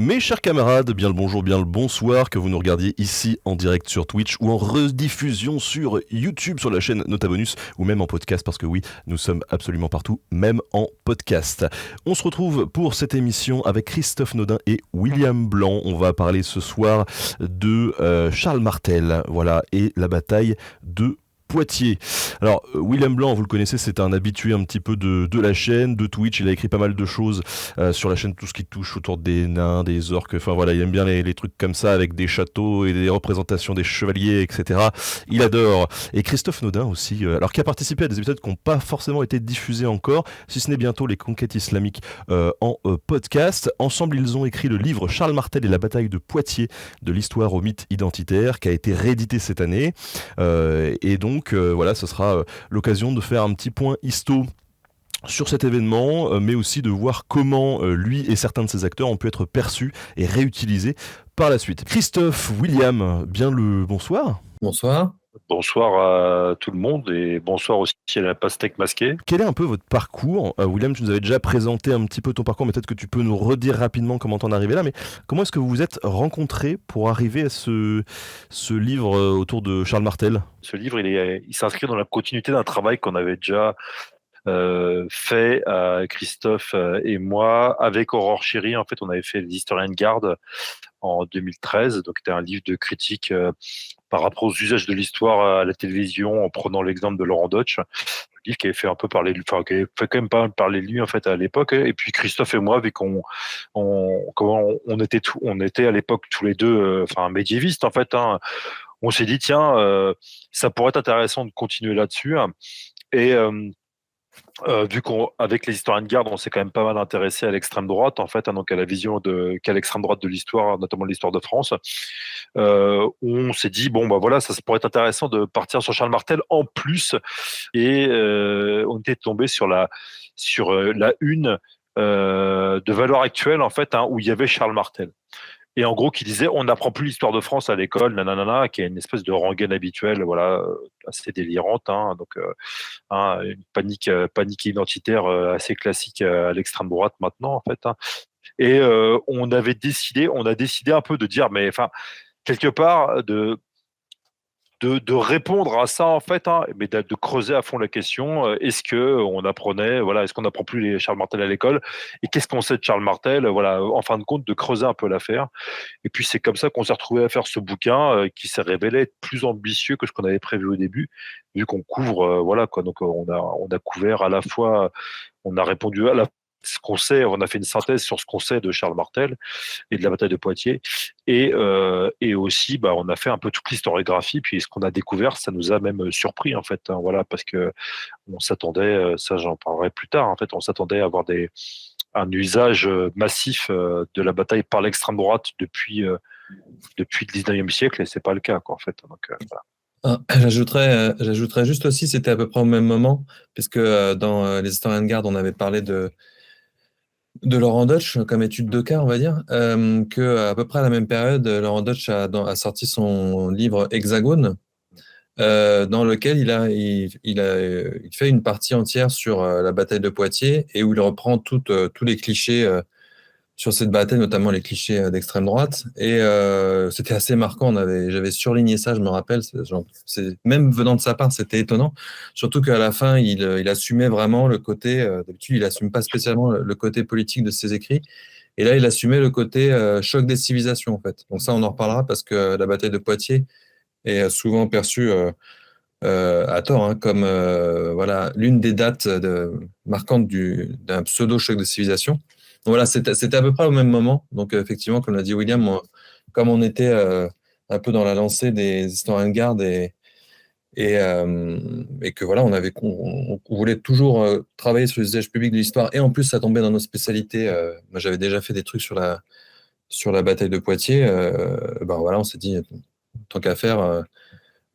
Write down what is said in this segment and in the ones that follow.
Mes chers camarades, bien le bonjour, bien le bonsoir, que vous nous regardiez ici en direct sur Twitch ou en rediffusion sur YouTube, sur la chaîne Notabonus, ou même en podcast, parce que oui, nous sommes absolument partout, même en podcast. On se retrouve pour cette émission avec Christophe Naudin et William Blanc. On va parler ce soir de Charles Martel, voilà, et la bataille de Poitiers. Alors, William Blanc, vous le connaissez, c'est un habitué un petit peu de la chaîne, de Twitch. Il a écrit pas mal de choses sur la chaîne, tout ce qui touche autour des nains, des orques. Enfin voilà, il aime bien les trucs comme ça, avec des châteaux et des représentations des chevaliers, etc. Il adore. Et Christophe Naudin aussi, alors qui a participé à des épisodes qui n'ont pas forcément été diffusés encore, si ce n'est bientôt les conquêtes islamiques en podcast. Ensemble, ils ont écrit le livre Charles Martel et la bataille de Poitiers, de l'histoire au mythe identitaire, qui a été réédité cette année. Et donc, voilà, ce sera l'occasion de faire un petit point histo sur cet événement, mais aussi de voir comment lui et certains de ses acteurs ont pu être perçus et réutilisés par la suite. Christophe, William, bien le bonsoir. Bonsoir. Bonsoir à tout le monde et bonsoir aussi à la pastèque masquée. Quel est un peu votre parcours William, tu nous avais déjà présenté un petit peu ton parcours, mais peut-être que tu peux nous redire rapidement comment t'en es arrivé là. Mais comment est-ce que vous vous êtes rencontrés pour arriver à ce livre autour de Charles Martel ? Ce livre, il s'inscrit dans la continuité d'un travail qu'on avait déjà fait Christophe et moi avec Aurore Chéry. En fait, on avait fait les historiens de garde en 2013, donc c'était un livre de critique par rapport aux usages de l'histoire à la télévision, en prenant l'exemple de Laurent Deutsch, un livre qui avait fait un peu parler, enfin qui avait fait quand même pas parler de lui en fait à l'époque. Et puis Christophe et moi, vu on était à l'époque tous les deux, médiévistes en fait, hein, on s'est dit tiens, ça pourrait être intéressant de continuer là-dessus. Et vu qu'avec les historiens de garde, on s'est quand même pas mal intéressé à l'extrême droite, en fait, hein, donc à la vision qu'a l'extrême droite de l'histoire, notamment de l'histoire de France. On s'est dit bon bah voilà, ça pourrait être intéressant de partir sur Charles Martel en plus, et on était tombé sur la une de Valeurs Actuelles en fait, hein, où il y avait Charles Martel. Et en gros, qui disait, on n'apprend plus l'histoire de France à l'école, nanana, qui est une espèce de rengaine habituelle, voilà, assez délirante, hein, donc une panique identitaire assez classique à l'extrême droite maintenant, en fait, hein. Et on a décidé un peu de dire, mais enfin, quelque part, de répondre à ça en fait, hein, mais de creuser à fond la question. Est-ce que on apprenait, voilà, est-ce qu'on n'apprend plus les Charles Martel à l'école, et qu'est-ce qu'on sait de Charles Martel, voilà, en fin de compte, de creuser un peu l'affaire. Et puis c'est comme ça qu'on s'est retrouvé à faire ce bouquin qui s'est révélé être plus ambitieux que ce qu'on avait prévu au début, vu qu'on couvre, voilà quoi. Donc on a couvert à la fois, on a répondu à la ce qu'on sait, on a fait une synthèse sur ce qu'on sait de Charles Martel et de la bataille de Poitiers, et aussi on a fait un peu toute l'historiographie. Puis ce qu'on a découvert, ça nous a même surpris en fait, hein, voilà, parce que on s'attendait, ça j'en parlerai plus tard, en fait on s'attendait à avoir un usage massif de la bataille par l'extrême droite depuis le 19e siècle, et c'est pas le cas quoi, en fait. Donc voilà. J'ajouterais juste aussi, c'était à peu près au même moment, puisque dans les historiens de garde, on avait parlé de Laurent Deutsch comme étude de cas, on va dire, que à peu près à la même période, Laurent Deutsch a sorti son livre Hexagone, dans lequel il fait une partie entière sur la bataille de Poitiers, et où il reprend tous les clichés sur cette bataille, notamment les clichés d'extrême droite. Et c'était assez marquant. J'avais surligné ça, je me rappelle. Même venant de sa part, c'était étonnant. Surtout qu'à la fin, il assumait vraiment le côté. D'habitude, il n'assume pas spécialement le côté politique de ses écrits. Et là, il assumait le côté choc des civilisations, en fait. Donc ça, on en reparlera, parce que la bataille de Poitiers est souvent perçue à tort, hein, comme voilà, l'une des dates marquantes d'un pseudo-choc de civilisation. Donc voilà, c'était à peu près au même moment. Donc effectivement, comme l'a dit William, comme on était un peu dans la lancée des historiens de garde, et que voilà, on voulait toujours travailler sur les usages publics de l'histoire, et en plus ça tombait dans nos spécialités. Moi, j'avais déjà fait des trucs sur la bataille de Poitiers. Voilà, on s'est dit, tant qu'à faire,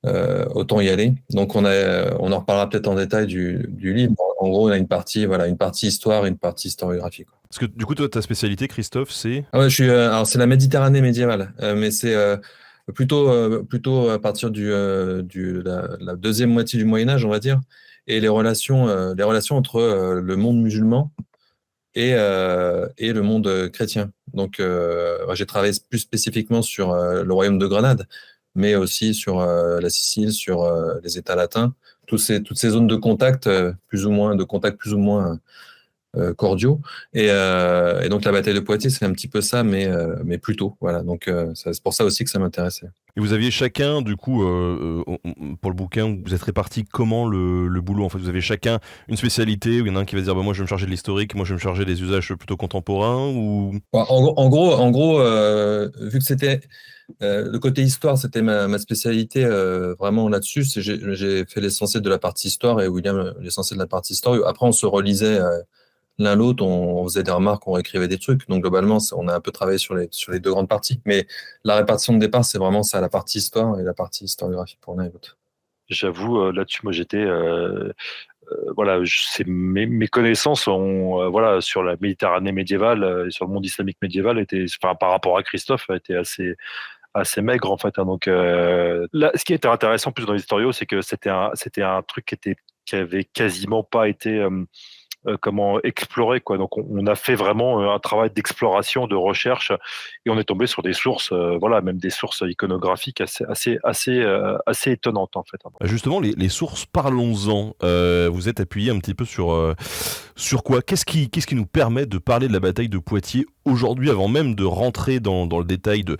autant y aller. Donc on en reparlera peut-être en détail du livre. En gros, on a une partie histoire et une partie historiographie, quoi. Parce que du coup, toi, ta spécialité, Christophe, c'est... Ah ouais, alors c'est la Méditerranée médiévale, mais c'est plutôt à partir la deuxième moitié du Moyen Âge, on va dire, et les relations entre le monde musulman et le monde chrétien. Donc, moi, j'ai travaillé plus spécifiquement sur le royaume de Grenade, mais aussi sur la Sicile, sur les États latins, toutes ces zones de contact, plus ou moins cordiaux. Et donc la bataille de Poitiers, c'est un petit peu ça, mais plus tôt. Voilà. Donc c'est pour ça aussi que ça m'intéressait. Et vous aviez chacun, du coup, pour le bouquin, vous êtes répartis comment le boulot? En fait, vous avez chacun une spécialité, où il y en a un qui va se dire, bah, moi je vais me charger de l'historique, moi je vais me charger des usages plutôt contemporains, ou... Bon, en gros vu que c'était le côté histoire, c'était ma spécialité vraiment là-dessus. J'ai fait l'essentiel de la partie histoire et William l'essentiel de la partie histoire. Après, on se relisait l'un l'autre, on faisait des remarques, on écrivait des trucs. Donc globalement, on a un peu travaillé sur les deux grandes parties. Mais la répartition de départ, c'est vraiment ça, la partie histoire et la partie historiographie pour l'un et l'autre. J'avoue, là-dessus, moi j'étais, voilà, mes connaissances voilà, sur la Méditerranée médiévale et sur le monde islamique médiéval étaient, enfin, par rapport à Christophe, étaient assez maigres en fait. Hein. Donc là, ce qui était intéressant plus dans l'historios, c'est que c'était un truc qui avait quasiment pas été comment explorer quoi. Donc on a fait vraiment un travail d'exploration, de recherche, et on est tombé sur des sources, voilà, même des sources iconographiques assez étonnantes en fait. Justement, les sources, parlons-en. Vous êtes appuyé un petit peu sur quoi? Qu'est-ce qui nous permet de parler de la bataille de Poitiers aujourd'hui, avant même de rentrer dans le détail de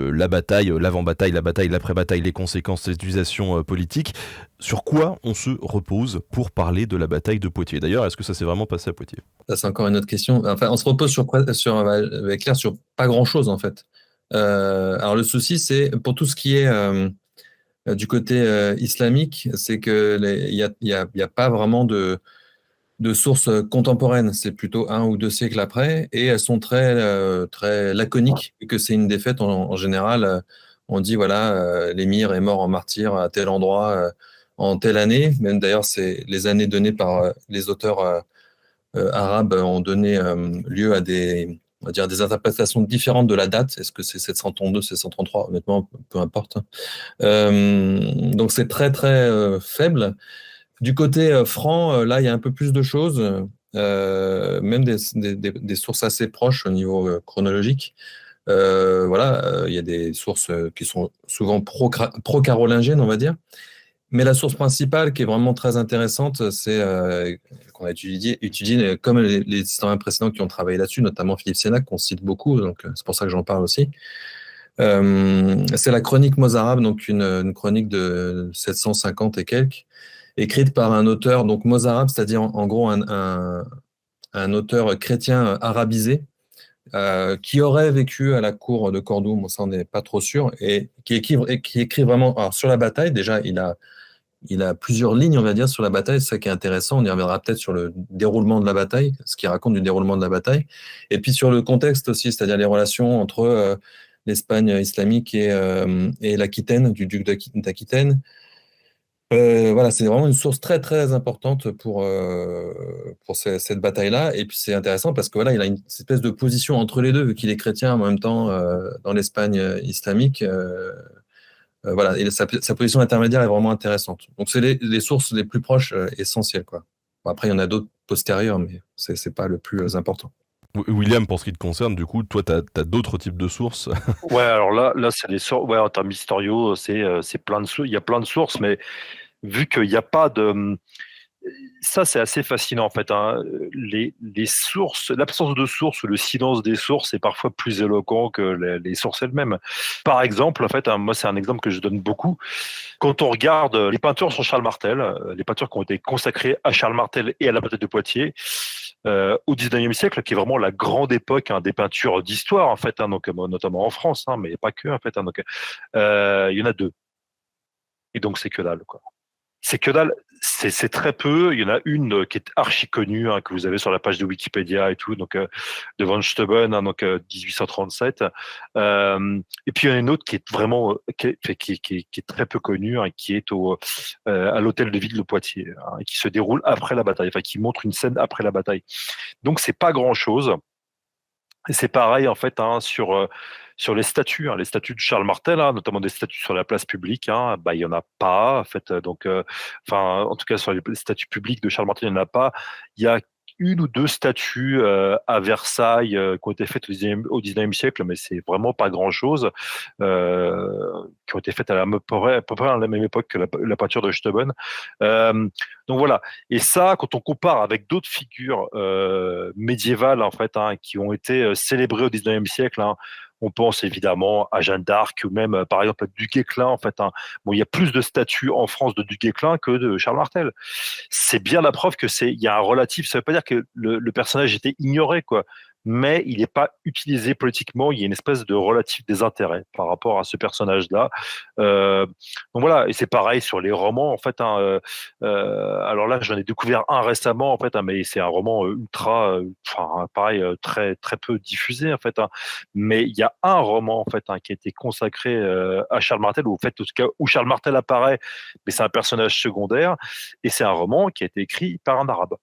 la bataille, l'avant-bataille, la bataille, l'après-bataille, les conséquences, les utilisations politiques? Sur quoi on se repose pour parler de la bataille de Poitiers? D'ailleurs, est-ce que ça s'est vraiment passé à Poitiers? Ça, c'est encore une autre question. Enfin, on se repose avec Claire sur pas grand-chose en fait. Alors le souci, c'est pour tout ce qui est du côté islamique, c'est que il y a pas vraiment de sources contemporaines. C'est plutôt 1 ou 2 siècles après, et elles sont très laconiques. Et que c'est une défaite en général. On dit voilà, l'émir est mort en martyr à tel endroit en telle année. Même d'ailleurs, c'est les années données par les auteurs arabes ont donné lieu à on va dire des interprétations différentes de la date. Est-ce que c'est 732, 733? Honnêtement, peu importe. Donc c'est très très faible. Du côté franc, là, il y a un peu plus de choses, même des sources assez proches au niveau chronologique. Voilà, il y a des sources qui sont souvent pro-carolingiennes, on va dire. Mais la source principale, qui est vraiment très intéressante, c'est qu'on a étudié comme les historiens précédents qui ont travaillé là-dessus, notamment Philippe Sénac, qu'on cite beaucoup, donc c'est pour ça que j'en parle aussi. C'est la chronique mozarabe, donc une chronique de 750 et quelques, écrite par un auteur, donc mozarabe, c'est-à-dire en gros un auteur chrétien arabisé, qui aurait vécu à la cour de Cordoue, bon, ça on n'est pas trop sûr, et qui écrit vraiment alors, sur la bataille. Déjà, il a plusieurs lignes, on va dire, sur la bataille. C'est ça qui est intéressant. On y reviendra peut-être sur le déroulement de la bataille, ce qu'il raconte du déroulement de la bataille. Et puis sur le contexte aussi, c'est-à-dire les relations entre l'Espagne islamique et l'Aquitaine, du duc d'Aquitaine. Voilà, c'est vraiment une source très très importante pour cette bataille-là. Et puis c'est intéressant parce que voilà, il a une espèce de position entre les deux, vu qu'il est chrétien en même temps dans l'Espagne islamique. Voilà, et sa position intermédiaire est vraiment intéressante. Donc c'est les sources les plus proches essentielles, quoi. Bon, après, il y en a d'autres postérieures, mais c'est pas le plus important. William, pour ce qui te concerne, du coup, toi, t'as d'autres types de sources? Ouais, alors là, c'est des sources. Ouais, en termes historiaux, c'est plein de sources. Il y a plein de sources, mais vu qu'il n'y a pas de, ça, c'est assez fascinant en fait. Hein. Les sources, l'absence de sources ou le silence des sources est parfois plus éloquent que les sources elles-mêmes. Par exemple, en fait, hein, moi, c'est un exemple que je donne beaucoup. Quand on regarde les peintures sur Charles Martel, les peintures qui ont été consacrées à Charles Martel et à la bataille de Poitiers, au XIXe siècle, qui est vraiment la grande époque hein, des peintures d'histoire, en fait, hein, donc, notamment en France, hein, mais pas que, en fait. Hein, donc, il y en a 2. Et donc, c'est que dalle, quoi. C'est que dalle, c'est très peu. Il y en a une qui est archi connue, hein, que vous avez sur la page de Wikipédia et tout, donc de Von Steuben, hein, donc 1837. Et puis il y en a une autre qui est vraiment qui est très peu connue, hein, qui est à l'hôtel de ville de Poitiers, hein, et qui se déroule après la bataille, enfin qui montre une scène après la bataille. Donc c'est pas grand chose. Et c'est pareil en fait hein, sur les statues, hein, les statues de Charles Martel, hein, notamment des statues sur la place publique, hein, bah il y en a pas en fait. Donc, enfin en tout cas sur les statues publiques de Charles Martel, il y en a pas. Il y a une ou deux statues à Versailles qui ont été faites au 19e siècle, mais c'est vraiment pas grand-chose, qui ont été faites à peu près à la même époque que la peinture de Steuben. Donc voilà. Et ça, quand on compare avec d'autres figures médiévales, en fait, hein, qui ont été célébrées au 19e siècle, hein, on pense évidemment à Jeanne d'Arc ou même, par exemple, à Du Guesclin. En fait, hein. Bon, il y a plus de statues en France de Du Guesclin que de Charles Martel. C'est bien la preuve que il y a un relatif. Ça veut pas dire que le personnage était ignoré, quoi. Mais il n'est pas utilisé politiquement. Il y a une espèce de relatif désintérêt par rapport à ce personnage-là. Donc voilà, et c'est pareil sur les romans, en fait. Hein, alors là, j'en ai découvert un récemment, en fait, hein, mais c'est un roman ultra, enfin, pareil, très très peu diffusé, en fait. Hein. Mais il y a un roman, en fait, hein, qui a été consacré à Charles Martel, ou en fait, en tout cas, où Charles Martel apparaît, mais c'est un personnage secondaire, et c'est un roman qui a été écrit par un arabe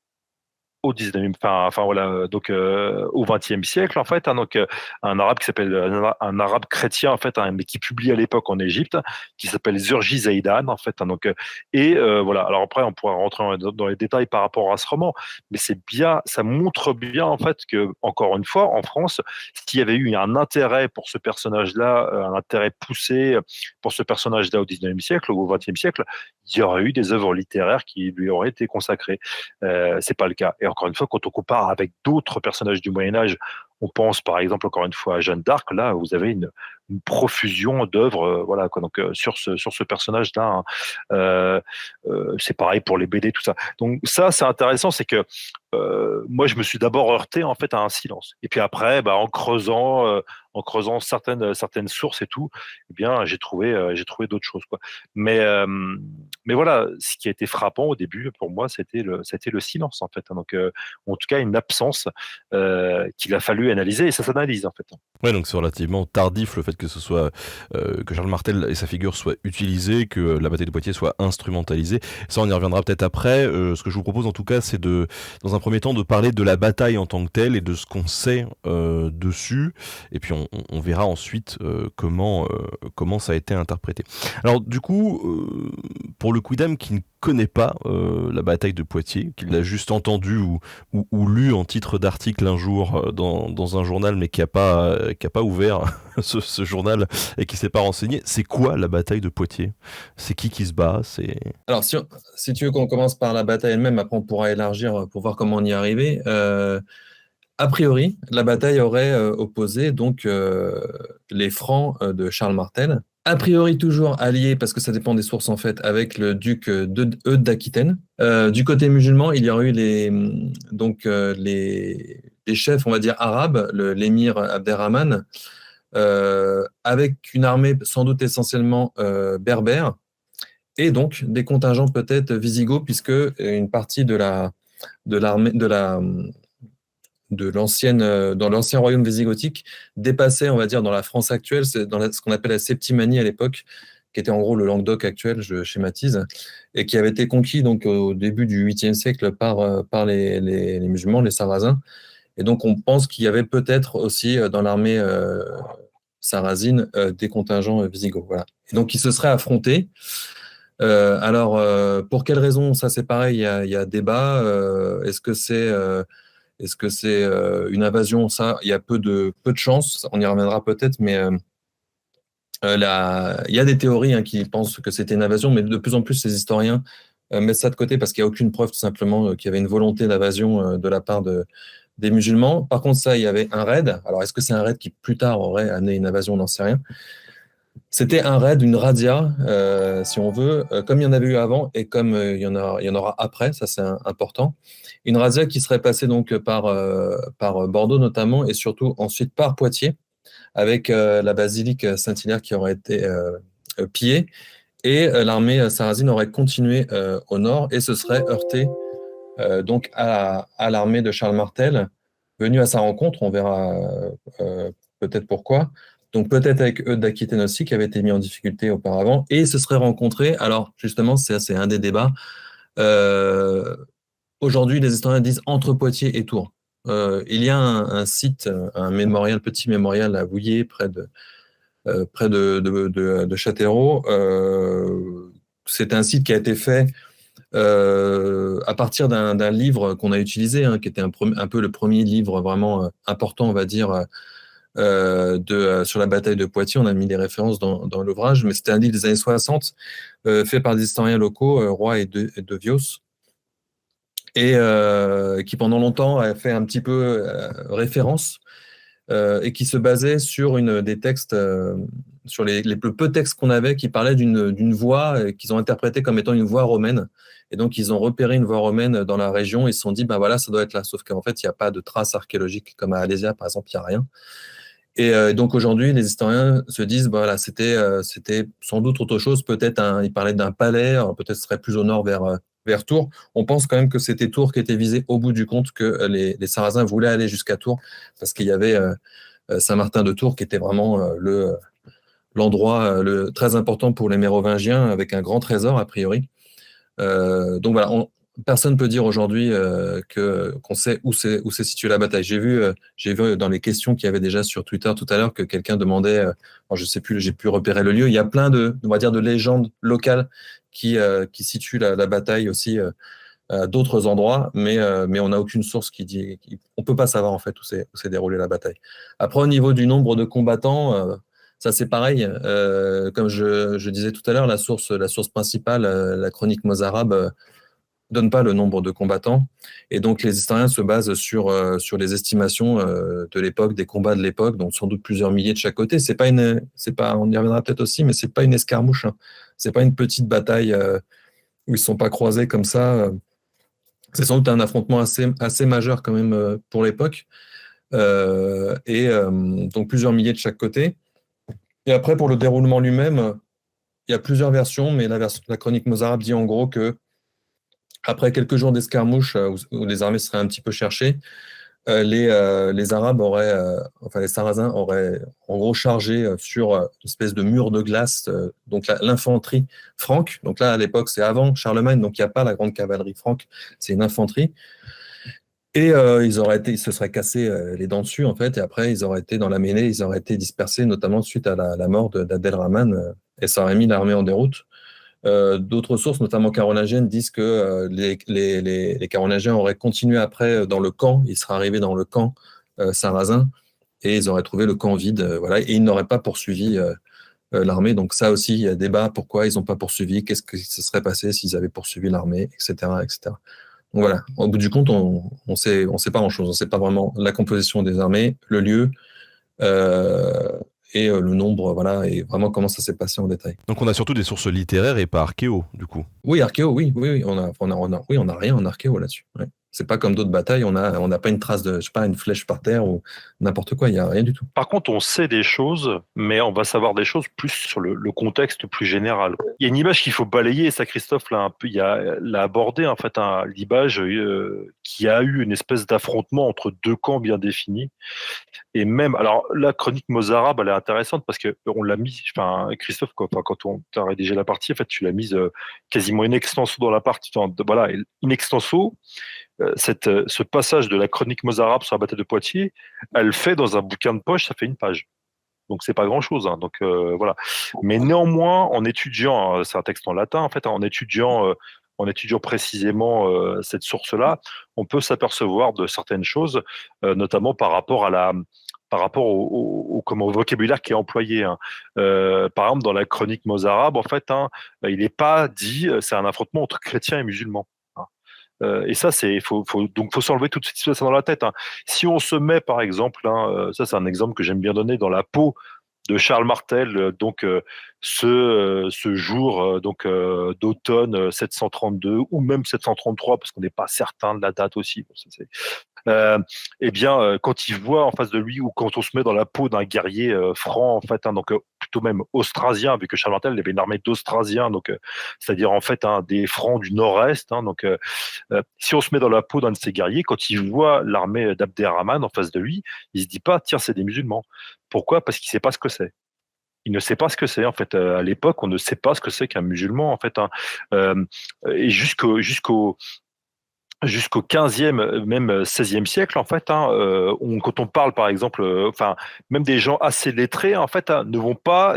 au 19e, enfin voilà, donc au 20e siècle en fait, hein, donc un arabe qui s'appelle un arabe chrétien en fait, hein, mais qui publie à l'époque en Égypte, qui s'appelle Zurgi Zaidan en fait, hein, donc voilà. Alors après, on pourra rentrer dans les détails par rapport à ce roman, mais c'est bien, ça montre bien en fait que encore une fois, en France, s'il y avait eu un intérêt pour ce personnage-là, un intérêt poussé pour ce personnage-là au 19e siècle ou au 20e siècle, il y aurait eu des œuvres littéraires qui lui auraient été consacrées. C'est pas le cas. Et encore une fois, quand on compare avec d'autres personnages du Moyen Âge, on pense par exemple encore une fois à Jeanne d'Arc. Là, vous avez une profusion d'œuvres, voilà quoi. Donc sur ce personnage-là, hein, c'est pareil pour les BD, tout ça. Donc ça, c'est intéressant, c'est que moi, je me suis d'abord heurté en fait à un silence. Et puis après, bah, en creusant certaines sources et tout, eh bien, j'ai trouvé d'autres choses, quoi. Mais voilà, ce qui a été frappant au début pour moi, c'était le silence en fait. Hein. Donc, en tout cas, une absence qu'il a fallu analyser, et ça s'analyse en fait. Ouais, donc c'est relativement tardif le fait que ce soit que Charles Martel et sa figure soient utilisés, que la bataille de Poitiers soit instrumentalisée. Ça, on y reviendra peut-être après. Ce que je vous propose en tout cas, c'est dans un premier temps, de parler de la bataille en tant que telle et de ce qu'on sait dessus. Et puis on verra ensuite comment ça a été interprété. Alors du coup, pour le quidam qui ne connaît pas la bataille de Poitiers, qui l'a juste entendu ou lu en titre d'article un jour dans un journal, mais qui a pas ouvert ce journal et qui s'est pas renseigné, c'est quoi la bataille de Poitiers? C'est qui se bat? Alors, si tu veux qu'on commence par la bataille elle-même, après on pourra élargir pour voir comment on y est arrivé. A priori, la bataille aurait opposé donc les Francs de Charles Martel. A priori toujours alliés, parce que ça dépend des sources en fait, avec le duc Eudes d'Aquitaine. Du côté musulman, il y aurait eu les chefs, on va dire arabes, l'émir Abderrahman, avec une armée sans doute essentiellement berbère, et donc des contingents peut-être visigoths, puisque une partie de l'armée dans l'ancien royaume visigothique dépassait, on va dire, dans la France actuelle, c'est ce qu'on appelle la Septimanie à l'époque, qui était en gros le Languedoc actuel, je schématise, et qui avait été conquis donc au début du 8e siècle par les musulmans, les Sarrasins. Et donc on pense qu'il y avait peut-être aussi dans l'armée sarrasine des contingents visigoths. Voilà. Et donc ils se seraient affrontés. Alors pour quelles raisons? Ça c'est pareil, il y a débat. Est-ce que c'est une invasion? Ça, il y a peu de chances. On y reviendra peut-être, mais il y a des théories hein, qui pensent que c'était une invasion, mais de plus en plus, ces historiens mettent ça de côté parce qu'il n'y a aucune preuve tout simplement qu'il y avait une volonté d'invasion de la part des musulmans. Par contre, ça, il y avait un raid. Alors, est-ce que c'est un raid qui plus tard aurait amené une invasion? On n'en sait rien. C'était un raid, une razzia, si on veut, comme il y en avait eu avant et comme il y en aura après, ça c'est important. Une razzia qui serait passée donc par Bordeaux notamment et surtout ensuite par Poitiers, avec la basilique Saint-Hilaire qui aurait été pillée et l'armée sarrasine aurait continué au nord et se serait heurtée donc à l'armée de Charles Martel, venue à sa rencontre, on verra peut-être pourquoi. Donc peut-être avec Eudes d'Aquitaine aussi, qui avait été mis en difficulté auparavant, et se seraient rencontrés. Alors justement, c'est un des débats. Aujourd'hui, les historiens disent entre Poitiers et Tours. Il y a un site, un mémorial, petit mémorial à Vouillers, près de Châtellerault. C'est un site qui a été fait à partir d'un livre qu'on a utilisé, hein, qui était un peu le premier livre vraiment important, on va dire, sur la bataille de Poitiers. On a mis des références dans l'ouvrage, mais c'était un livre des années 60, fait par des historiens locaux, Roy et de Vios, et qui pendant longtemps a fait un petit peu référence, et qui se basait sur des textes, sur les peu de textes qu'on avait, qui parlaient d'une voie qu'ils ont interprétée comme étant une voie romaine. Et donc, ils ont repéré une voie romaine dans la région et ils se sont dit, ben voilà, ça doit être là. Sauf qu'en fait, il n'y a pas de traces archéologiques comme à Alésia, par exemple, il n'y a rien. Et donc aujourd'hui, les historiens se disent, bah, voilà, c'était sans doute autre chose. Peut-être ils parlaient d'un palais, peut-être ce serait plus au nord vers Tours. On pense quand même que c'était Tours qui était visé au bout du compte, que les Sarrasins voulaient aller jusqu'à Tours, parce qu'il y avait Saint-Martin de Tours qui était vraiment l'endroit très important pour les Mérovingiens, avec un grand trésor a priori. Donc voilà, personne ne peut dire aujourd'hui qu'on sait où s'est située la bataille. J'ai vu dans les questions qu'il y avait déjà sur Twitter tout à l'heure que quelqu'un demandait, je sais plus, j'ai pu repérer le lieu. Il y a plein on va dire, de légendes locales qui situent la bataille aussi à d'autres endroits, mais on n'a aucune source qui dit, on peut pas savoir en fait où s'est déroulée la bataille. Après, au niveau du nombre de combattants, ça c'est pareil. Comme je disais tout à l'heure, la source principale, la chronique mozarabe, donne pas le nombre de combattants, et donc les historiens se basent sur les estimations de l'époque, des combats de l'époque, donc sans doute plusieurs milliers de chaque côté. C'est pas, on y reviendra peut-être aussi, mais c'est pas une escarmouche, hein. C'est pas une petite bataille où ils sont pas croisés comme ça. C'est sans doute un affrontement assez majeur quand même pour l'époque, et donc plusieurs milliers de chaque côté. Et après, pour le déroulement lui-même, il y a plusieurs versions, mais la chronique mozarabe dit en gros que après quelques jours d'escarmouche où les armées seraient un petit peu cherchées, les Arabes enfin les Sarrasins auraient en gros chargé sur une espèce de mur de glace, donc l'infanterie franque. Donc là, à l'époque, c'est avant Charlemagne, donc il n'y a pas la grande cavalerie franque, c'est une infanterie. Et ils se seraient cassés les dents dessus, en fait, et après, ils auraient été dans la mêlée, ils auraient été dispersés, notamment suite à la mort d'Abdelrahman, et ça aurait mis l'armée en déroute. D'autres sources, notamment carolingiennes, disent que les Carolingiens auraient continué après dans le camp, ils seraient arrivés dans le camp sarrasin, et ils auraient trouvé le camp vide, voilà, et ils n'auraient pas poursuivi l'armée. Donc ça aussi, il y a débat, pourquoi ils n'ont pas poursuivi, qu'est-ce qui se serait passé s'ils avaient poursuivi l'armée, etc., etc. Donc voilà, au bout du compte, on sait pas grand-chose. On ne sait pas vraiment la composition des armées, le lieu et le nombre, voilà, et vraiment comment ça s'est passé en détail. Donc on a surtout des sources littéraires et pas archéo, du coup. Oui, archéo, oui, on a rien en archéo là-dessus. Ouais. C'est pas comme d'autres batailles, on n'a pas une trace de, je sais pas, une flèche par terre ou n'importe quoi, il n'y a rien du tout. Par contre, on sait des choses, mais on va savoir des choses plus sur le contexte plus général. Il y a une image qu'il faut balayer, et ça Christophe l'a abordé, en fait, l'image qui a eu une espèce d'affrontement entre deux camps bien définis. Et même, alors la chronique mozarabe, elle est intéressante parce que on l'a mis, enfin Christophe, quand on t'a rédigé la partie, en fait, tu l'as mise quasiment in extenso dans la partie, voilà, in extenso. Ce passage de la chronique mozarabe sur la bataille de Poitiers, elle fait dans un bouquin de poche, ça fait une page. Donc c'est pas grand chose, hein. Donc voilà. Mais néanmoins, en étudiant, c'est un texte en latin en fait, hein, en étudiant précisément cette source-là, on peut s'apercevoir de certaines choses, notamment par rapport au vocabulaire qui est employé, hein. Par exemple, dans la chronique mozarabe, en fait, hein, il n'est pas dit, c'est un affrontement entre chrétiens et musulmans, hein. Et ça, donc faut s'enlever toute cette situation dans la tête, hein. Si on se met, par exemple, hein, ça c'est un exemple que j'aime bien donner, dans la peau de Charles Martel, donc ce jour donc d'automne 732 ou même 733, parce qu'on n'est pas certain de la date aussi. Bon, eh bien, quand il voit en face de lui, ou quand on se met dans la peau d'un guerrier franc, en fait, hein, donc plutôt même austrasien, vu que Charles Martel il avait une armée d'Austrasiens, donc c'est-à-dire en fait des Francs du Nord-Est, hein, donc si on se met dans la peau d'un de ces guerriers, quand il voit l'armée d'Abderrahman en face de lui, il se dit pas, tiens, c'est des musulmans. Pourquoi? Parce qu'il sait pas ce que c'est. Il ne sait pas ce que c'est, en fait. À l'époque, on ne sait pas ce que c'est qu'un musulman, en fait, hein. Et jusqu'au 15e, même 16e siècle, en fait, hein, quand on parle, par exemple, enfin, même des gens assez lettrés, en fait, hein, ne vont pas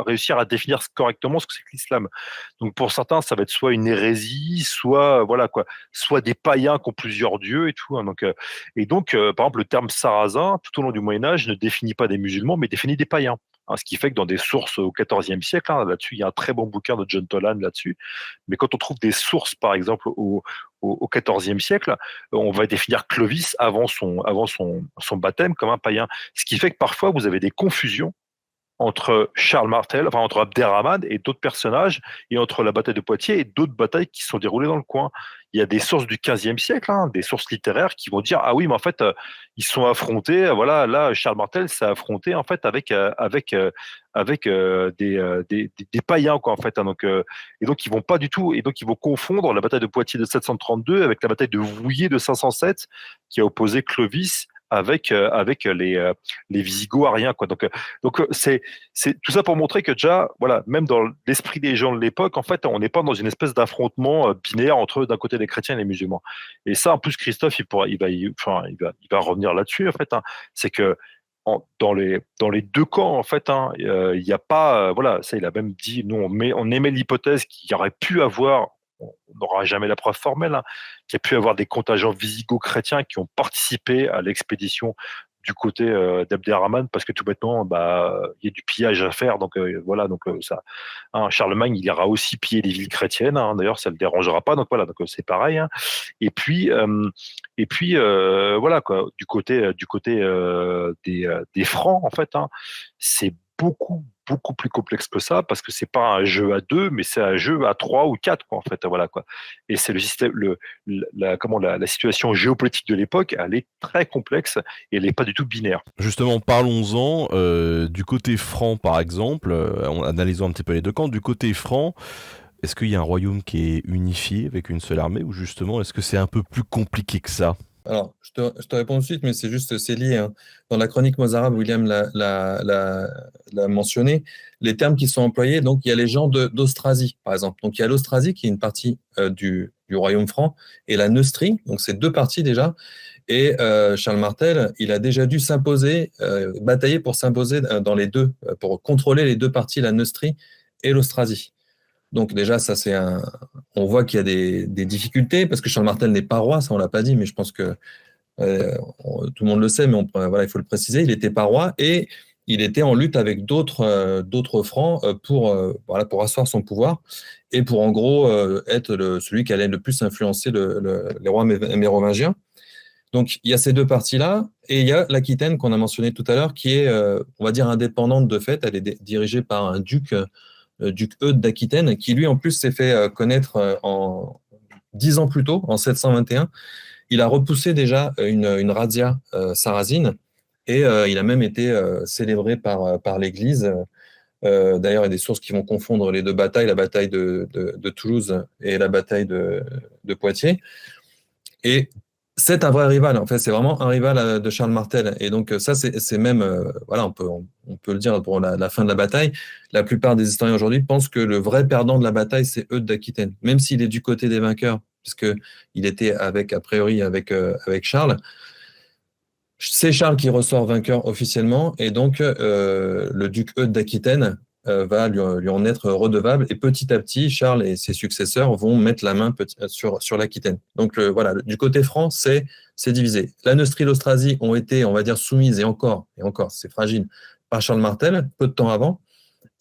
réussir à définir correctement ce que c'est que l'islam. Donc, pour certains, ça va être soit une hérésie, soit, voilà, quoi, soit des païens qui ont plusieurs dieux et tout, hein. Donc, par exemple, le terme sarrasin, tout au long du Moyen-Âge, ne définit pas des musulmans, mais définit des païens. Hein, ce qui fait que dans des sources au XIVe siècle, hein, là-dessus, il y a un très bon bouquin de John Toland là-dessus. Mais quand on trouve des sources, par exemple, au XIVe siècle, on va définir Clovis son baptême comme un païen. Ce qui fait que parfois, vous avez des confusions entre Charles Martel, enfin entre Abderrahmane et d'autres personnages, et entre la bataille de Poitiers et d'autres batailles qui se sont déroulées dans le coin. Il y a des sources du XVe siècle, hein, des sources littéraires qui vont dire ah oui, mais en fait ils sont affrontés. Voilà, là Charles Martel s'est affronté en fait avec des païens quoi en fait. Hein. Et donc ils vont pas du tout, et donc ils vont confondre la bataille de Poitiers de 732 avec la bataille de Vouillers de 507 qui a opposé Clovis avec les Visigoths ariens quoi. C'est tout ça pour montrer que déjà, voilà, même dans l'esprit des gens de l'époque, en fait, on n'est pas dans une espèce d'affrontement binaire entre d'un côté les chrétiens et les musulmans. Et ça, en plus, Christophe, il va revenir là-dessus, en fait. Hein. C'est que dans les deux camps, en fait, hein, il n'y a pas, voilà, ça, il a même dit, nous, on émet l'hypothèse qu'il y aurait pu avoir, on n'aura jamais la preuve formelle, hein, qu'il y a pu avoir des contingents visigoths chrétiens qui ont participé à l'expédition du côté d'Abderrahmane parce que tout bêtement bah il y a du pillage à faire voilà ça hein, Charlemagne il ira aussi piller les villes chrétiennes hein, d'ailleurs ça le dérangera pas donc voilà donc c'est pareil hein. Et puis voilà quoi du côté des Francs en fait hein, c'est beaucoup plus complexe que ça parce que c'est pas un jeu à deux mais c'est un jeu à trois ou quatre quoi en fait voilà quoi et c'est le système la situation géopolitique de l'époque elle est très complexe et elle n'est pas du tout binaire. Justement, parlons-en du côté franc, par exemple, analysons un petit peu les deux camps. Du côté franc, est-ce qu'il y a un royaume qui est unifié avec une seule armée ou justement, est-ce que c'est un peu plus compliqué que ça? Alors, je te réponds tout de suite, mais c'est lié. Hein. Dans la chronique mozarabe, William l'a mentionné, les termes qui sont employés, donc il y a les gens d'Austrasie, par exemple. Donc il y a l'Austrasie qui est une partie du royaume franc et la Neustrie, donc c'est deux parties déjà. Et Charles Martel, il a déjà dû s'imposer, batailler pour s'imposer dans les deux, pour contrôler les deux parties, la Neustrie et l'Austrasie. Donc déjà, on voit qu'il y a des difficultés parce que Charles Martel n'est pas roi, ça on l'a pas dit, mais je pense que tout le monde le sait, mais voilà, il faut le préciser. Il était pas roi et il était en lutte avec d'autres francs pour asseoir son pouvoir et pour en gros être celui qui allait le plus influencer les rois mérovingiens. Donc il y a ces deux parties-là et il y a l'Aquitaine qu'on a mentionné tout à l'heure qui est, on va dire, indépendante de fait. Elle est dirigée par un duc Eudes d'Aquitaine, qui lui en plus s'est fait connaître en 10 ans plus tôt, en 721. Il a repoussé déjà une razzia sarrasine et il a même été célébré par l'Église. D'ailleurs, il y a des sources qui vont confondre les deux batailles, la bataille de Toulouse et la bataille de Poitiers. Et c'est un vrai rival, en fait, c'est vraiment un rival de Charles Martel. Et donc, ça, c'est même, voilà, on peut le dire pour la fin de la bataille. La plupart des historiens aujourd'hui pensent que le vrai perdant de la bataille, c'est Eudes d'Aquitaine. Même s'il est du côté des vainqueurs, puisqu'il était a priori avec Charles. C'est Charles qui ressort vainqueur officiellement. Et donc, le duc Eudes d'Aquitaine va lui en être redevable. Et petit à petit, Charles et ses successeurs vont mettre la main sur l'Aquitaine. Donc voilà, du côté franc, c'est divisé. La Neustrie et l'Austrasie ont été, on va dire, soumises, et encore, c'est fragile, par Charles Martel, peu de temps avant.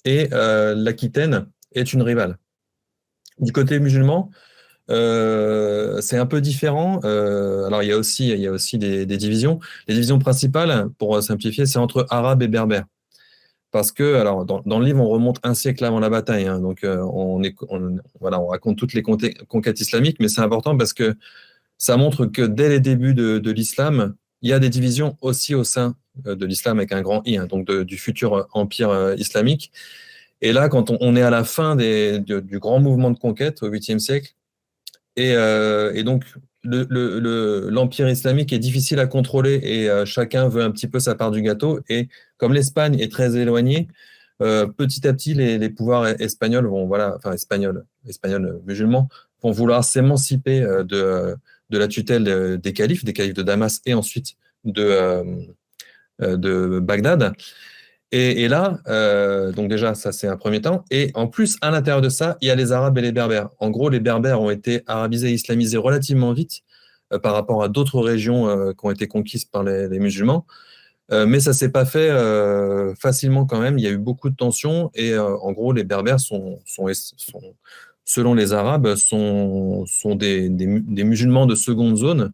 Et l'Aquitaine est une rivale. Du côté musulman, c'est un peu différent. Alors, il y a aussi des divisions. Les divisions principales, pour simplifier, c'est entre Arabes et Berbères. Parce que, alors, dans le livre, on remonte un siècle avant la bataille. Hein, donc, on raconte toutes les conquêtes islamiques, mais c'est important parce que ça montre que dès les débuts de l'islam, il y a des divisions aussi au sein de l'islam avec un grand I, hein, donc du futur empire islamique. Et là, quand on est à la fin du grand mouvement de conquête au 8e siècle, et donc l'empire islamique est difficile à contrôler et chacun veut un petit peu sa part du gâteau. Et comme l'Espagne est très éloignée, petit à petit, les pouvoirs espagnols espagnols musulmans vont vouloir s'émanciper de la tutelle des califes de Damas et ensuite de Bagdad. Et là, donc déjà, ça c'est un premier temps. Et en plus, à l'intérieur de ça, il y a les Arabes et les Berbères. En gros, les Berbères ont été arabisés et islamisés relativement vite par rapport à d'autres régions qui ont été conquises par les musulmans. Mais ça s'est pas fait facilement quand même. Il y a eu beaucoup de tensions et en gros, les Berbères selon les Arabes, sont des musulmans de seconde zone.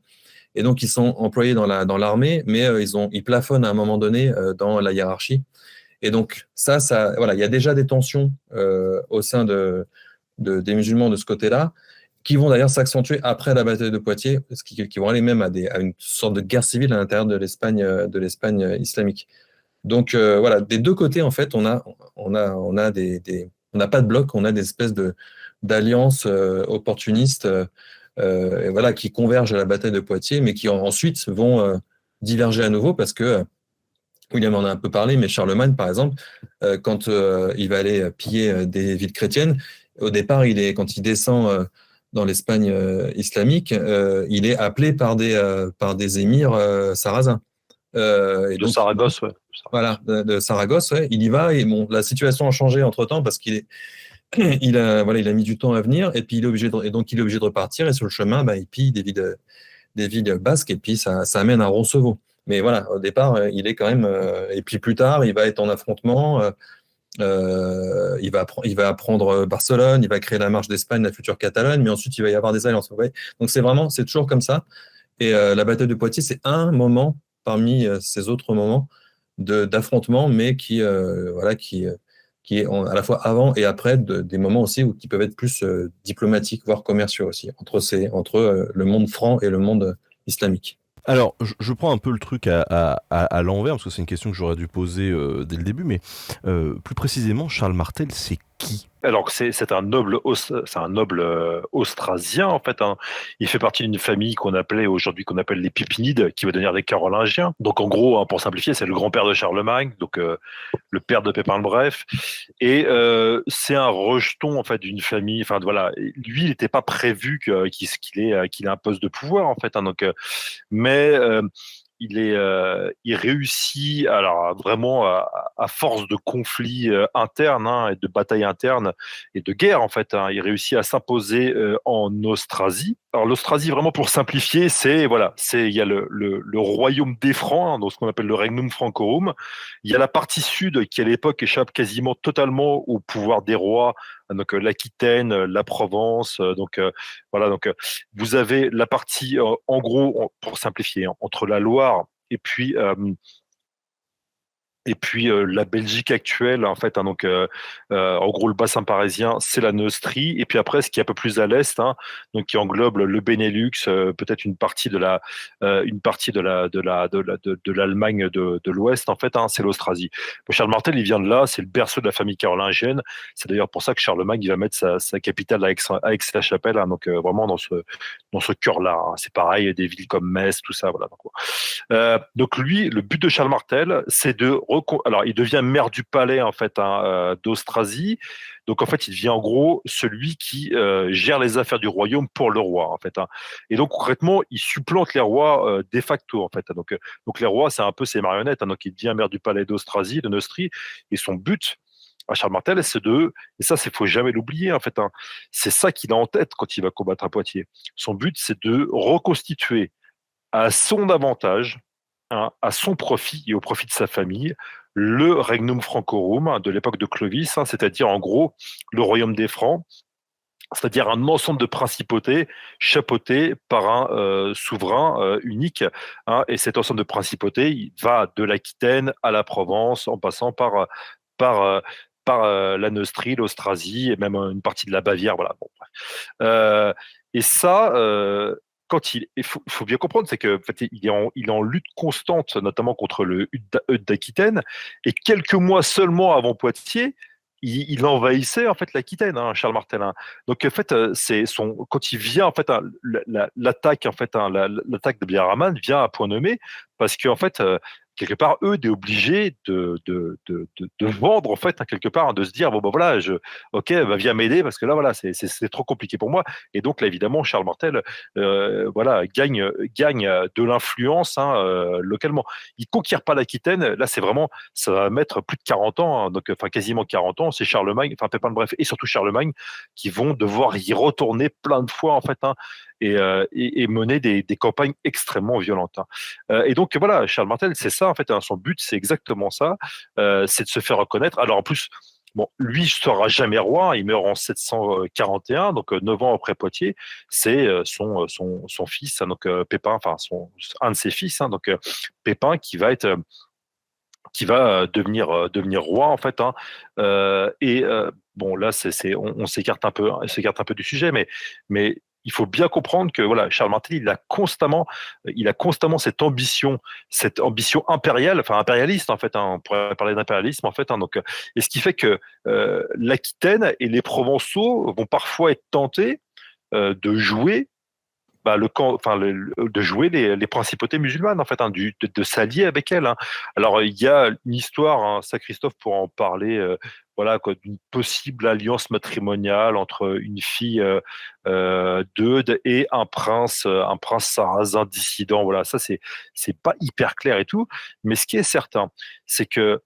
Et donc, ils sont employés dans l'armée, mais ils plafonnent à un moment donné dans la hiérarchie. Et donc, voilà, il y a déjà des tensions au sein des musulmans de ce côté-là, qui vont d'ailleurs s'accentuer après la bataille de Poitiers, qui vont aller même à une sorte de guerre civile à l'intérieur de l'Espagne islamique. Donc voilà, des deux côtés, en fait, on n'a pas de bloc, on a des espèces d'alliances opportunistes et voilà, qui convergent à la bataille de Poitiers, mais qui ensuite vont diverger à nouveau parce que William en a un peu parlé, mais Charlemagne, par exemple, quand il va aller piller des villes chrétiennes, au départ, quand il descend dans l'Espagne islamique, il est appelé par des émirs sarrasins. De donc, Saragosse, ouais. Voilà, de Saragosse, ouais. Il y va et bon, la situation a changé entre-temps parce qu'il a mis du temps à venir et puis il est obligé de repartir et sur le chemin, il pille des villes basques et puis ça amène à Roncevaux. Mais voilà, au départ, il est quand même. Et puis plus tard, il va être en affrontement. Il va prendre Barcelone, il va créer la marche d'Espagne, la future Catalogne, mais ensuite il va y avoir des alliances. Ouais. Donc c'est toujours comme ça. Et la bataille de Poitiers, c'est un moment parmi ces autres moments d'affrontement, mais qui est à la fois avant et après des moments aussi qui peuvent être plus diplomatiques, voire commerciaux aussi, entre le monde franc et le monde islamique. Alors, je prends un peu le truc à l'envers, parce que c'est une question que j'aurais dû poser dès le début, mais plus précisément, Charles Martel, c'est qui ? Alors c'est un noble austrasien en fait. Hein. Il fait partie d'une famille qu'on appelle les Pépinides, qui va devenir les Carolingiens. Donc en gros, hein, pour simplifier, c'est le grand-père de Charlemagne, donc le père de Pépin le Bref. Et c'est un rejeton en fait d'une famille. Enfin voilà, lui, il n'était pas prévu qu'il ait un poste de pouvoir en fait. Hein, donc, mais il réussit, alors vraiment à force de conflits internes et de batailles internes et de guerres en fait, hein, il réussit à s'imposer en Austrasie. Alors l'Austrasie, vraiment pour simplifier, il y a le royaume des Francs, hein, donc ce qu'on appelle le Regnum Francorum. Il y a la partie sud qui à l'époque échappe quasiment totalement au pouvoir des rois, donc l'Aquitaine, la Provence, voilà, donc vous avez la partie en gros, pour simplifier, hein, entre la Loire et puis la Belgique actuelle, en fait, hein, donc en gros le bassin parisien, c'est la Neustrie, et puis après ce qui est un peu plus à l'est, hein, donc qui englobe le Benelux, peut-être une partie de l'Allemagne de l'Ouest, en fait, hein, c'est l'Austrasie. Charles Martel, il vient de là, c'est le berceau de la famille carolingienne. C'est d'ailleurs pour ça que Charlemagne il va mettre sa capitale à Aix-la-Chapelle, hein, donc vraiment dans ce cœur-là. Hein. C'est pareil, des villes comme Metz, tout ça, voilà. Donc lui, le but de Charles Martel, c'est alors, il devient maire du palais en fait d'Austrasie. Donc en fait, il devient en gros celui qui gère les affaires du royaume pour le roi en fait. Hein. Et donc concrètement, il supplante les rois de facto en fait. Donc les rois, c'est un peu ses marionnettes. Hein. Donc il devient maire du palais d'Austrasie, de Neustrie, et son but à Charles Martel, et ça, faut jamais l'oublier en fait. Hein. C'est ça qu'il a en tête quand il va combattre à Poitiers. Son but, c'est de reconstituer à son avantage, hein, à son profit et au profit de sa famille, le Regnum Francorum, hein, de l'époque de Clovis, hein, c'est-à-dire en gros le royaume des Francs, c'est-à-dire un ensemble de principautés chapeautés par un souverain unique. Hein, et cet ensemble de principautés, il va de l'Aquitaine à la Provence, en passant par la Neustrie, l'Austrasie et même une partie de la Bavière. Voilà. Bon, et ça, il faut bien comprendre, c'est que en fait, il est en lutte constante, notamment contre le Eudes d'Aquitaine, et quelques mois seulement avant Poitiers, il envahissait en fait l'Aquitaine, hein, Charles Martel. Hein. Donc en fait, quand il vient en fait, hein, l'attaque en fait, hein, l'attaque de Biaraman vient à point nommé parce que en fait, quelque part, eux, obligés de vendre, en fait, quelque part, de se dire, bon, ben voilà, ok, viens m'aider, parce que là, voilà, c'est trop compliqué pour moi. Et donc, là, évidemment, Charles Martel, voilà, gagne de l'influence localement. Il conquiert pas l'Aquitaine. Là, c'est vraiment, ça va mettre plus de 40 ans, donc, enfin, quasiment 40 ans. C'est Charlemagne, enfin, Pépin le Bref, et surtout Charlemagne, qui vont devoir y retourner plein de fois, en fait, et mener des campagnes extrêmement violentes. Et donc, voilà, Charles Martel, c'est ça, en fait, son but, c'est exactement ça, c'est de se faire reconnaître. Alors, en plus, bon, lui ne sera jamais roi, il meurt en 741, donc 9 ans après Poitiers. C'est son fils, donc Pépin, enfin un de ses fils, donc Pépin, qui va devenir roi, en fait. Bon, là, on s'écarte un peu du sujet, mais il faut bien comprendre que voilà, Charles Martel, il a constamment cette ambition impériale, enfin impérialiste, en fait. On pourrait parler d'impérialisme, en fait. Donc, et ce qui fait que l'Aquitaine et les Provençaux vont parfois être tentés de jouer de jouer les principautés musulmanes, en fait, de s'allier avec elles. Alors, il y a une histoire, ça, Christophe pourra en parler, voilà, quoi, d'une possible alliance matrimoniale entre une fille d'Eudes et un prince sarrasin dissident. Voilà, ça, c'est pas hyper clair et tout. Mais ce qui est certain, c'est que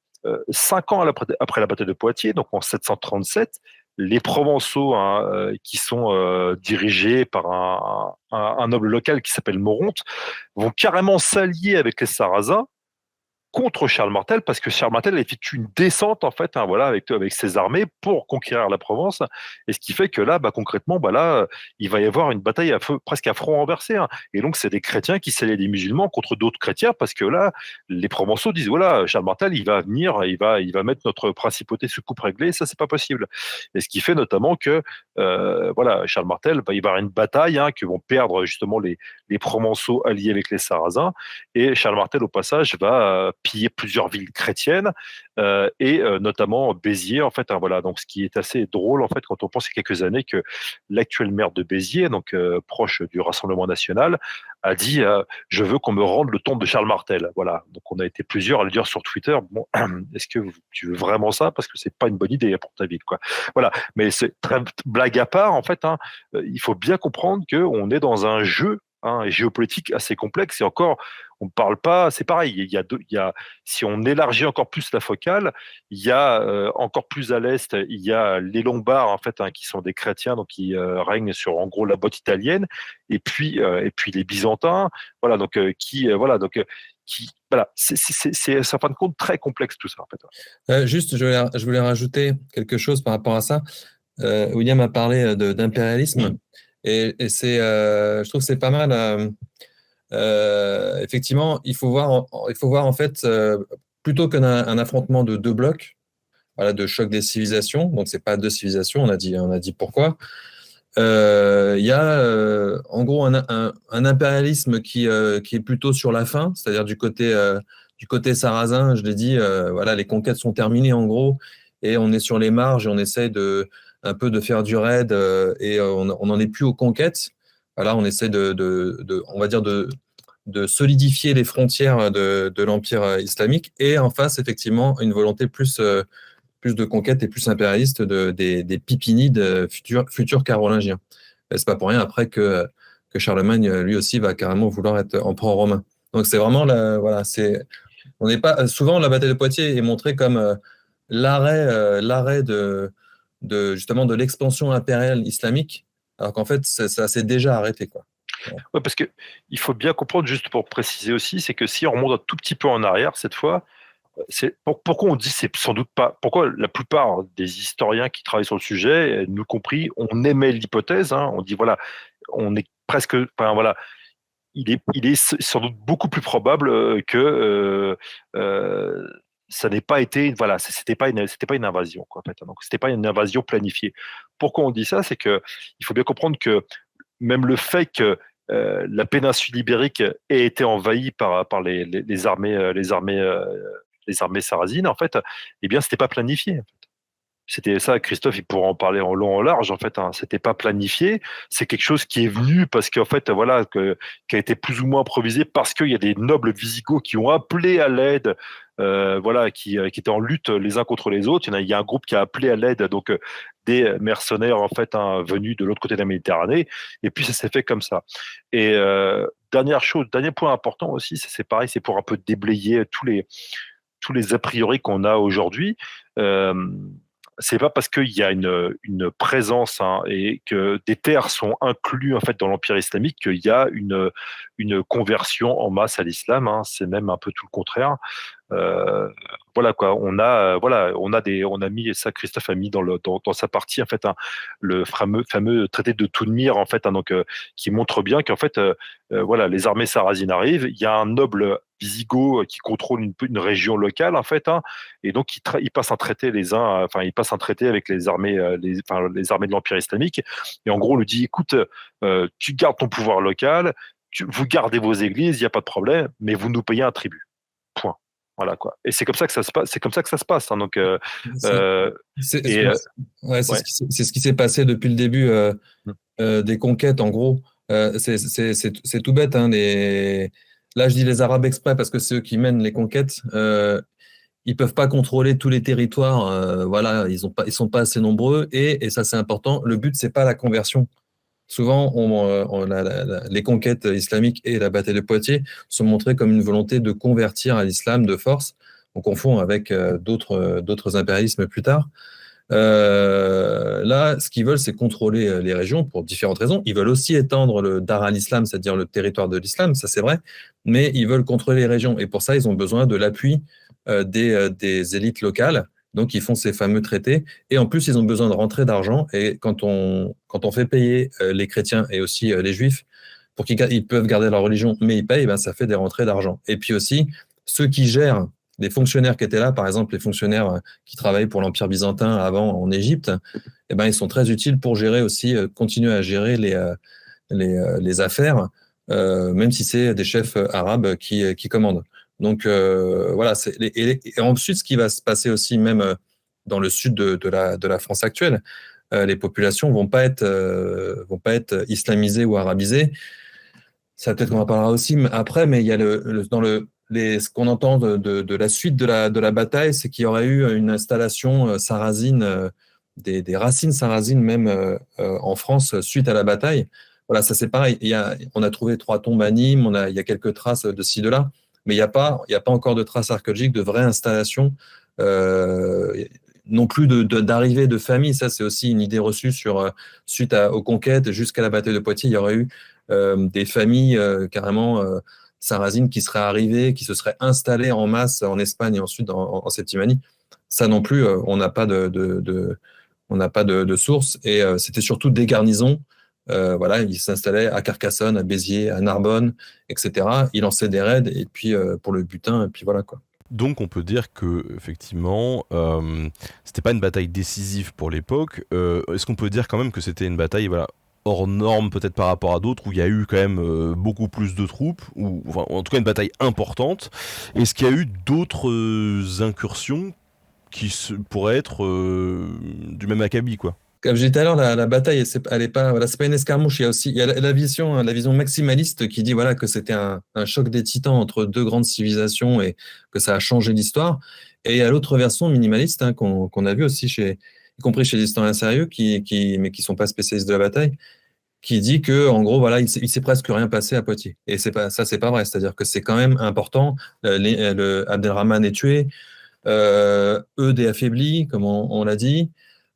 5 ans après la bataille de Poitiers, donc en 737, les Provençaux, qui sont dirigés par un noble local qui s'appelle Moronte, vont carrément s'allier avec les Sarrasins contre Charles Martel, parce que Charles Martel effectue une descente, en fait, voilà, avec ses armées pour conquérir la Provence. Et ce qui fait que là, concrètement, là, il va y avoir une bataille presque à front renversé. Et donc, c'est des chrétiens qui s'allient des musulmans contre d'autres chrétiens, parce que là, les Provençaux disent, voilà, Charles Martel, il va venir, il va mettre notre principauté sous coupe réglée, ça, c'est pas possible. Et ce qui fait notamment que, voilà, Charles Martel, il va y avoir une bataille, que vont perdre justement les Provençaux alliés avec les Sarrasins. Et Charles Martel, au passage, va piller plusieurs villes chrétiennes, et notamment Béziers, en fait. Voilà, donc ce qui est assez drôle, en fait, quand on pense il y a quelques années que l'actuel maire de Béziers, donc proche du Rassemblement national, a dit je veux qu'on me rende le tombe de Charles Martel. Voilà, donc on a été plusieurs à le dire sur Twitter. Bon, est-ce que tu veux vraiment ça, parce que c'est pas une bonne idée pour ta ville, quoi. Voilà, mais c'est très blague à part, en fait. Il faut bien comprendre que on est dans un jeu géopolitique assez complexe, et encore, on ne parle pas, c'est pareil, si on élargit encore plus la focale, il y a encore plus à l'est, il y a les Lombards, en fait, qui sont des chrétiens, donc qui règnent sur, en gros, la botte italienne, et puis les Byzantins, voilà, donc voilà, c'est en fin de compte très complexe tout ça, en fait. Juste, je voulais rajouter quelque chose par rapport à ça. William a parlé d'impérialisme, et je trouve que c'est pas mal. Effectivement, il faut voir en fait, plutôt qu'un affrontement de deux blocs, voilà, de choc des civilisations. Donc c'est pas deux civilisations, on a dit pourquoi. Il y a en gros un impérialisme qui est plutôt sur la fin, c'est-à-dire du côté sarrasin. Je l'ai dit, voilà, les conquêtes sont terminées en gros, et on est sur les marges et on essaie un peu de faire du raid, et on n'en est plus aux conquêtes. Voilà, on essaie on va dire de solidifier les frontières de l'Empire islamique, et en face, effectivement, une volonté plus de conquête et plus impérialiste des Pipinides futurs carolingiens. Et c'est pas pour rien après que Charlemagne, lui aussi, va carrément vouloir être empereur romain. Donc c'est vraiment voilà, on n'est pas souvent, la bataille de Poitiers est montrée comme l'arrêt justement de l'expansion impériale islamique, alors qu'en fait ça s'est déjà arrêté, quoi. Ouais, parce que il faut bien comprendre, juste pour préciser aussi, c'est que si on remonte un tout petit peu en arrière cette fois, pourquoi on dit c'est sans doute pas, pourquoi la plupart des historiens qui travaillent sur le sujet, nous compris, on émet l'hypothèse, on dit voilà, on est presque, enfin voilà, il est sans doute beaucoup plus probable que ça n'ait pas été, voilà, c'était pas une invasion, quoi, en fait. Donc c'était pas une invasion planifiée. Pourquoi on dit ça, c'est que il faut bien comprendre que même le fait que la péninsule ibérique ait été envahie par les armées sarrasines, en fait, eh bien, c'était pas planifié. c'était ça, Christophe, il pourra en parler en long, en large. En fait, hein, c'était pas planifié. C'est quelque chose qui est venu parce qu'en fait, voilà, qui a été plus ou moins improvisé parce qu'il y a des nobles Visigoths qui ont appelé à l'aide, voilà, qui étaient en lutte les uns contre les autres. Il y a un groupe qui a appelé à l'aide, donc des mercenaires en fait hein, venus de l'autre côté de la Méditerranée. Et puis ça s'est fait comme ça. Et dernière chose, dernier point important aussi, c'est pareil, c'est pour un peu déblayer tous les a priori qu'on a aujourd'hui. C'est pas parce qu'il y a une présence hein, et que des terres sont inclus en fait dans l'Empire islamique qu'il y a une conversion en masse à l'islam. Hein. C'est même un peu tout le contraire. Voilà quoi, on a mis ça, Christophe a mis dans sa partie en fait hein, le fameux traité de Toulmir en fait, hein, donc qui montre bien qu'en fait voilà les armées sarrasines arrivent, il y a un noble wisigoth qui contrôle une région locale en fait, hein, et donc il passe un traité il passe un traité avec les armées les armées de l'Empire islamique, et en gros on lui dit écoute, tu gardes ton pouvoir local, vous gardez vos églises, il n'y a pas de problème, mais vous nous payez un tribut. Point. Voilà quoi. Et c'est comme ça que ça se passe. C'est comme ça que ça se passe. Hein. Donc, C'est ouais. ce qui s'est passé depuis le début des conquêtes, en gros. C'est tout bête. Hein, là, je dis les Arabes exprès parce que c'est eux qui mènent les conquêtes. Ils peuvent pas contrôler tous les territoires. Voilà, ils sont pas assez nombreux. Et ça, c'est important. Le but, c'est pas la conversion. Souvent, les conquêtes islamiques et la bataille de Poitiers sont montrées comme une volonté de convertir à l'islam de force. On confond avec d'autres impérialismes plus tard. Là, ce qu'ils veulent, c'est contrôler les régions pour différentes raisons. Ils veulent aussi étendre le Dar al-Islam, c'est-à-dire le territoire de l'islam, ça c'est vrai, mais ils veulent contrôler les régions. Et pour ça, ils ont besoin de l'appui des élites locales. Donc, ils font ces fameux traités. Et en plus, ils ont besoin de rentrées d'argent. Et quand on fait payer les chrétiens et aussi les juifs pour qu'ils peuvent garder leur religion, mais ils payent, ben, ça fait des rentrées d'argent. Et puis aussi, ceux qui gèrent, les fonctionnaires qui étaient là, par exemple, les fonctionnaires qui travaillaient pour l'Empire byzantin avant en Égypte, eh ben, ils sont très utiles pour gérer aussi, continuer à gérer les affaires, même si c'est des chefs arabes qui commandent. Donc voilà. Et ensuite, ce qui va se passer aussi, même dans le sud de la France actuelle, les populations vont pas être islamisées ou arabisées. Ça peut-être qu'on en parlera aussi après, mais il y a ce qu'on entend de la suite de la bataille, c'est qu'il y aurait eu une installation sarrasine, des racines sarrasines même en France suite à la bataille. Voilà, ça c'est pareil. On a trouvé 3 tombes à Nîmes, il y a quelques traces de ci, de là. Mais il n'y a pas encore de traces archéologiques de vraies installations, non plus d'arrivée de famille. Ça, c'est aussi une idée reçue suite aux conquêtes jusqu'à la bataille de Poitiers. Il y aurait eu des familles carrément sarrasines qui seraient arrivées, qui se seraient installées en masse en Espagne et ensuite en Septimanie. Ça non plus, on n'a pas de source. Et c'était surtout des garnisons. Voilà, il s'installait à Carcassonne, à Béziers, à Narbonne, etc. Il lançait des raids et puis pour le butin, et puis voilà quoi. Donc on peut dire que effectivement, c'était pas une bataille décisive pour l'époque. Est-ce qu'on peut dire quand même que c'était une bataille, voilà, hors norme peut-être par rapport à d'autres où il y a eu quand même beaucoup plus de troupes, ou enfin, en tout cas une bataille importante. Est-ce qu'il y a eu d'autres incursions qui pourraient être du même acabit quoi? Comme je disais tout à l'heure, la bataille, elle est pas, voilà, c'est pas une escarmouche. Il y a la vision maximaliste qui dit voilà que c'était un choc des titans entre 2 grandes civilisations et que ça a changé l'histoire. Et il y a l'autre version minimaliste hein, qu'on a vu aussi y compris chez les historiens sérieux, mais qui sont pas spécialistes de la bataille, qui dit que en gros voilà, il s'est presque rien passé à Poitiers. Et c'est pas vrai. C'est-à-dire que c'est quand même important. Abdelrahman est tué, Eudes est affaibli, comme on l'a dit.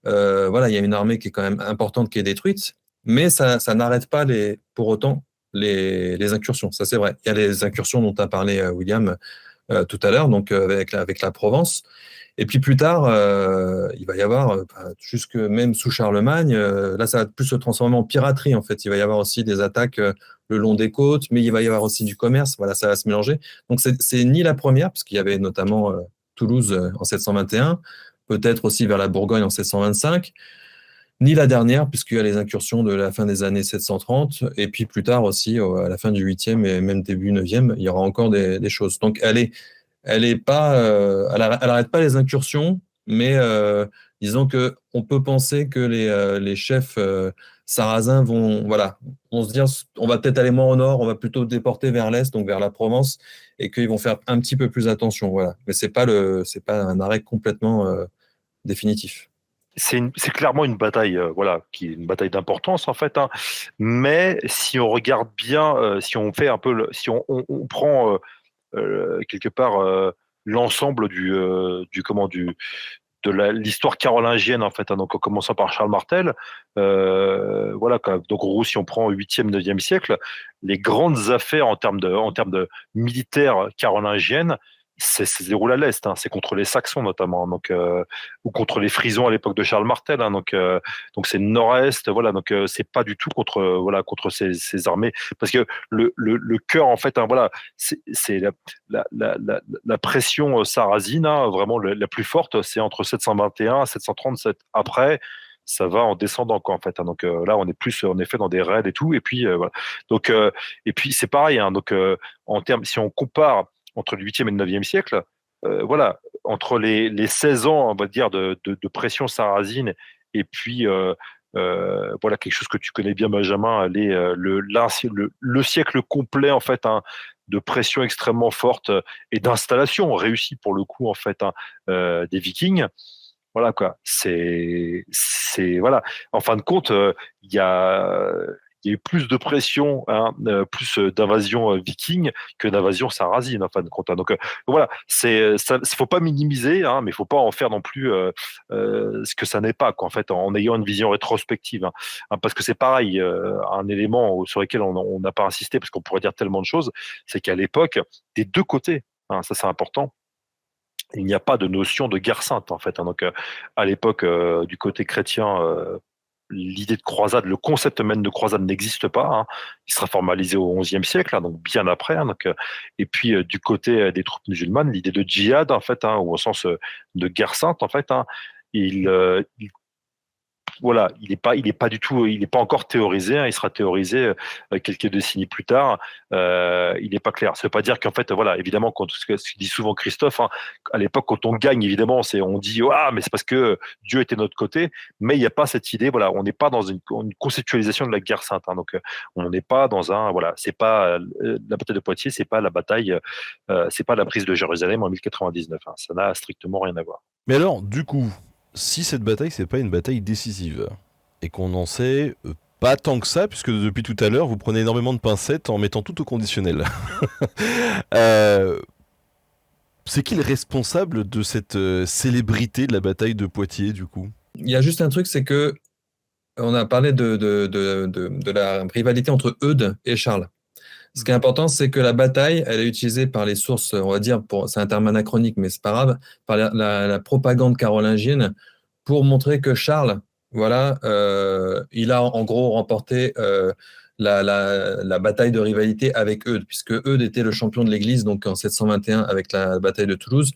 Voilà, il y a une armée qui est quand même importante qui est détruite, mais ça n'arrête pas pour autant les incursions. Ça, c'est vrai. Il y a les incursions dont a parlé William tout à l'heure, donc avec la Provence. Et puis plus tard, il va y avoir, jusque même sous Charlemagne, là, ça va plus se transformer en piraterie, en fait. Il va y avoir aussi des attaques le long des côtes, mais il va y avoir aussi du commerce. Voilà, ça va se mélanger. Donc, c'est ni la première, puisqu'il y avait notamment Toulouse en 721, peut-être aussi vers la Bourgogne en 725, ni la dernière, puisqu'il y a les incursions de la fin des années 730, et puis plus tard aussi, à la fin du 8e et même début 9e, il y aura encore des choses. Donc elle arrête pas les incursions, mais disons que on peut penser que les chefs sarrasins vont se dire, on va peut-être aller moins au nord, on va plutôt déporter vers l'est, donc vers la Provence, et qu'ils vont faire un petit peu plus attention, voilà. Mais c'est pas un arrêt complètement définitif. C'est clairement une bataille, voilà, qui est une bataille d'importance en fait, hein. Mais si on regarde bien, si on fait un peu, si on prend quelque part l'ensemble de l'histoire carolingienne en fait, hein, donc en commençant par Charles Martel, voilà quoi. Donc en gros, si on prend 8e, 9e siècle, les grandes affaires en termes de militaires carolingiennes, c'est se déroule à l'est, hein, c'est contre les Saxons notamment, donc ou contre les Frisons à l'époque de Charles Martel, hein, donc c'est nord-est, voilà, donc c'est pas du tout contre voilà contre ces armées, parce que le cœur en fait, hein, voilà, c'est la pression sarrasine, hein, vraiment la plus forte, c'est entre 721 et 737. Après, ça va en descendant quoi en fait, hein. Donc là, on est plus en effet dans des raids et tout. Et puis voilà. Donc et puis c'est pareil, hein, donc en termes, si on compare entre le 8e et le 9e siècle, voilà, entre les 16 ans, on va dire, de pression sarrasine et puis voilà quelque chose que tu connais bien, Benjamin, le siècle complet en fait, hein, de pression extrêmement forte et d'installation réussie pour le coup en fait, hein, des Vikings. Voilà quoi. C'est voilà. En fin de compte, il y a eu plus de pression, hein, plus d'invasion viking que d'invasion sarrasine en fin de compte, hein. Donc voilà, faut pas minimiser, hein, mais faut pas en faire non plus ce que ça n'est pas quoi, en fait, en ayant une vision rétrospective, hein. Hein, parce que c'est pareil, un élément sur lequel on n'a pas insisté parce qu'on pourrait dire tellement de choses, c'est qu'à l'époque, des deux côtés, hein, ça c'est important, il n'y a pas de notion de guerre sainte en fait, hein. Donc à l'époque du côté chrétien, l'idée de croisade, le concept même de croisade n'existe pas, hein. Il sera formalisé au XIe siècle, hein, donc bien après, hein, donc, et puis du côté des troupes musulmanes, l'idée de djihad en fait, hein, ou au sens de guerre sainte en fait, hein, il voilà, il n'est pas encore théorisé, hein, il sera théorisé quelques décennies plus tard. Il n'est pas clair. Ça veut pas dire qu'en fait, voilà, évidemment, ce que dit souvent Christophe, hein, à l'époque, quand on gagne, évidemment, on dit, ah, mais c'est parce que Dieu était de notre côté, mais il n'y a pas cette idée, voilà, on n'est pas dans une conceptualisation de la guerre sainte, hein, donc on n'est pas dans voilà, c'est pas la bataille de Poitiers, c'est pas la prise de Jérusalem en 1099, hein, ça n'a strictement rien à voir. Mais alors, du coup, si cette bataille, c'est pas une bataille décisive, et qu'on en sait pas tant que ça, puisque depuis tout à l'heure, vous prenez énormément de pincettes en mettant tout au conditionnel. C'est qui le responsable de cette célébrité de la bataille de Poitiers, du coup? Il y a juste un truc, c'est que on a parlé de la rivalité entre Eudes et Charles. Ce qui est important, c'est que la bataille, elle est utilisée par les sources, on va dire, c'est un terme anachronique, mais c'est pas grave, par la propagande carolingienne pour montrer que Charles, voilà, il a en gros remporté la bataille de rivalité avec Eudes, puisque Eudes était le champion de l'Église, donc en 721 avec la bataille de Toulouse.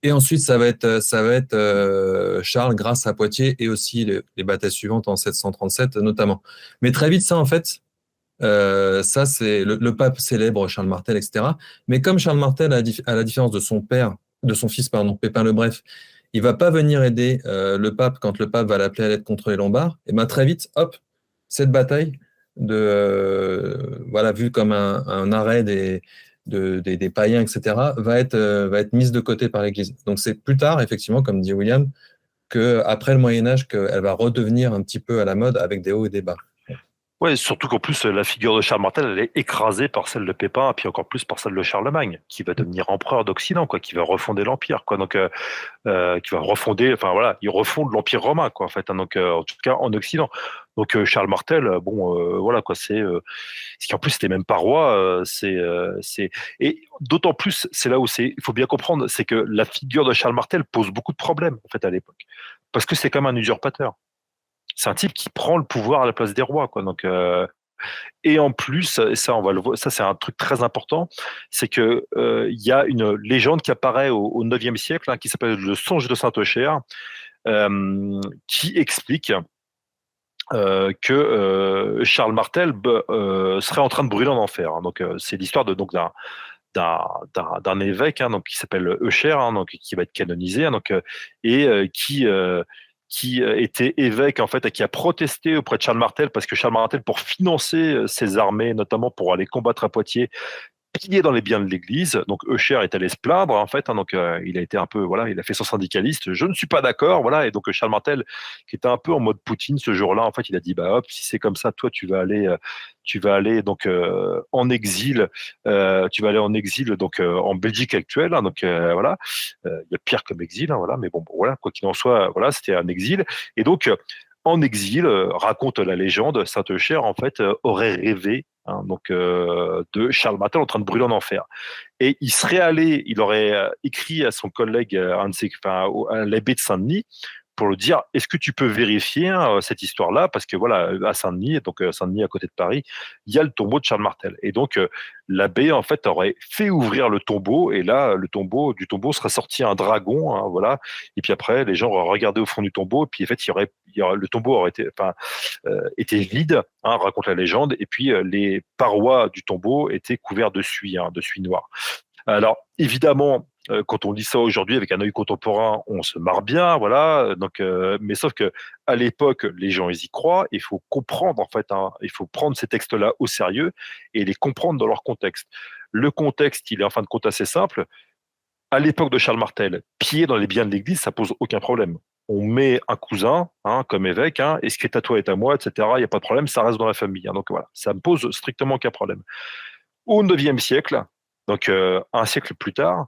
Et ensuite, ça va être Charles grâce à Poitiers et aussi les batailles suivantes en 737 notamment. Mais très vite, ça en fait, ça c'est le pape célèbre Charles Martel, etc. Mais comme Charles Martel, à la différence de son fils, pardon, Pépin le Bref, il va pas venir aider le pape quand le pape va l'appeler à l'aide contre les Lombards. Et ben très vite, hop, cette bataille voilà, vue comme un arrêt des païens, etc., va être mise de côté par l'Église. Donc c'est plus tard, effectivement, comme dit William, qu'après le Moyen-Âge, qu'elle va redevenir un petit peu à la mode avec des hauts et des bas. Ouais, surtout qu'en plus, la figure de Charles Martel, elle est écrasée par celle de Pépin, et puis encore plus par celle de Charlemagne, qui va devenir empereur d'Occident, quoi, qui va refonder l'Empire, quoi. Donc, qui va refonder, enfin voilà, il refonde l'Empire romain, quoi, en fait, hein, donc, en tout cas en Occident. Donc, Charles Martel, bon, voilà, quoi, ce qui en plus c'était même pas roi, et d'autant plus, c'est là où il faut bien comprendre, c'est que la figure de Charles Martel pose beaucoup de problèmes, en fait, à l'époque, parce que c'est comme un usurpateur. C'est un type qui prend le pouvoir à la place des rois, quoi. Donc, et en plus, et ça, on va le voir, ça c'est un truc très important, c'est que il y a une légende qui apparaît au 9e siècle, hein, qui s'appelle le Songe de Saint-Eucher, qui explique que Charles Martel serait en train de brûler en enfer, hein. Donc, c'est l'histoire donc d'un évêque, donc qui s'appelle Eucher, donc qui va être canonisé, qui était évêque en fait et qui a protesté auprès de Charles Martel parce que Charles Martel, pour financer ses armées, notamment pour aller combattre à Poitiers, pillé dans les biens de l'Église. Donc Eucher est allé se plaindre en fait, donc il a été un peu, voilà, il a fait son syndicaliste. Je ne suis pas d'accord, voilà. Et donc Charles Martel, qui était un peu en mode Poutine ce jour-là, en fait, il a dit bah hop, si c'est comme ça, toi tu vas aller donc en exil, tu vas aller en exil donc en Belgique actuelle, donc voilà, il y a pire comme exil, voilà. Mais bon, voilà, quoi qu'il en soit, voilà, c'était un exil. Et donc en exil, raconte la légende, Saint-Eucher en fait aurait rêvé de Charles Martel en train de brûler en enfer. Et il aurait écrit à son collègue, à l'abbé de Saint-Denis, pour le dire, est-ce que tu peux vérifier cette histoire-là? Parce que voilà, à Saint-Denis, donc Saint-Denis à côté de Paris, il y a le tombeau de Charles Martel. Et donc l'abbé en fait aurait fait ouvrir le tombeau, et là du tombeau serait sorti un dragon, voilà. Et puis après, les gens auraient regardé au fond du tombeau, et puis en fait, le tombeau aurait été vide, raconte la légende, et puis les parois du tombeau étaient couvertes de suie, de suie noire. Alors évidemment, quand on lit ça aujourd'hui avec un œil contemporain, on se marre bien, voilà. Donc, mais sauf que à l'époque, les gens ils y croient. Il faut comprendre en fait, il faut prendre ces textes-là au sérieux et les comprendre dans leur contexte. Le contexte, il est en fin de compte assez simple. À l'époque de Charles Martel, piller dans les biens de l'Église, ça pose aucun problème. On met un cousin comme évêque, et ce qui est à toi est à moi, etc. Il n'y a pas de problème, ça reste dans la famille. Donc voilà, ça me pose strictement aucun problème. Au IXe siècle, donc un siècle plus tard,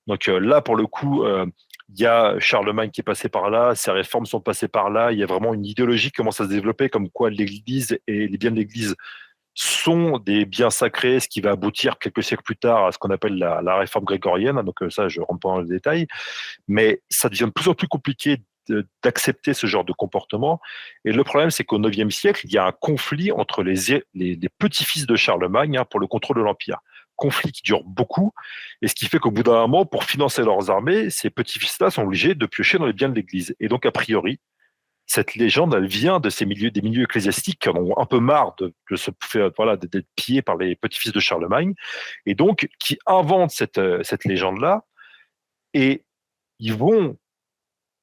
donc là pour le coup, il y a Charlemagne qui est passé par là, ses réformes sont passées par là, il y a vraiment une idéologie qui commence à se développer, comme quoi l'Église et les biens de l'Église sont des biens sacrés, ce qui va aboutir quelques siècles plus tard à ce qu'on appelle la réforme grégorienne. Donc ça, je ne rentre pas dans le détail, mais ça devient de plus en plus compliqué d'accepter ce genre de comportement. Et le problème, c'est qu'au IXe siècle, il y a un conflit entre les petits-fils de Charlemagne pour le contrôle de l'Empire. Conflit qui dure beaucoup, et ce qui fait qu'au bout d'un moment, pour financer leurs armées, ces petits-fils-là sont obligés de piocher dans les biens de l'Église. Et donc, a priori, cette légende, elle vient de des milieux ecclésiastiques qui en ont un peu marre d'être pillés par les petits-fils de Charlemagne, et donc qui inventent cette légende-là, et ils vont,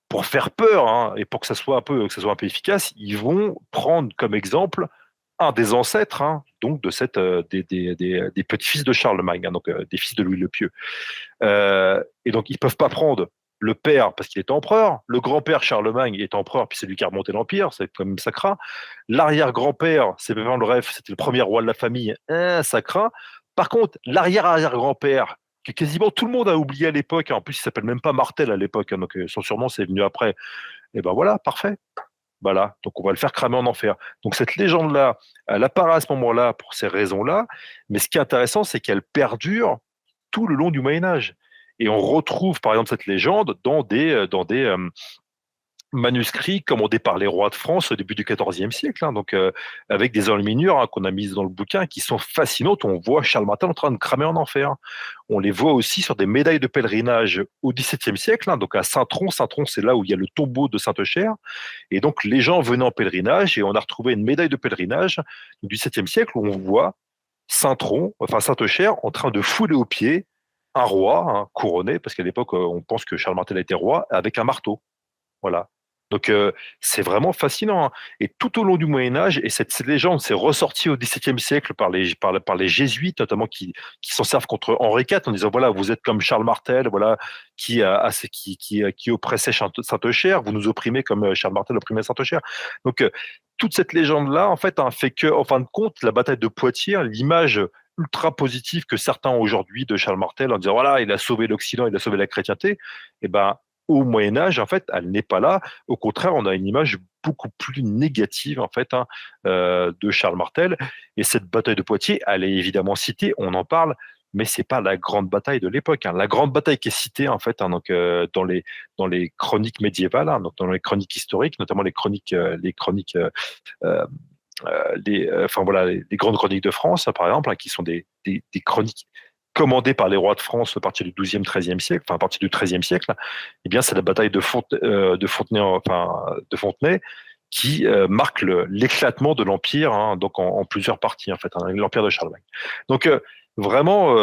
pour faire peur, et pour que ça soit un peu efficace, ils vont prendre comme exemple un des ancêtres, donc des petits-fils de Charlemagne, donc des fils de Louis le Pieux. Et donc ils peuvent pas prendre le père parce qu'il est empereur, le grand-père Charlemagne est empereur, puis c'est lui qui a remonté l'empire, c'est quand même ça craint. L'arrière-grand-père, c'est Pépin le Bref, c'était le premier roi de la famille, ça craint. Par contre, l'arrière-arrière-grand-père, que quasiment tout le monde a oublié à l'époque, en plus il s'appelle même pas Martel à l'époque, donc son surnom c'est venu après. Et ben voilà, parfait. Voilà, donc on va le faire cramer en enfer. Donc cette légende-là, elle apparaît à ce moment-là pour ces raisons-là, mais ce qui est intéressant, c'est qu'elle perdure tout le long du Moyen-Âge. Et on retrouve par exemple cette légende dans des manuscrits commandés par les rois de France au début du XIVe siècle, donc avec des enluminures qu'on a mises dans le bouquin qui sont fascinantes. On voit Charles Martel en train de cramer en enfer. On les voit aussi sur des médailles de pèlerinage au XVIIe siècle, donc à Saint-Tron. Saint-Tron, c'est là où il y a le tombeau de Saint-Eucher. Et donc les gens venaient en pèlerinage et on a retrouvé une médaille de pèlerinage du XVIIe siècle où on voit Saint-Eucher en train de fouler aux pieds un roi couronné, parce qu'à l'époque on pense que Charles Martel était roi, avec un marteau. Voilà. Donc c'est vraiment fascinant. Et tout au long du Moyen-Âge, et cette légende s'est ressortie au XVIIe siècle par les jésuites, notamment qui s'en servent contre Henri IV en disant voilà, vous êtes comme Charles Martel, voilà, qui oppressait Saint-Eucher, vous nous opprimez comme Charles Martel opprimait Saint-Eucher. Donc toute cette légende-là, en fait, fait que, en fin de compte, la bataille de Poitiers, l'image ultra positive que certains ont aujourd'hui de Charles Martel en disant voilà, il a sauvé l'Occident, il a sauvé la chrétienté, et ben au Moyen-Âge, en fait, elle n'est pas là. Au contraire, on a une image beaucoup plus négative, en fait, de Charles Martel. Et cette bataille de Poitiers, elle est évidemment citée, on en parle, mais c'est pas la grande bataille de l'époque. La grande bataille qui est citée, en fait, donc, dans les chroniques médiévales, donc dans les chroniques historiques, notamment les grandes chroniques de France, par exemple, qui sont des chroniques commandé par les rois de France à partir du XIIe, XIIIe siècle, à partir du XIIIe siècle, eh bien, c'est la bataille de Fontenay qui marque l'éclatement de l'Empire, donc en plusieurs parties, en fait, l'Empire de Charlemagne. Donc, vraiment,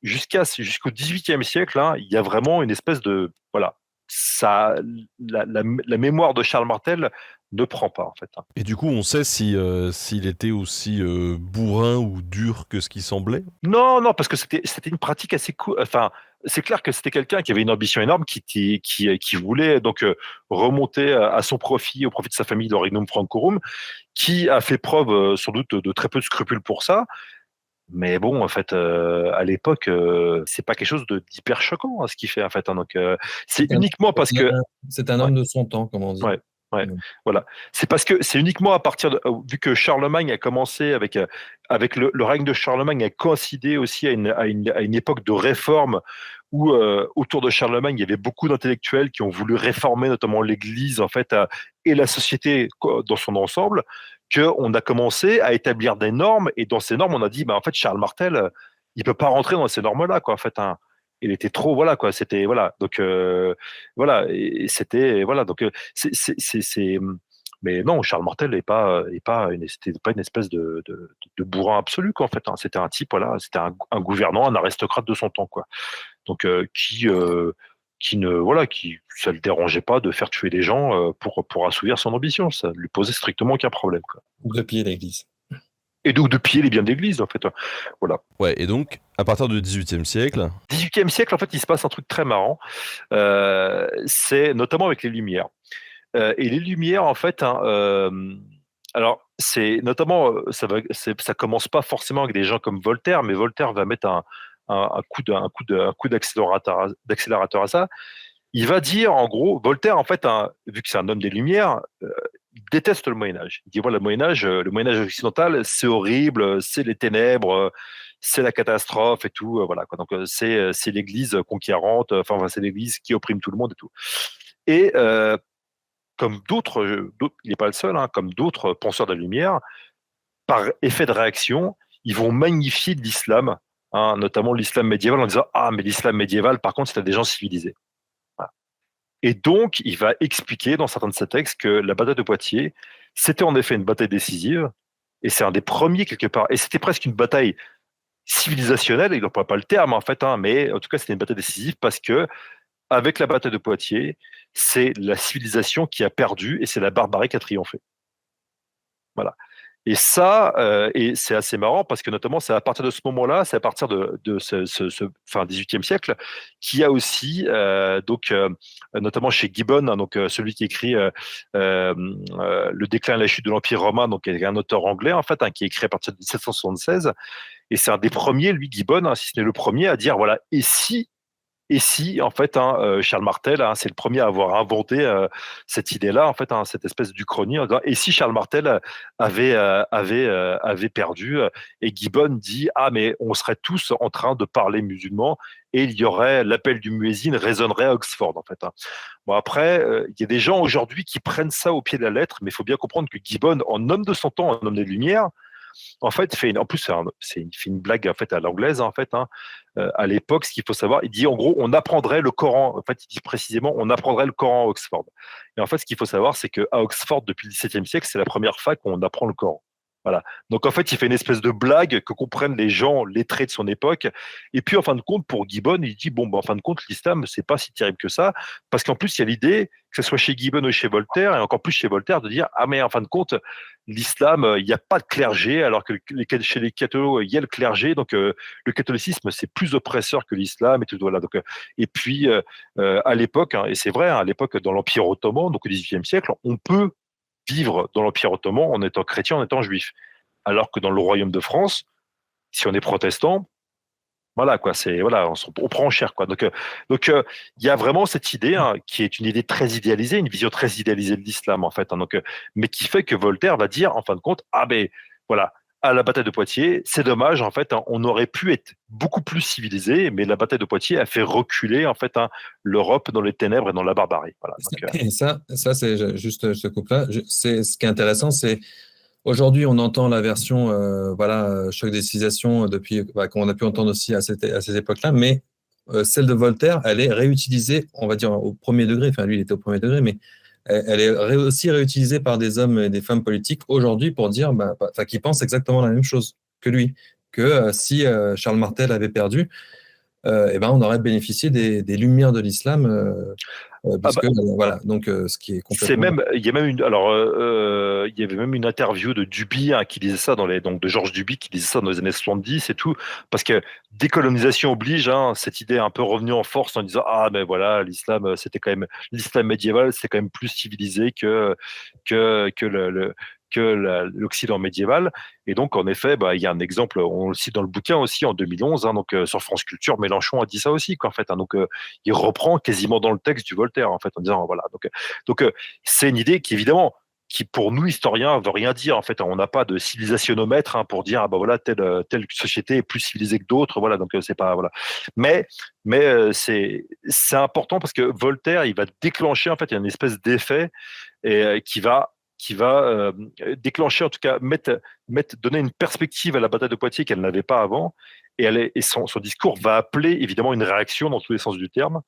jusqu'au XVIIIe siècle, hein, il y a vraiment une espèce de, voilà, ça, la mémoire de Charles Martel ne prend pas, en fait, hein. Et du coup, on sait si s'il était aussi bourrin ou dur que ce qui semblait? Non, non, parce que c'était une pratique assez cool. Enfin, c'est clair que c'était quelqu'un qui avait une ambition énorme, qui voulait donc remonter à son profit, au profit de sa famille, l'Orignum Francorum, qui a fait preuve sans doute de très peu de scrupules pour ça. Mais bon, en fait, à l'époque, c'est pas quelque chose d'hyper choquant, hein, ce qu'il fait, en fait, hein. Donc, c'est C'est un, uniquement parce que, c'est un ouais, homme de son temps, comme on dit. ouais, ouais, Mm. voilà. C'est parce que c'est uniquement à partir de, vu que Charlemagne a commencé avec le règne de Charlemagne a coïncidé aussi à une époque de réforme où autour de Charlemagne il y avait beaucoup d'intellectuels qui ont voulu réformer notamment l'Église en fait et la société dans son ensemble, qu'on a commencé à établir des normes et dans ces normes on a dit bah en fait Charles Martel il peut pas rentrer dans ces normes là quoi en fait hein. Il était trop voilà quoi c'était voilà donc voilà et c'était voilà donc c'est mais non, Charles Martel c'était pas une espèce de bourrin absolu quoi, en fait, hein. C'était un type, voilà, c'était un gouvernant, un aristocrate de son temps, quoi. Donc qui ne voilà, qui ça le dérangeait pas de faire tuer des gens pour assouvir son ambition. Ça lui posait strictement aucun problème, quoi. Ou de piller l'église. Et donc de piller les biens d'église, en fait. Voilà. Ouais, et donc, à partir du XVIIIe siècle, 18e siècle, en fait, il se passe un truc très marrant. C'est notamment avec les Lumières. Et les Lumières, en fait, hein, alors c'est notamment, ça commence pas forcément avec des gens comme Voltaire, mais Voltaire va mettre un coup d'accélérateur à ça. Il va dire, en gros, Voltaire, en fait, hein, vu que c'est un homme des Lumières, il déteste le Moyen Âge. Il dit voilà, le Moyen Âge occidental, c'est horrible, c'est les ténèbres, c'est la catastrophe et tout, voilà quoi. Donc c'est l'Église conquérante, enfin c'est l'Église qui opprime tout le monde et tout. Et comme il n'est pas le seul, hein, comme d'autres penseurs de la lumière, par effet de réaction, ils vont magnifier l'islam, hein, notamment l'islam médiéval, en disant ah mais l'islam médiéval, par contre, c'était des gens civilisés. Voilà. Et donc, il va expliquer dans certains de ses textes que la bataille de Poitiers, c'était en effet une bataille décisive, et c'est un des premiers quelque part, et c'était presque une bataille civilisationnelle, il n'emploie pas le terme en fait, hein, mais en tout cas c'était une bataille décisive parce que avec la bataille de Poitiers, c'est la civilisation qui a perdu et c'est la barbarie qui a triomphé. Voilà. Et ça, et c'est assez marrant parce que notamment, c'est à partir de ce moment-là, c'est à partir de ce fin 18e siècle, qu'il y a aussi, notamment chez Gibbon, hein, donc celui qui écrit Le déclin et la chute de l'Empire romain, donc il y a un auteur anglais en fait, hein, qui est écrit à partir de 1776, et c'est un des premiers, lui, Gibbon, hein, si ce n'est le premier, à dire voilà, et si, en fait, hein, Charles Martel, hein, c'est le premier à avoir inventé cette idée-là, en fait, hein, cette espèce d'Uchronie, en disant, et si Charles Martel avait perdu, et Gibbon dit, ah, mais on serait tous en train de parler musulman, et il y aurait l'appel du muezzin résonnerait à Oxford, en fait, hein. Bon, après, il y a des gens aujourd'hui qui prennent ça au pied de la lettre, mais il faut bien comprendre que Gibbon, en homme de son temps, en homme des Lumières, en fait, en plus, il fait une blague en fait à l'anglaise en fait. Hein. À l'époque, ce qu'il faut savoir, il dit en gros, on apprendrait le Coran. En fait, il dit précisément, on apprendrait le Coran à Oxford. Et en fait, ce qu'il faut savoir, c'est qu'à Oxford, depuis le XVIIe siècle, c'est la première fac où on apprend le Coran. Voilà. Donc en fait, il fait une espèce de blague que comprennent les gens lettrés de son époque. Et puis en fin de compte, pour Gibbon, il dit bon, ben, en fin de compte, l'islam, c'est pas si terrible que ça, parce qu'en plus, il y a l'idée que ce soit chez Gibbon ou chez Voltaire, et encore plus chez Voltaire, de dire ah mais en fin de compte, l'islam, il n'y a pas de clergé, alors que chez les catholos, il y a le clergé. Donc le catholicisme, c'est plus oppresseur que l'islam et tout. Voilà. Donc, et puis à l'époque, hein, et c'est vrai, hein, à l'époque dans l'Empire ottoman, donc au XVIIIe siècle, on peut vivre dans l'Empire ottoman en étant chrétien, en étant juif. Alors que dans le royaume de France, si on est protestant, voilà quoi, c'est voilà, on prend en cher quoi. Donc il y a vraiment cette idée hein, qui est une idée très idéalisée, une vision très idéalisée de l'islam en fait. Hein, donc, mais qui fait que Voltaire va dire en fin de compte, ah ben voilà, à la bataille de Poitiers, c'est dommage en fait, hein, on aurait pu être beaucoup plus civilisé, mais la bataille de Poitiers a fait reculer en fait hein, l'Europe dans les ténèbres et dans la barbarie. Voilà. Donc, Et ça c'est juste ce couple-là. C'est ce qui est intéressant, c'est aujourd'hui, on entend la version choc des civilisations depuis qu'on a pu entendre aussi à ces époques-là, mais celle de Voltaire, elle est réutilisée, on va dire au premier degré. Enfin, lui, il était au premier degré, mais elle est aussi réutilisée par des hommes et des femmes politiques aujourd'hui pour dire, qui pensent exactement la même chose que lui, que si Charles Martel avait perdu, on aurait bénéficié des lumières de l'islam, voilà, donc ce qui est complètement. Il y a même il y avait même une interview de Duby qui disait ça donc de Georges Duby qui disait ça dans les années 70 et tout, parce que décolonisation oblige, cette idée est un peu revenue en force en disant mais voilà, l'islam médiéval, c'était quand même plus civilisé que l'Occident médiéval. Et donc, en effet, il y a un exemple, on le cite dans le bouquin aussi, en 2011, donc sur France Culture, Mélenchon a dit ça aussi, quoi, en fait. Donc, il reprend quasiment dans le texte du Voltaire, en fait, en disant, voilà. Donc c'est une idée qui, évidemment, qui pour nous, historiens, veut rien dire, en fait. On n'a pas de civilisationnomètre pour dire, voilà, telle société est plus civilisée que d'autres, voilà. Donc, c'est pas, voilà. Mais c'est important parce que Voltaire, il va déclencher, en fait, il y a une espèce d'effet qui va déclencher, en tout cas, donner une perspective à la bataille de Poitiers qu'elle n'avait pas avant. Et son discours va appeler évidemment une réaction dans tous les sens du terme,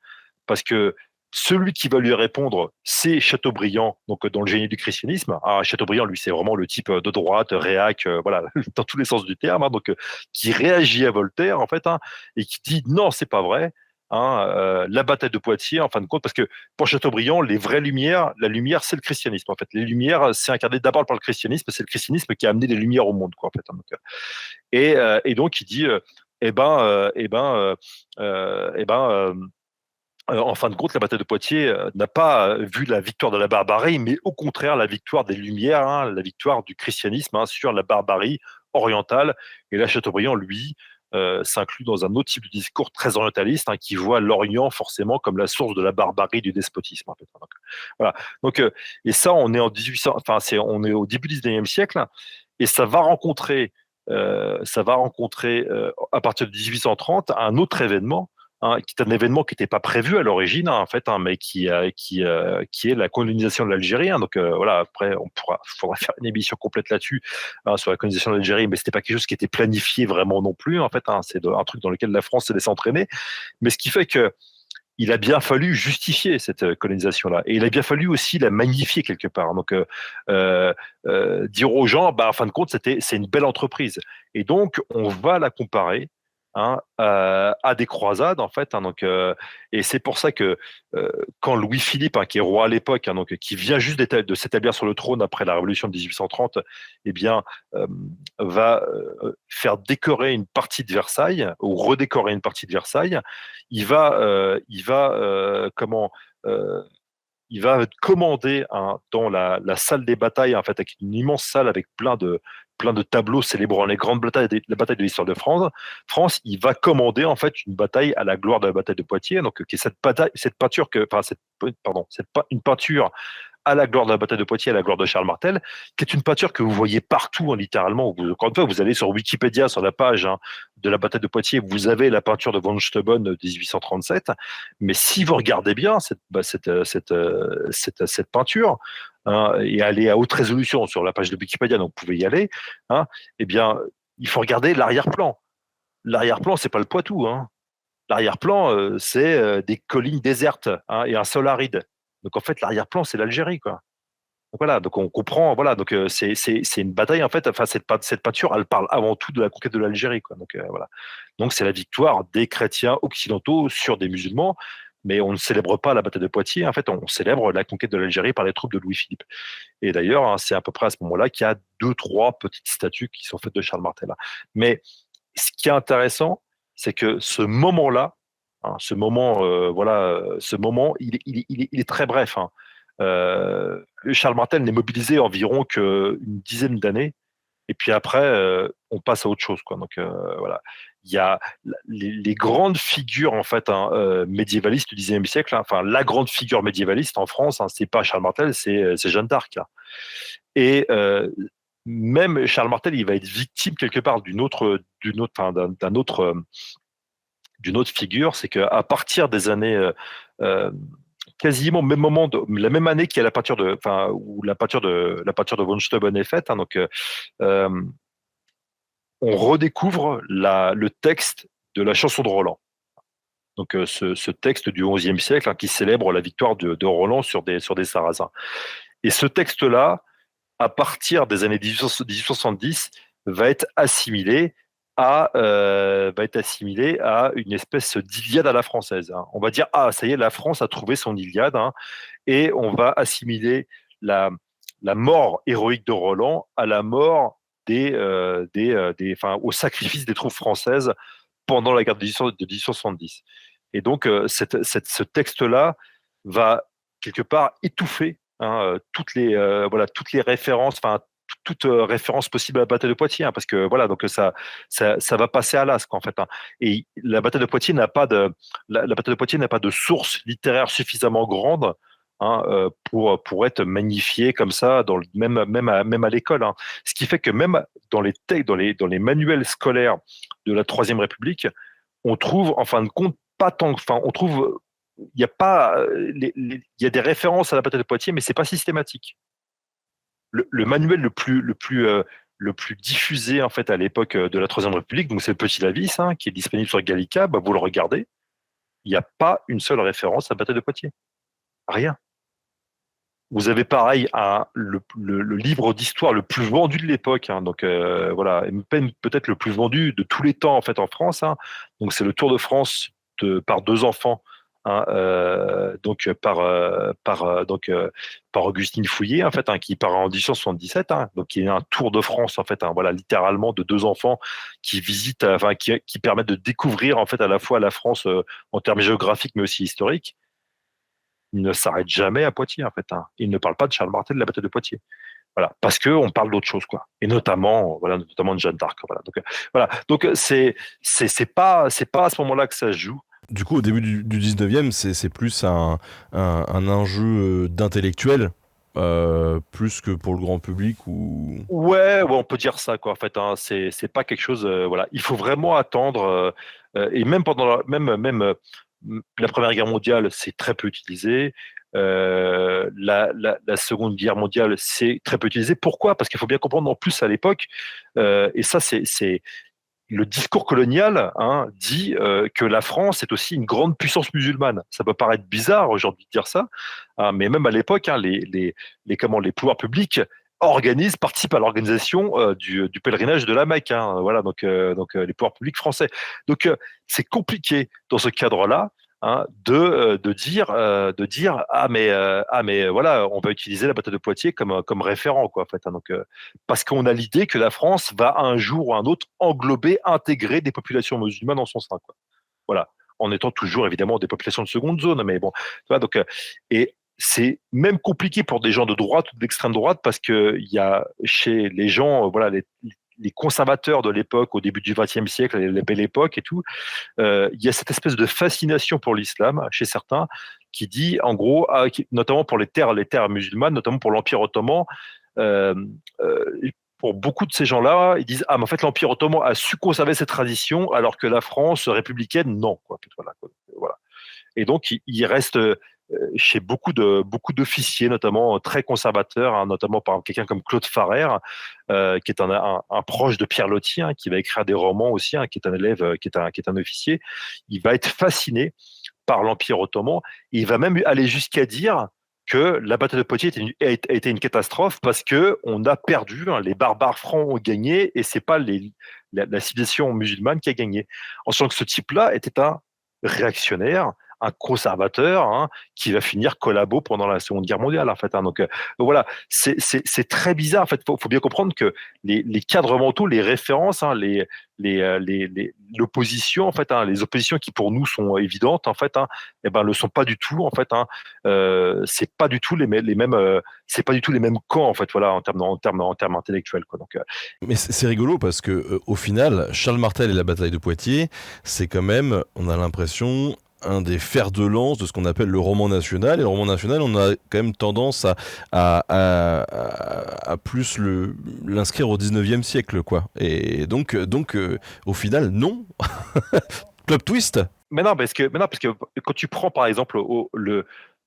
parce que celui qui va lui répondre, c'est Chateaubriand, donc dans le génie du christianisme. Chateaubriand, lui, c'est vraiment le type de droite, réac, voilà, dans tous les sens du terme, donc qui réagit à Voltaire, en fait, et qui dit non, c'est pas vrai. La bataille de Poitiers, en fin de compte, parce que pour Chateaubriand, la lumière, c'est le christianisme. En fait, les lumières, c'est incarné d'abord par le christianisme. C'est le christianisme qui a amené les lumières au monde, quoi, en fait. Et donc, il dit, en fin de compte, la bataille de Poitiers n'a pas vu la victoire de la barbarie, mais au contraire la victoire des Lumières, la victoire du christianisme sur la barbarie orientale. Et là, Chateaubriand, lui, s'inclut dans un autre type de discours très orientaliste qui voit l'Orient forcément comme la source de la barbarie, du despotisme. En fait. Donc, voilà. Donc, et ça, on est on est au début du 19e siècle, et ça va rencontrer à partir de 1830 un autre événement. Qui est un événement qui n'était pas prévu à l'origine, en fait, mais qui est la colonisation de l'Algérie. Donc voilà, après, faudra faire une émission complète là-dessus, sur la colonisation de l'Algérie, mais c'était pas quelque chose qui était planifié vraiment non plus, en fait. C'est un truc dans lequel la France s'est laissée entraîner. Mais ce qui fait que il a bien fallu justifier cette colonisation-là, et il a bien fallu aussi la magnifier quelque part. Donc dire aux gens, en fin de compte, c'est une belle entreprise. Et donc on va la comparer à des croisades, en fait. Et c'est pour ça que quand Louis-Philippe, qui est roi à l'époque, qui vient juste de s'établir sur le trône après la Révolution de 1830, va faire décorer une partie de Versailles, ou redécorer une partie de Versailles. Il va commander dans la salle des batailles, en fait, avec une immense salle avec plein de tableaux célébrant les grandes batailles de l'histoire de France. Il va commander, en fait, une bataille à la gloire de la bataille de Poitiers, donc qui est une peinture à la gloire de la bataille de Poitiers, à la gloire de Charles Martel, qui est une peinture que vous voyez partout, littéralement. Encore une fois, vous allez sur Wikipédia, sur la page de la bataille de Poitiers, vous avez la peinture de von Steuben de 1837. Mais si vous regardez bien cette peinture, et aller à haute résolution sur la page de Wikipédia, donc vous pouvez y aller, il faut regarder l'arrière-plan. L'arrière-plan, c'est pas le Poitou. L'arrière-plan, c'est des collines désertes et un sol aride. Donc en fait, l'arrière-plan, c'est l'Algérie, quoi. Donc voilà, donc on comprend, voilà, donc c'est une bataille, en fait. Enfin, cette peinture, elle parle avant tout de la conquête de l'Algérie, quoi. Donc voilà. Donc c'est la victoire des chrétiens occidentaux sur des musulmans, mais on ne célèbre pas la bataille de Poitiers. En fait, on célèbre la conquête de l'Algérie par les troupes de Louis-Philippe. Et d'ailleurs, c'est à peu près à ce moment-là qu'il y a 2-3 petites statues qui sont faites de Charles Martel. Mais ce qui est intéressant, c'est que ce moment-là, ce moment, il est très bref. Charles Martel n'est mobilisé environ qu'une dizaine d'années, et puis après, on passe à autre chose, quoi. Donc voilà, il y a les grandes figures, en fait, médiévalistes du XIXe siècle. Enfin, la grande figure médiévaliste en France, c'est pas Charles Martel, c'est Jeanne d'Arc. Et même Charles Martel, il va être victime quelque part d'une autre figure, c'est qu'à partir des années quasiment au même moment, la même année qu'il y a où la peinture de von Steuben est faite, on redécouvre le texte de la chanson de Roland. Donc ce texte du XIe siècle qui célèbre la victoire de Roland sur des Sarrasins. Et ce texte-là, à partir des années 1870, va être assimilé va être assimilé à une espèce d'Iliade à la française. On va dire, ça y est, la France a trouvé son Iliade, et on va assimiler la mort héroïque de Roland à la mort au sacrifice des troupes françaises pendant la guerre de 1870. Et donc, ce texte-là va quelque part étouffer toutes les références, toute référence possible à la bataille de Poitiers, parce que voilà, donc ça va passer à l'asque en fait. Et la bataille de Poitiers n'a pas de source littéraire suffisamment grande pour être magnifié comme ça, même à l'école. Ce qui fait que même dans les manuels scolaires de la Troisième République, on trouve en fin de compte pas tant, on trouve, il y a pas, il y a des références à la bataille de Poitiers, mais c'est pas systématique. Le manuel le plus diffusé en fait à l'époque de la Troisième République, donc c'est le Petit Lavis, qui est disponible sur Gallica. Vous le regardez, il n'y a pas une seule référence à la bataille de Poitiers, rien. Vous avez pareil le livre d'histoire le plus vendu de l'époque, donc voilà, et peut-être le plus vendu de tous les temps en fait en France. Donc c'est le Tour de France par deux enfants, donc par Augustine Fouillé en fait, qui part en 1877, donc qui est un Tour de France en fait, voilà, littéralement de deux enfants qui visitent, qui permettent de découvrir en fait à la fois la France en termes géographiques mais aussi historiques. Il ne s'arrête jamais à Poitiers, en fait. Il ne parle pas de Charles Martel de la bataille de Poitiers. Voilà, parce qu'on parle d'autre chose, quoi. Et notamment de Jeanne d'Arc. Voilà. Donc c'est pas à ce moment-là que ça se joue. Du coup, au début du 19e, c'est plus un enjeu d'intellectuel, plus que pour le grand public ou... Ouais, on peut dire ça, quoi. En fait, c'est pas quelque chose. Voilà, il faut vraiment attendre. Et même pendant la Première Guerre mondiale, c'est très peu utilisé. La Seconde Guerre mondiale, c'est très peu utilisé. Pourquoi ? Parce qu'il faut bien comprendre en plus à l'époque, et ça c'est le discours colonial dit que la France est aussi une grande puissance musulmane. Ça peut paraître bizarre aujourd'hui de dire ça, mais même à l'époque, les pouvoirs publics participent à l'organisation du pèlerinage de la Mecque. Voilà, donc les pouvoirs publics français. Donc c'est compliqué dans ce cadre-là de dire mais voilà, on va utiliser la bataille de Poitiers comme référent, quoi, en fait, donc parce qu'on a l'idée que la France va un jour ou un autre intégrer des populations musulmanes en son sein, quoi. Voilà, en étant toujours évidemment des populations de seconde zone, mais bon, tu vois, donc et c'est même compliqué pour des gens de droite ou d'extrême droite parce que il y a chez les gens, voilà, les conservateurs de l'époque, au début du XXe siècle, la belle époque et tout, il y a cette espèce de fascination pour l'islam chez certains qui dit, en gros, notamment pour les terres musulmanes, notamment pour l'Empire ottoman, pour beaucoup de ces gens-là, ils disent mais en fait l'Empire ottoman a su conserver cette tradition alors que la France républicaine non, quoi. Voilà. Et donc il reste chez beaucoup d'officiers, notamment très conservateurs, notamment par quelqu'un comme Claude Farrer, qui est un proche de Pierre Loti, qui va écrire des romans aussi, qui est un élève, qui est un officier. Il va être fasciné par l'Empire ottoman. Il va même aller jusqu'à dire que la bataille de Poitiers a été une catastrophe parce que on a perdu, les barbares francs ont gagné et c'est pas la civilisation musulmane qui a gagné. En sachant que ce type-là était un réactionnaire, un conservateur, qui va finir collabo pendant la Seconde Guerre mondiale, en fait. Donc voilà, c'est très bizarre. En fait, faut bien comprendre que les cadres mentaux, les références, l'opposition, en fait, les oppositions qui pour nous sont évidentes, en fait, le sont pas du tout, en fait. C'est pas du tout les mêmes, c'est pas du tout les mêmes camps, en fait. Voilà, en termes intellectuels, quoi. Donc, mais c'est rigolo parce que au final, Charles Martel et la bataille de Poitiers, c'est quand même, on a l'impression, un des fers de lance de ce qu'on appelle le roman national. Et le roman national, on a quand même tendance à plus l'inscrire au 19e siècle, quoi. Et donc au final, non. Plot twist. Mais non, parce que quand tu prends par exemple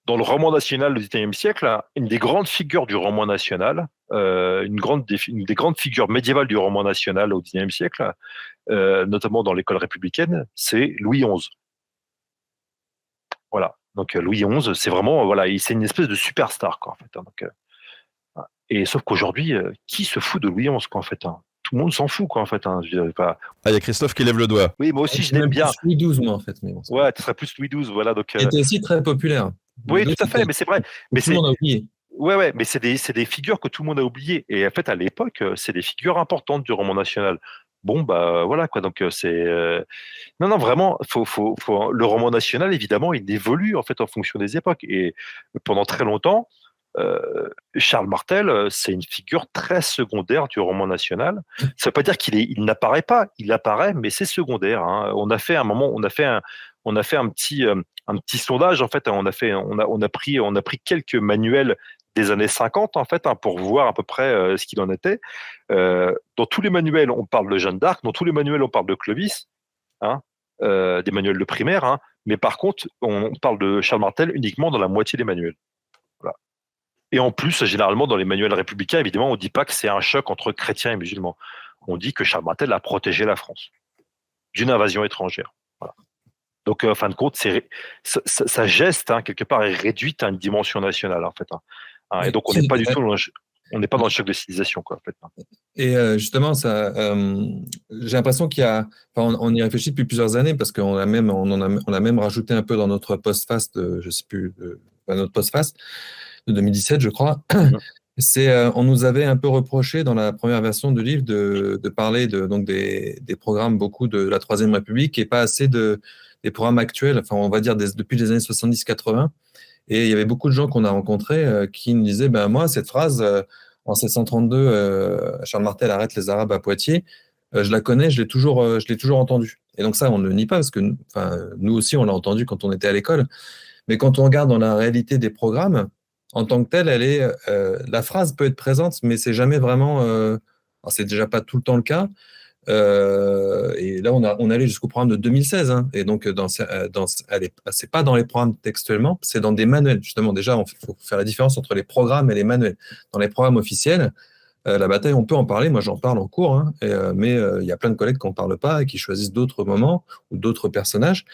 dans le roman national du XIXe siècle, une des grandes figures du roman national, une des grandes figures médiévales du roman national au XIXe siècle, notamment dans l'école républicaine, c'est Louis XI. Voilà. Donc Louis XI, c'est vraiment c'est une espèce de superstar, quoi, en fait. Donc, et sauf qu'aujourd'hui, qui se fout de Louis XI, quoi, en fait. tout le monde s'en fout, quoi, en fait. Je dirais pas. Ah, il y a Christophe qui lève le doigt. Oui, moi aussi, je l'aime bien. Louis XII, moi, en fait. Mais bon, Ouais, tu serais plus Louis XII, voilà. Donc, qui était aussi très populaire. oui, tout à fait, mais c'est vrai. Mais tout le monde a oublié. Ouais, mais c'est des figures que tout le monde a oubliées. Et en fait, à l'époque, c'est des figures importantes du roman national. Bon, bah voilà, quoi. Donc, non, vraiment, le roman national, évidemment, il évolue en fait en fonction des époques. Et pendant très longtemps, Charles Martel, c'est une figure très secondaire du roman national. Ça veut pas dire il n'apparaît pas, il apparaît, mais c'est secondaire. On a fait un petit sondage en fait. On a pris quelques manuels des années 50 en fait, pour voir à peu près ce qu'il en était. Dans tous les manuels, on parle de Jeanne d'Arc. Dans tous les manuels, on parle de Clovis. Des manuels de primaire. Mais par contre, on parle de Charles Martel uniquement dans la moitié des manuels. Voilà. Et en plus, généralement, dans les manuels républicains, évidemment, on ne dit pas que c'est un choc entre chrétiens et musulmans. On dit que Charles Martel a protégé la France d'une invasion étrangère. Voilà. Donc, en fin de compte, sa geste, quelque part, est réduite à une dimension nationale, en fait. Et donc, on n'est pas du tout on n'est pas dans le choc de civilisation, quoi, en fait. Et justement, ça, j'ai l'impression on y réfléchit depuis plusieurs années parce qu'on a même rajouté un peu dans notre post-fast, je sais plus, notre post-fast de 2017, je crois. On nous avait un peu reproché dans la première version du livre de parler donc des programmes beaucoup de la Troisième République et pas assez des programmes actuels, enfin on va dire depuis les années 70-80. Et il y avait beaucoup de gens qu'on a rencontrés qui nous disaient, ben moi cette phrase en 732, Charles Martel arrête les Arabes à Poitiers, je la connais, je l'ai toujours entendue. Et donc ça, on ne le nie pas parce que nous aussi on l'a entendu quand on était à l'école. Mais quand on regarde dans la réalité des programmes, en tant que telle, la phrase peut être présente, mais c'est jamais vraiment. C'est déjà pas tout le temps le cas. Et là, on allait jusqu'au programme de 2016. Et donc, c'est pas dans les programmes textuellement, c'est dans des manuels. Justement, déjà, il faut faire la différence entre les programmes et les manuels. Dans les programmes officiels, la bataille, on peut en parler. Moi, j'en parle en cours, mais il y a plein de collègues qui n'en parlent pas et qui choisissent d'autres moments ou d'autres personnages.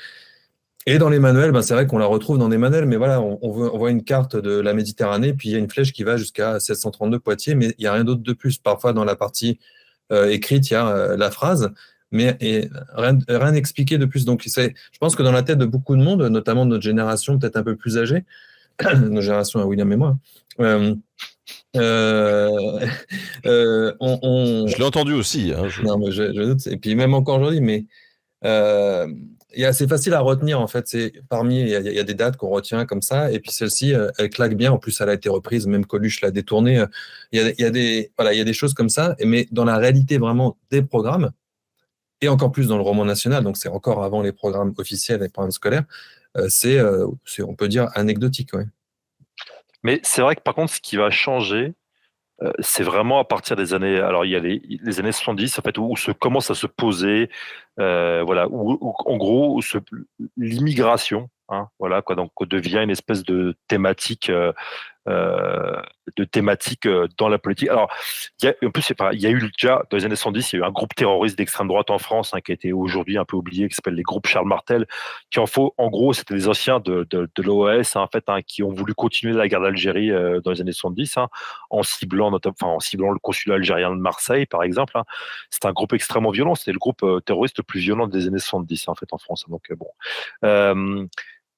Et dans les manuels, c'est vrai qu'on la retrouve dans des manuels, mais voilà, on voit une carte de la Méditerranée, puis il y a une flèche qui va jusqu'à 732 Poitiers, mais il n'y a rien d'autre de plus. Parfois, dans la partie écrite, il y a la phrase, mais rien expliqué de plus. Donc, je pense que dans la tête de beaucoup de monde, notamment de notre génération peut-être un peu plus âgée, notre génération à William et moi, Je l'ai entendu aussi. Non, mais je doute. Et puis même encore aujourd'hui, mais c'est facile à retenir en fait. Il y a des dates qu'on retient comme ça, et puis celle-ci, elle claque bien. En plus, elle a été reprise, même Coluche l'a détournée. Il y a des choses comme ça, mais dans la réalité vraiment des programmes, et encore plus dans le roman national, donc c'est encore avant les programmes officiels, les programmes scolaires, on peut dire anecdotique. Ouais. Mais c'est vrai que par contre, ce qui va changer, c'est vraiment à partir des années. Alors, il y a les années 70, en fait, où commence à se poser, voilà, où en gros, l'immigration, voilà, quoi, donc devient une espèce de thématique. Dans la politique. Alors, en plus, il y a eu déjà, dans les années 70, il y a eu un groupe terroriste d'extrême droite en France, qui a été aujourd'hui un peu oublié, qui s'appelle les groupes Charles Martel, en gros, c'était des anciens de l'OAS, en fait, qui ont voulu continuer la guerre d'Algérie dans les années 70, en ciblant le consulat algérien de Marseille, par exemple. C'est un groupe extrêmement violent, c'était le groupe terroriste le plus violent des années 70, en fait, en France. Donc, bon.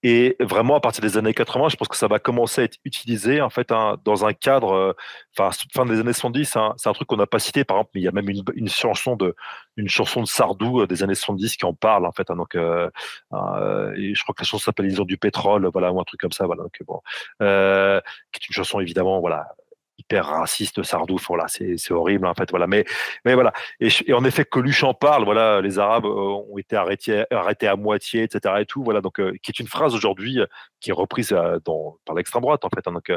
Et vraiment, à partir des années 80, je pense que ça va commencer à être utilisé en fait dans un cadre, fin des années 70. C'est un truc qu'on n'a pas cité, par exemple, mais il y a même une chanson de Sardou des années 70 qui en parle en fait. Donc, et je crois que la chanson s'appelle Ils ont du pétrole, voilà, ou un truc comme ça, voilà. Donc, bon, qui est une chanson évidemment, voilà, hyper raciste, Sardou, voilà, c'est horrible en fait, voilà. Mais voilà. Et en effet, Coluche en parle, voilà, les Arabes ont été arrêtés à moitié, etc. et tout, voilà. Donc, qui est une phrase aujourd'hui qui est reprise par l'extrême droite en fait, donc qui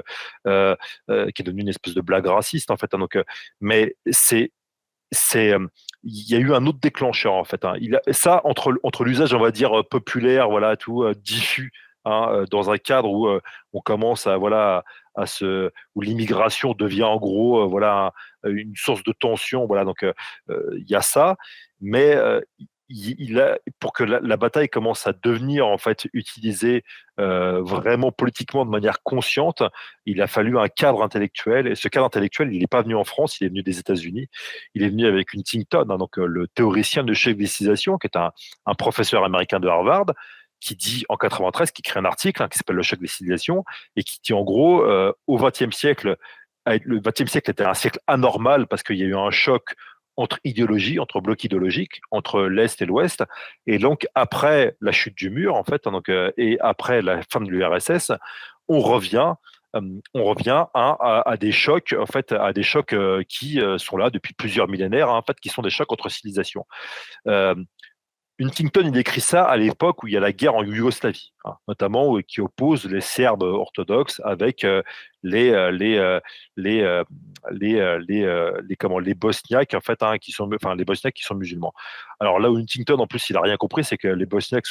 est devenue une espèce de blague raciste en fait. Donc, mais il y a eu un autre déclencheur en fait. Ça entre l'usage, on va dire populaire, voilà, tout diffus. Dans un cadre où on commence où l'immigration devient en gros une source de tension, voilà. Donc il y a ça, mais il pour que la bataille commence à devenir en fait utilisée vraiment politiquement de manière consciente, il a fallu un cadre intellectuel. Et ce cadre intellectuel, il n'est pas venu en France, il est venu des États-Unis. Il est venu avec Huntington, donc le théoricien de chef décision, qui est un professeur américain de Harvard, qui dit en 93, qui crée un article qui s'appelle Le choc des civilisations, et qui dit en gros, au XXe siècle, le XXe siècle était un siècle anormal parce qu'il y a eu un choc entre idéologies, entre blocs idéologiques, entre l'Est et l'Ouest. Et donc, après la chute du mur, en fait, et après la fin de l'URSS, on revient à des chocs, en fait, à des chocs qui sont là depuis plusieurs millénaires, en fait, qui sont des chocs entre civilisations. Euh, Huntington, il décrit ça à l'époque où il y a la guerre en Yougoslavie, notamment qui oppose les Serbes orthodoxes avec les Bosniaques en fait, les Bosniaques qui sont musulmans. Alors là où Huntington en plus il a rien compris, c'est que les Bosniaques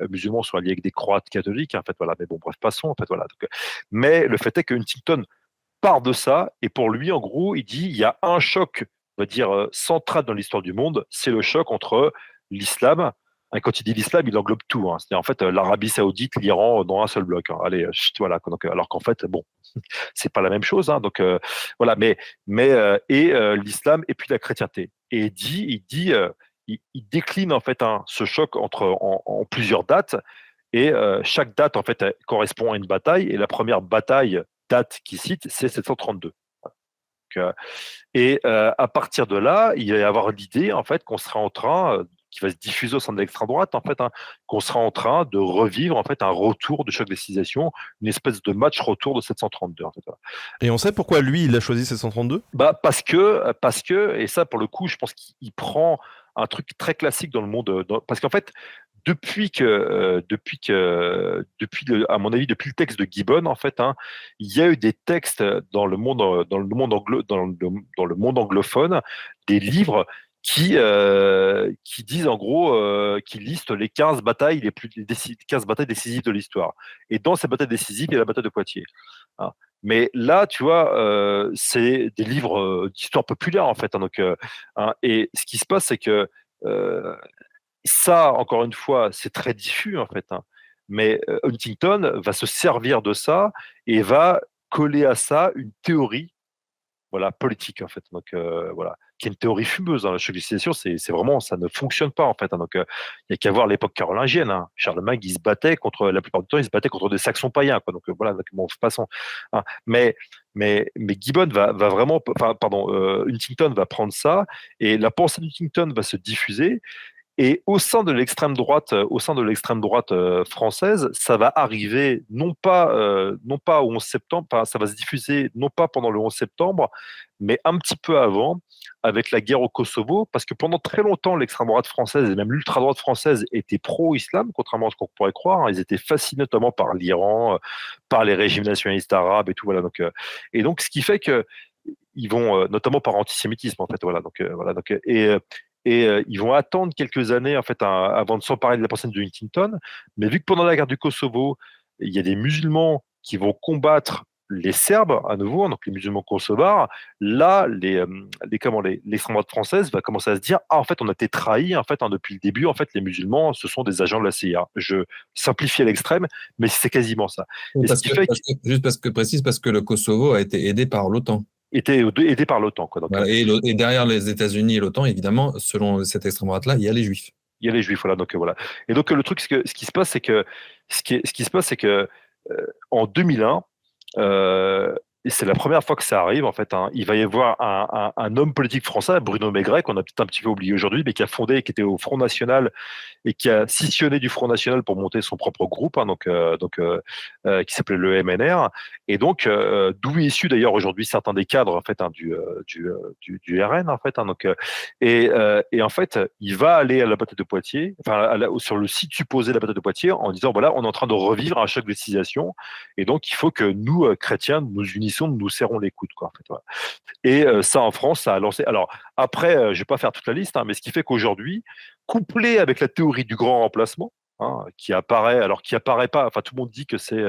musulmans sont alliés avec des Croates catholiques en fait, voilà. Mais bon, bref, passons en fait, voilà. Donc, mais le fait est que Huntington part de ça, et pour lui en gros il dit il y a un choc, on va dire central dans l'histoire du monde, c'est le choc entre l'islam. Quand il dit l'islam, il englobe tout. C'est en fait l'Arabie Saoudite, l'Iran dans un seul bloc. Allez, voilà. Donc, alors qu'en fait, bon, c'est pas la même chose. Voilà. Mais l'islam et puis la chrétienté. Et il décline en fait ce choc en plusieurs dates. Et chaque date en fait correspond à une bataille. Et la première date qu'il cite, c'est 732. À partir de là, il va y avoir l'idée en fait qu'on sera en train qui va se diffuser au sein de l'extrême droite, en fait, qu'on sera en train de revivre en fait un retour de choc des civilisations, une espèce de match retour de 732. En fait, voilà. Et on sait pourquoi lui, il a choisi 732 ? Parce que, et ça pour le coup, je pense qu'il prend un truc très classique dans le monde, parce qu'en fait, à mon avis, depuis le texte de Gibbon, en fait, il y a eu des textes dans le monde anglophone, des livres qui disent en gros, qui listent les 15 batailles 15 batailles décisives de l'histoire. Et dans ces batailles décisives, il y a la bataille de Poitiers. Mais là, tu vois, c'est des livres d'histoire populaire en fait. Et ce qui se passe, c'est que ça, encore une fois, c'est très diffus en fait. Mais Huntington va se servir de ça et va coller à ça une théorie, voilà, politique en fait. Voilà, qui est une théorie fumeuse. La civilisation, c'est vraiment, ça ne fonctionne pas en fait. Il y a qu'à voir l'époque carolingienne. Charlemagne, il se battait contre, la plupart du temps, il se battait contre des Saxons païens. Voilà, bon, passons. Mais Gibbon va vraiment, Huntington va prendre ça et la pensée d'Huntington va se diffuser. Et au sein de l'extrême droite française, ça va arriver non pas au 11 septembre, ça va se diffuser non pas pendant le 11 septembre, mais un petit peu avant, avec la guerre au Kosovo, parce que pendant très longtemps, l'extrême droite française et même l'ultra droite française étaient pro-islam, contrairement à ce qu'on pourrait croire. Ils étaient fascinés notamment par l'Iran, par les régimes nationalistes arabes et tout. Voilà. Et donc, ce qui fait que ils vont, notamment par antisémitisme en fait. Voilà. Ils vont attendre quelques années en fait avant de s'emparer de la personne de Huntington. Mais vu que pendant la guerre du Kosovo, il y a des musulmans qui vont combattre les Serbes à nouveau, donc les musulmans kosovars, là, l'extrême droite française va commencer à se dire en fait, on a été trahis en fait depuis le début. En fait, les musulmans, ce sont des agents de la CIA. Je simplifie à l'extrême, mais c'est quasiment ça. Juste parce que le Kosovo a été aidé par l'OTAN. Était aidé par l'OTAN. Voilà, et derrière les États-Unis et l'OTAN, évidemment, selon cette extrême droite-là, il y a les Juifs. Il y a les Juifs, voilà. Voilà. Et donc le truc, ce qui se passe, c'est que en 2001, et c'est la première fois que ça arrive, en fait, il va y avoir un homme politique français, Bruno Maigret, qu'on a peut-être un petit peu oublié aujourd'hui, mais qui était au Front National et qui a scissionné du Front National pour monter son propre groupe, qui s'appelait le MNR. Et donc, d'où est issu d'ailleurs aujourd'hui certains des cadres en fait, du RN, en fait. Et en fait, il va aller à la bataille de Poitiers, sur le site supposé de la bataille de Poitiers, en disant voilà, on est en train de revivre un choc de civilisation, et donc il faut que nous, chrétiens, nous unissons, nous serrons les coudes, quoi. En fait, voilà. Et ça, en France, ça a lancé. Alors après, je ne vais pas faire toute la liste, mais ce qui fait qu'aujourd'hui, couplé avec la théorie du grand remplacement, qui apparaît pas. Enfin, tout le monde dit que c'est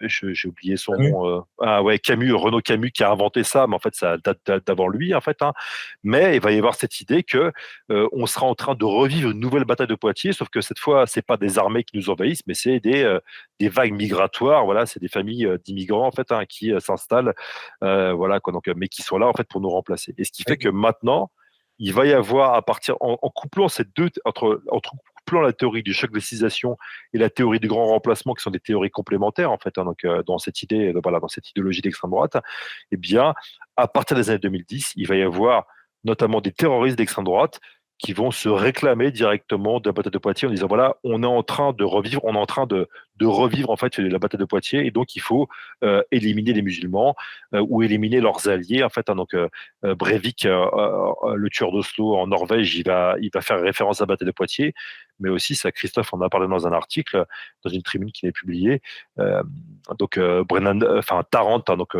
j'ai oublié son Camus. nom. Renaud Camus qui a inventé ça, mais en fait, ça date d'avant lui, en fait. Hein. Mais il va y avoir cette idée que on sera en train de revivre une nouvelle bataille de Poitiers, sauf que cette fois, c'est pas des armées qui nous envahissent, mais c'est des vagues migratoires. Voilà, c'est des familles d'immigrants, en fait, hein, qui s'installent, voilà, quoi, donc, mais qui sont là, en fait, pour nous remplacer. Et ce qui fait que maintenant, il va y avoir, à partir, en couplant ces deux, entre couplant la théorie du choc de civilisation et la théorie du grand remplacement, qui sont des théories complémentaires, en fait, hein, donc, dans cette idée, voilà, dans cette idéologie d'extrême droite, eh bien, à partir des années 2010, il va y avoir notamment des terroristes d'extrême droite qui vont se réclamer directement de la bataille de Poitiers en disant voilà, on est en train de revivre, en fait la bataille de Poitiers, et donc il faut éliminer les musulmans ou éliminer leurs alliés, en fait. Hein, donc Breivik, le tueur d'Oslo en Norvège, il va faire référence à la bataille de Poitiers, mais aussi ça, Christophe en a parlé dans un article, dans une tribune qui est publiée. Tarrant, hein, donc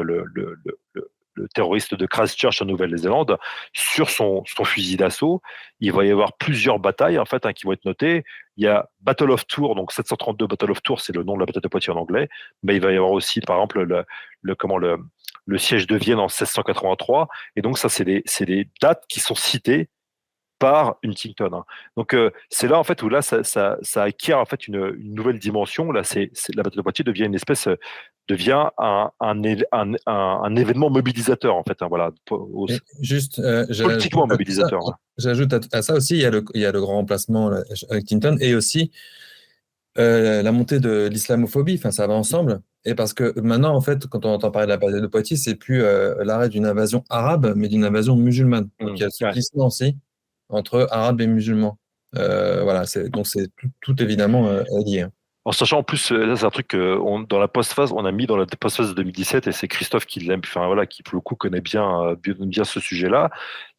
le terroriste de Christchurch en Nouvelle-Zélande, sur son fusil d'assaut, il va y avoir plusieurs batailles, en fait, hein, qui vont être notées. Il y a Battle of Tours, donc 732 Battle of Tours, c'est le nom de la bataille de Poitiers en anglais, mais il va y avoir aussi, par exemple, le siège de Vienne en 1683, et donc ça, c'est des dates qui sont citées par Huntington. Hein. Donc c'est là, en fait, où là ça acquiert, en fait, une nouvelle dimension. Là, c'est la bataille de Poitiers devient un événement mobilisateur, en fait. Hein, voilà, Juste, politiquement mobilisateur. J'ajoute à ça aussi, il y a le grand remplacement avec Clinton, et aussi la montée de l'islamophobie. Enfin, ça va ensemble. Et parce que maintenant, en fait, quand on entend parler de la bataille de Poitiers, c'est plus l'arrêt d'une invasion arabe, mais d'une invasion musulmane. Donc il y a ce glissement aussi entre arabes et musulmans. Voilà, donc c'est tout évidemment lié. Hein. En sachant en plus, là c'est un truc dans la post-phase, on a mis dans la post-phase de 2017, et c'est Christophe qui l'aime, enfin voilà, qui pour le coup connaît bien ce sujet-là.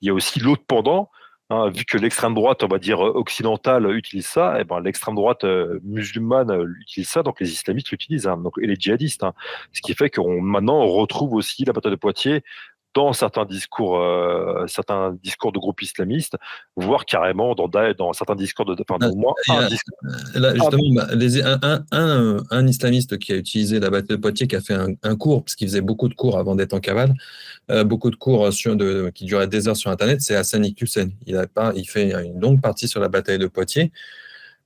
Il y a aussi l'autre pendant, hein, vu que l'extrême droite, on va dire occidentale, utilise ça, et ben l'extrême droite musulmane utilise ça, donc les islamistes l'utilisent, hein, donc, et les djihadistes. Hein. Ce qui fait maintenant on retrouve aussi la bataille de Poitiers dans certains discours de groupes islamistes, voire carrément dans certains discours au moins un discours. Là, justement, un islamiste qui a utilisé la bataille de Poitiers, qui a fait un cours, parce qu'il faisait beaucoup de cours avant d'être en cavale, beaucoup de cours qui duraient des heures sur Internet, c'est Hassan Iqiyoussen. Il fait une longue partie sur la bataille de Poitiers.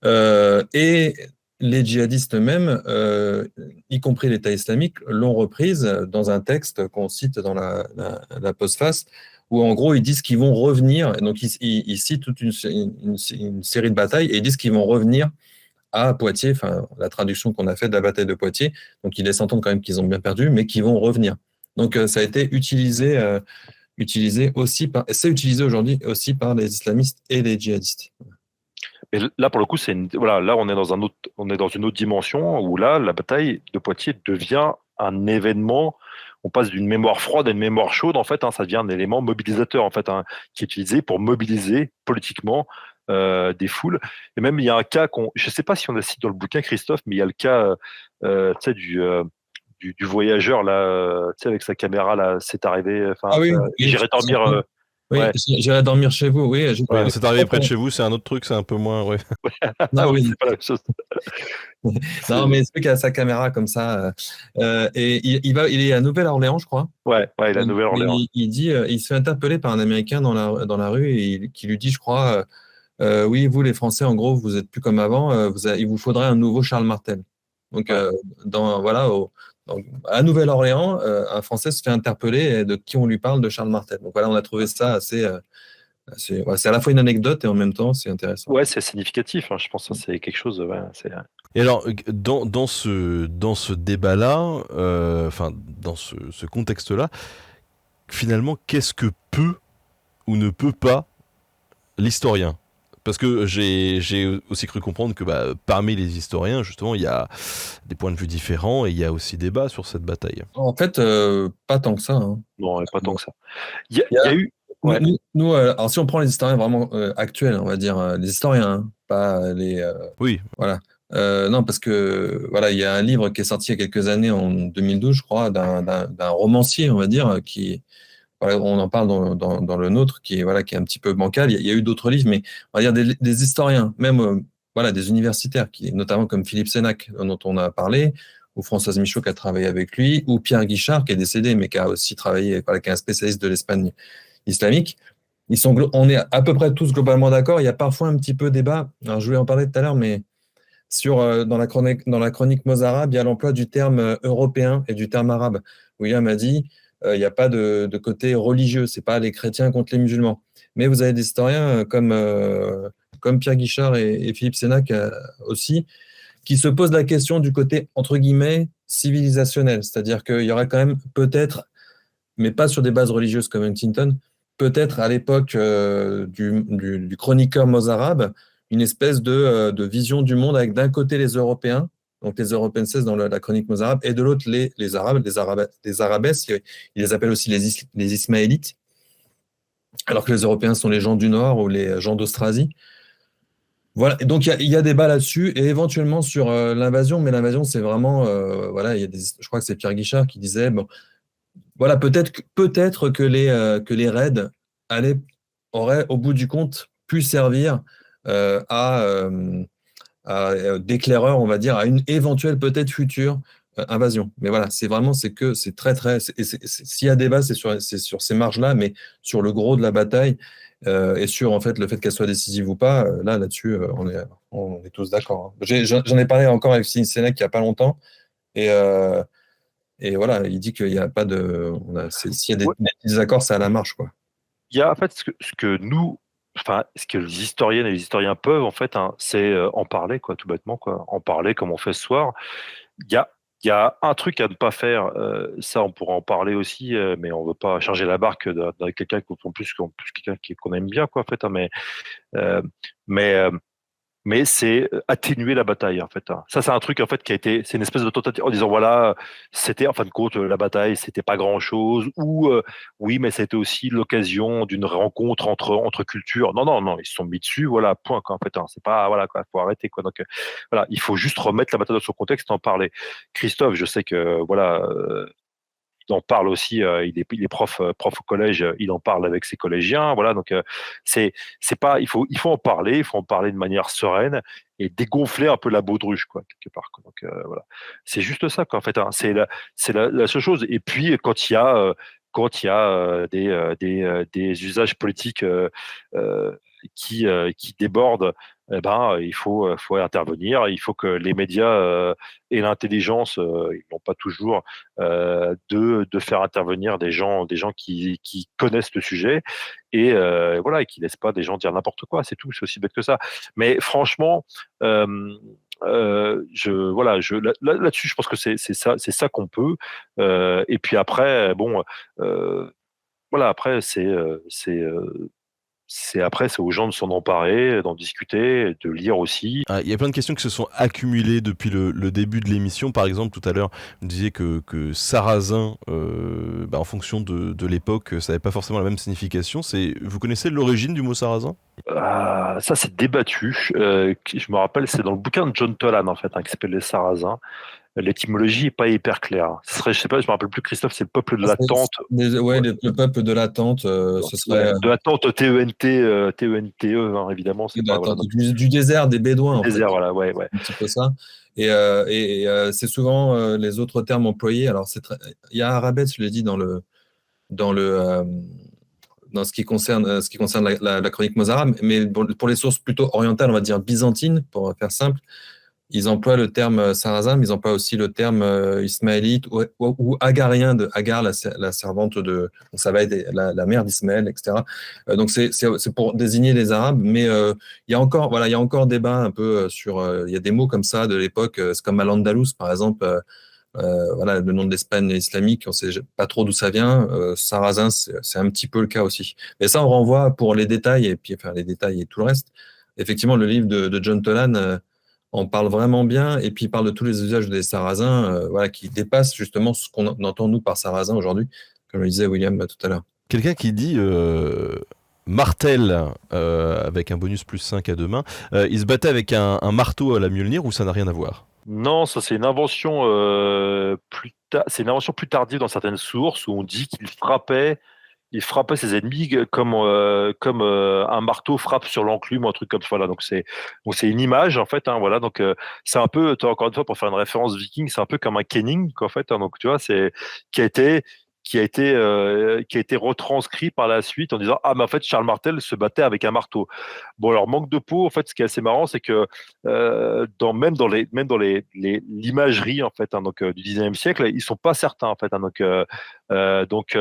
Et les djihadistes eux-mêmes, y compris l'État islamique, l'ont reprise dans un texte qu'on cite dans la postface, où en gros ils disent qu'ils vont revenir. Et donc ils citent toute une série de batailles, et ils disent qu'ils vont revenir à Poitiers, enfin la traduction qu'on a faite de la bataille de Poitiers. Donc ils laissent entendre quand même qu'ils ont bien perdu, mais qu'ils vont revenir. Donc ça a été utilisé aussi c'est utilisé aujourd'hui aussi par les islamistes et les djihadistes. Et là, pour le coup, là, on est dans une autre dimension où là, la bataille de Poitiers devient un événement. On passe d'une mémoire froide à une mémoire chaude, en fait. Hein, ça devient un élément mobilisateur, en fait, hein, qui est utilisé pour mobiliser politiquement des foules. Et même, il y a un cas je ne sais pas si on a cité dans le bouquin, Christophe, mais il y a le cas, du voyageur là, avec sa caméra là, c'est arrivé. J'irai dormir. Oui, j'irai dormir chez vous, oui. C'est arrivé près de chez vous, c'est un autre truc, c'est un peu moins, ouais. Non, oui, c'est pas la même chose. Non, mais celui qui a sa caméra comme ça, et il est à Nouvelle-Orléans, je crois. Ouais, il est à Nouvelle-Orléans. Il se fait interpeller par un Américain dans la rue, et qui lui dit, je crois, oui, vous les Français, en gros, vous êtes plus comme avant, il vous faudrait un nouveau Charles Martel. Donc, à Nouvelle-Orléans, un Français se fait interpeller, et de qui on lui parle de Charles Martel. Donc voilà, on a trouvé ça assez. C'est à la fois une anecdote et en même temps c'est intéressant. Ouais, c'est significatif. Hein. Je pense que c'est quelque chose. Ouais, Et alors, dans ce débat-là, dans ce contexte-là, finalement, qu'est-ce que peut ou ne peut pas l'historien ? Parce que j'ai aussi cru comprendre que parmi les historiens, justement, il y a des points de vue différents, et il y a aussi débat sur cette bataille. En fait, pas tant que ça. Hein. Non, pas tant que ça. Il y a eu... Ouais. Nous, alors si on prend les historiens vraiment actuels, on va dire les historiens, hein, pas les. Oui. Voilà. Non, parce que voilà, il y a un livre qui est sorti il y a quelques années, en 2012, je crois, d'un romancier, on va dire, qui. Voilà, on en parle dans le nôtre, qui est un petit peu bancal. Il y a eu d'autres livres, mais on va dire des historiens, même des universitaires, notamment comme Philippe Sénac, dont on a parlé, ou Françoise Michaud qui a travaillé avec lui, ou Pierre Guichard qui est décédé, mais qui a aussi travaillé, qui est un spécialiste de l'Espagne islamique. On est à peu près tous globalement d'accord. Il y a parfois un petit peu débat. Alors, je voulais en parler tout à l'heure, mais dans la chronique mozarabe, il y a l'emploi du terme européen et du terme arabe. William a dit il n'y a pas de côté religieux, c'est pas les chrétiens contre les musulmans. Mais vous avez des historiens comme Pierre Guichard et Philippe Sénac aussi, qui se posent la question du côté, entre guillemets, civilisationnel. C'est-à-dire qu'il y aurait quand même peut-être, mais pas sur des bases religieuses comme Huntington, peut-être à l'époque du chroniqueur mozarabe, une espèce de vision du monde avec d'un côté les Européens, donc les Europenses dans la chronique mozarabe, et de l'autre les Arabes, les Arabesques, ils les appellent aussi les Ismaélites, alors que les Européens sont les gens du Nord ou les gens d'Austrasie. Voilà, et donc il y a débat là-dessus, et éventuellement sur l'invasion, mais l'invasion c'est vraiment, voilà, je crois que c'est Pierre Guichard qui disait, bon, voilà, peut-être que les raids auraient, au bout du compte, pu servir à d'éclaireur, on va dire, à une éventuelle, peut-être future invasion. Mais voilà, c'est très, très. S'il y a débat, c'est sur ces marges-là, mais sur le gros de la bataille et sur en fait le fait qu'elle soit décisive ou pas, là-dessus, on est tous d'accord. Hein. J'en ai parlé encore avec Sénèque il n'y a pas longtemps, et voilà, il dit qu'il n'y a pas de. S'il y a des désaccords, c'est à la marche, quoi. Il y a en fait ce que les historiennes et les historiens peuvent en fait, hein, c'est en parler, quoi, tout bêtement, quoi, en parler comme on fait ce soir. Il y a un truc à ne pas faire, ça on pourra en parler aussi, mais on veut pas charger la barque avec quelqu'un qu'on quelqu'un qu'on aime bien, quoi, en fait, hein, euh, mais mais c'est atténuer la bataille, en fait, hein. Ça, c'est un truc, en fait, c'est une espèce de tentative en disant, voilà, c'était, en fin de compte, la bataille, c'était pas grand-chose, ou oui, mais c'était aussi l'occasion d'une rencontre entre cultures. Non, non, non, ils se sont mis dessus, voilà, point, quoi, en fait, hein. C'est pas, voilà, quoi, faut arrêter, quoi. Donc, voilà, il faut juste remettre la bataille dans son contexte et en parler. Christophe, je sais que, voilà, il en parle aussi, il est prof au collège, il en parle avec ses collégiens, voilà. Donc c'est pas, il faut en parler de manière sereine et dégonfler un peu la baudruche, quoi, quelque part, quoi. Donc voilà, c'est juste ça, quoi, en fait, hein. C'est la seule chose. Et puis quand il y a des usages politiques qui débordent, eh ben, il faut intervenir. Il faut que les médias aient l'intelligence, ils n'ont pas toujours, de faire intervenir des gens qui connaissent le sujet et voilà, et qui laissent pas des gens dire n'importe quoi. C'est tout, c'est aussi bête que ça. Mais franchement, là-dessus, je pense que c'est ça qu'on peut. Et puis après, bon, voilà, après c'est aux gens de s'en emparer, d'en discuter, de lire aussi. Il y a plein de questions qui se sont accumulées depuis le début de l'émission. Par exemple, tout à l'heure, vous disiez que sarrasin, en fonction de l'époque, ça n'avait pas forcément la même signification. Vous connaissez l'origine du mot sarrasin ? Ça, c'est débattu. Je me rappelle, c'est dans le bouquin de John Toland, en fait, hein, qui s'appelle Les Sarrasins. L'étymologie n'est pas hyper claire. Ce serait, je sais pas, je me rappelle plus, Christophe, c'est le peuple de la tente. Ouais, le peuple de la tente, ce serait. De la tente Tente, hein, évidemment. C'est pas, voilà, du désert des Bédouins. Du désert, voilà, ouais. Un petit peu ça. Et c'est souvent les autres termes employés. Alors, il y a Arabès, je l'ai dit, dans ce qui concerne la chronique mozarabe, mais pour les sources plutôt orientales, on va dire byzantines, pour faire simple, ils emploient le terme sarrasin, mais ils emploient aussi le terme ismaélite ou agarien, de Agar, la servante de. Donc ça va être la mère d'Ismaël, etc. Donc c'est pour désigner les Arabes, mais il y a encore débat un peu sur. Il y a des mots comme ça de l'époque, c'est comme Al-Andalus, par exemple. Voilà, le nom de l'Espagne islamique, on ne sait pas trop d'où ça vient. Sarrasin, c'est un petit peu le cas aussi. Mais ça, on renvoie pour les détails, et puis enfin les détails et tout le reste. Effectivement, le livre de John Toland en parle vraiment bien, et puis il parle de tous les usages des sarrasins, voilà, qui dépassent justement ce qu'on entend nous par sarrasin aujourd'hui, comme le disait William tout à l'heure. Quelqu'un qui dit martel avec un bonus plus 5 à deux mains, il se battait avec un marteau à la Mjolnir, ou ça n'a rien à voir ? Non, ça c'est une invention plus tardive dans certaines sources où on dit qu'il frappait il frappait ses ennemis comme un marteau frappe sur l'enclume, un truc comme ça. Voilà, donc c'est une image en fait. Hein, voilà, donc c'est un peu, toi, encore une fois, pour faire une référence viking, c'est un peu comme un kenning quoi, en fait. Hein, donc tu vois, c'est qui a été qui a été retranscrit par la suite en disant ah mais en fait Charles Martel se battait avec un marteau. Bon alors manque de peau en fait, ce qui est assez marrant c'est que même dans l'imagerie en fait, hein, donc du 19e siècle, ils sont pas certains en fait, hein, donc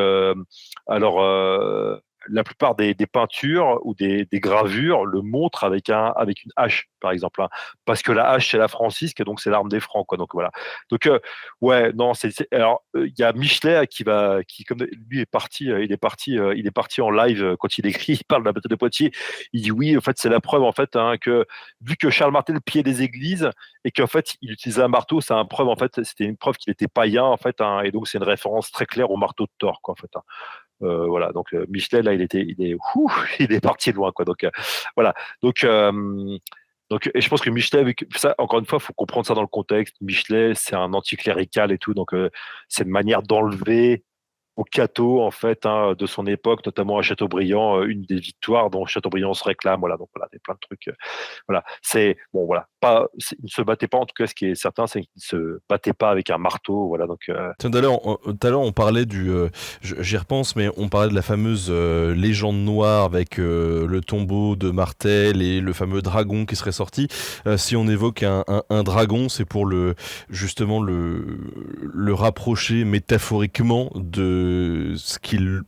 alors la plupart des peintures ou des gravures le montrent avec une hache par exemple, hein, parce que la hache c'est la francisque, donc c'est l'arme des francs quoi, donc voilà. Donc ouais, non, alors il y a Michelet qui comme lui est parti, il est parti en live quand il écrit, il parle de la bataille de Poitiers. Il dit oui, en fait, c'est la preuve en fait, hein, que vu que Charles Martel pillait des églises et qu'en fait il utilisait un marteau, c'est un preuve en fait, c'était une preuve qu'il était païen en fait, hein, et donc c'est une référence très claire au marteau de Thor quoi en fait. Hein. Voilà, donc Michelet là, il est parti loin quoi. Donc voilà, donc et je pense que Michelet, ça, encore une fois, il faut comprendre ça dans le contexte. Michelet, c'est un anticlérical et tout, donc c'est une manière d'enlever au Cateau, en fait, hein, de son époque, notamment à Châteaubriand, une des victoires dont Châteaubriand se réclame. Voilà, donc voilà, il y a plein de trucs. Voilà, c'est bon, voilà, il ne se battait pas. En tout cas, ce qui est certain, c'est qu'il ne se battait pas avec un marteau. Voilà, donc. Tiens, tout à l'heure, on parlait j'y repense, mais on parlait de la fameuse légende noire avec le tombeau de Martel et le fameux dragon qui serait sorti. Si on évoque un dragon, c'est pour justement le rapprocher métaphoriquement de ce qu'il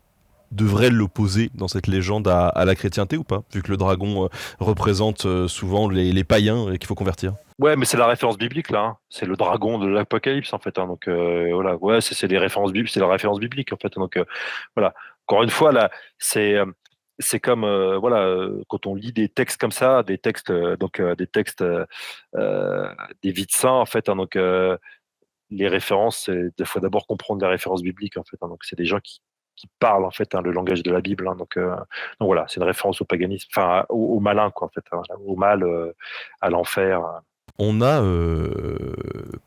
devrait l'opposer dans cette légende à la chrétienté ou pas, vu que le dragon représente souvent les païens qu'il faut convertir. Ouais, mais c'est la référence biblique là. Hein. C'est le dragon de l'Apocalypse en fait. Hein. Donc voilà, ouais, c'est des références bibliques, c'est la référence biblique en fait. Donc voilà. Encore une fois là, c'est comme voilà, quand on lit des textes comme ça, des textes des textes des vies de saints en fait. Hein. Donc les références, c'est des fois d'abord comprendre les références bibliques en fait. Hein. Donc c'est des gens qui parlent en fait, hein, le langage de la Bible. Hein. Donc voilà, c'est une référence au paganisme, enfin au malin quoi en fait, hein, au mal, à l'enfer. On a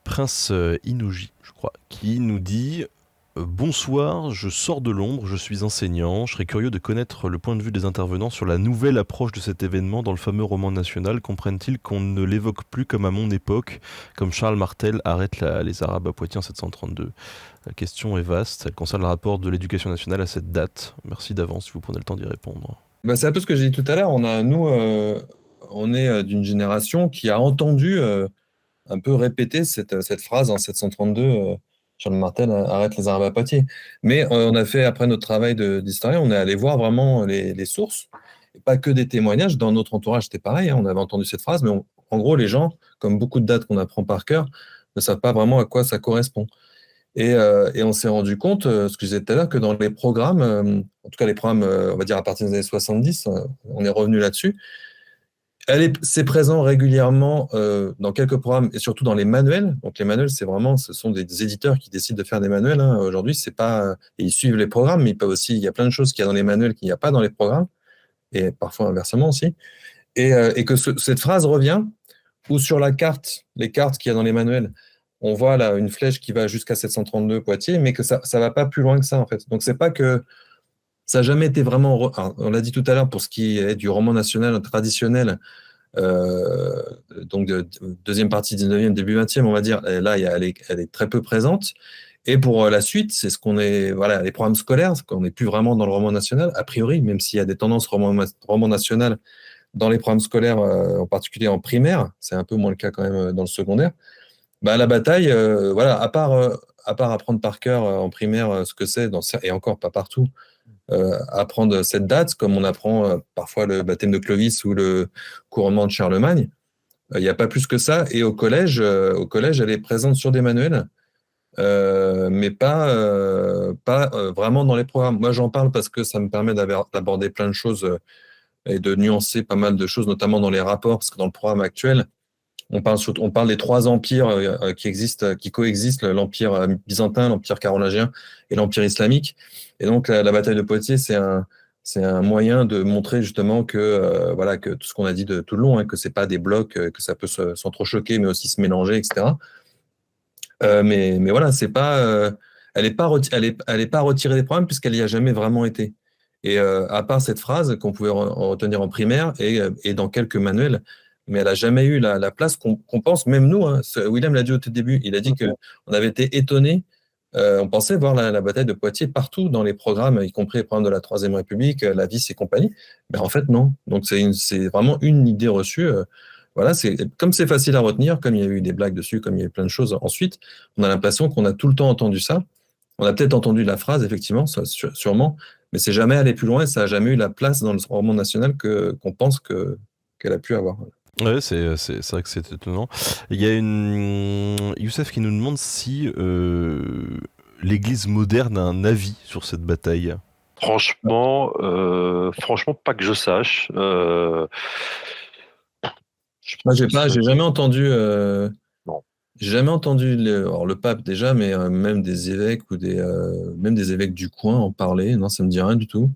Prince Inouji, je crois, qui nous dit bonsoir, je sors de l'ombre, je suis enseignant. Je serais curieux de connaître le point de vue des intervenants sur la nouvelle approche de cet événement dans le fameux roman national. Comprennent-ils qu'on ne l'évoque plus comme à mon époque, comme Charles Martel arrête les Arabes à Poitiers en 732? La question est vaste, elle concerne le rapport de l'éducation nationale à cette date. Merci d'avance si vous prenez le temps d'y répondre. Bah, c'est un peu ce que j'ai dit tout à l'heure. On est d'une génération qui a entendu un peu répéter cette phrase en 732, Charles Martel arrête les Arabes à Poitiers. Mais on a fait, après notre travail d'historien, on est allé voir vraiment les sources, et pas que des témoignages. Dans notre entourage, c'était pareil, hein, on avait entendu cette phrase, mais en gros, les gens, comme beaucoup de dates qu'on apprend par cœur, ne savent pas vraiment à quoi ça correspond. Et on s'est rendu compte, ce que je disais tout à l'heure, que dans les programmes, en tout cas les programmes, on va dire à partir des années 70, on est revenu là-dessus, c'est présent régulièrement dans quelques programmes et surtout dans les manuels. Donc les manuels, ce sont des éditeurs qui décident de faire des manuels. Hein. Aujourd'hui, c'est pas, et ils suivent les programmes, mais ils peuvent aussi. Il y a plein de choses qu'il y a dans les manuels qu'il n'y a pas dans les programmes, et parfois inversement aussi. Et que cette phrase revient, ou sur la carte, les cartes qu'il y a dans les manuels, on voit là une flèche qui va jusqu'à 732 Poitiers, mais que ça va pas plus loin que ça en fait. Donc c'est pas que ça n'a jamais été vraiment. On l'a dit tout à l'heure pour ce qui est du roman national traditionnel. Donc deuxième partie 19e, début 20e, on va dire, et là elle est très peu présente. Et pour la suite, c'est ce qu'on est, voilà, les programmes scolaires, qu'on n'est plus vraiment dans le roman national, a priori, même s'il y a des tendances roman national dans les programmes scolaires, en particulier en primaire, c'est un peu moins le cas quand même dans le secondaire. Bah, la bataille, voilà, à part apprendre par cœur en primaire ce que c'est, et encore pas partout, apprendre cette date, comme on apprend parfois le baptême de Clovis ou le couronnement de Charlemagne. Il n'y a pas plus que ça. Et au collège, elle est présente sur des manuels, mais pas vraiment dans les programmes. Moi, j'en parle parce que ça me permet d'aborder plein de choses et de nuancer pas mal de choses, notamment dans les rapports, parce que dans le programme actuel, on parle des trois empires qui coexistent, l'empire byzantin, l'empire carolingien et l'empire islamique. Et donc, la bataille de Poitiers, c'est un moyen de montrer justement que, voilà, que tout ce qu'on a dit de tout le long, hein, que c'est pas des blocs, que ça peut s'entrechoquer, mais aussi se mélanger, etc. Mais voilà, c'est pas, elle est pas retirée des programmes puisqu'elle n'y a jamais vraiment été. Et à part cette phrase qu'on pouvait retenir en primaire et dans quelques manuels, mais elle n'a jamais eu la place qu'on pense, même nous. Hein. William l'a dit au tout début, il a dit qu'on avait été étonnés. On pensait voir la bataille de Poitiers partout dans les programmes, y compris les programmes de la Troisième République, la Vis et compagnie. Mais en fait, non. Donc, c'est vraiment une idée reçue. Voilà, comme c'est facile à retenir, comme il y a eu des blagues dessus, comme il y a eu plein de choses ensuite, on a l'impression qu'on a tout le temps entendu ça. On a peut-être entendu la phrase, effectivement, ça, sûrement, mais c'est jamais allé plus loin et ça n'a jamais eu la place dans le roman national qu'on pense qu'elle a pu avoir. Ouais, c'est vrai que c'est étonnant. Il y a Youssef qui nous demande si l'Église moderne a un avis sur cette bataille. Franchement, pas que je sache. Moi, j'ai jamais entendu. Non. J'ai jamais entendu le pape déjà, mais même des évêques ou même des évêques du coin en parler. Non, ça me dit rien du tout.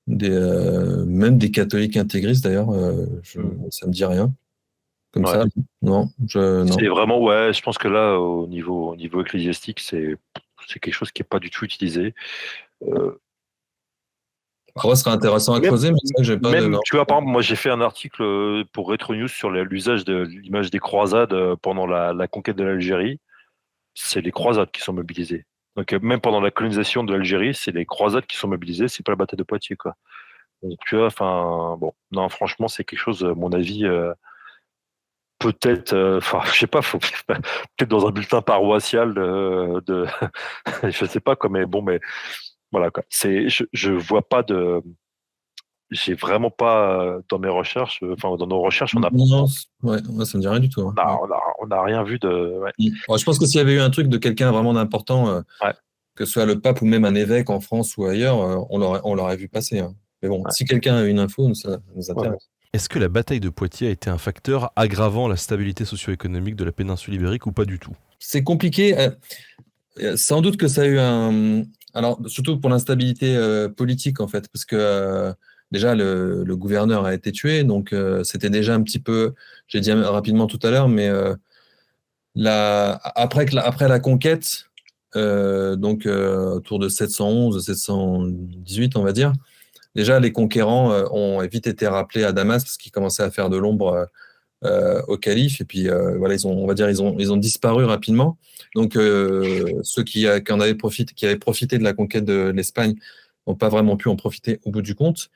Même des catholiques intégristes d'ailleurs, ça me dit rien. Comme ça, non. C'est vraiment, je pense que là, au niveau ecclésiastique, c'est quelque chose qui n'est pas du tout utilisé. Ce serait intéressant à creuser, mais c'est vrai que j'ai pas de... Tu vois, par exemple, moi j'ai fait un article pour Retro News sur l'usage de l'image des croisades pendant la conquête de l'Algérie. C'est les croisades qui sont mobilisées. Donc même pendant la colonisation de l'Algérie, c'est les croisades qui sont mobilisées, c'est pas la bataille de Poitiers, quoi. Donc tu vois, non, franchement, c'est quelque chose, à mon avis, peut-être, je sais pas, faut peut-être dans un bulletin paroissial je sais pas, quoi, mais bon, mais voilà, quoi. Je vois pas j'ai vraiment pas dans mes recherches, dans nos recherches, on a. Non, ça me dit rien du tout. Hein. On n'a rien vu de. Ouais. Je pense que s'il y avait eu un truc de quelqu'un vraiment d'important, que ce soit le pape ou même un évêque en France ou ailleurs, on l'aurait vu passer. Hein. Mais bon, si quelqu'un a une info, ça nous intéresse. Ouais. Est-ce que la bataille de Poitiers a été un facteur aggravant la stabilité socio-économique de la péninsule ibérique ou pas du tout ? C'est compliqué. Sans doute que ça a eu un... Alors, surtout pour l'instabilité politique, en fait, parce que déjà, le gouverneur a été tué, donc c'était déjà un petit peu... J'ai dit rapidement tout à l'heure, mais après la conquête, donc autour de 711, 718, on va dire, déjà, les conquérants ont vite été rappelés à Damas parce qu'ils commençaient à faire de l'ombre au calife. Et puis, voilà, ils ont disparu rapidement. Donc, ceux qui avaient profité de la conquête de l'Espagne n'ont pas vraiment pu en profiter au bout du compte.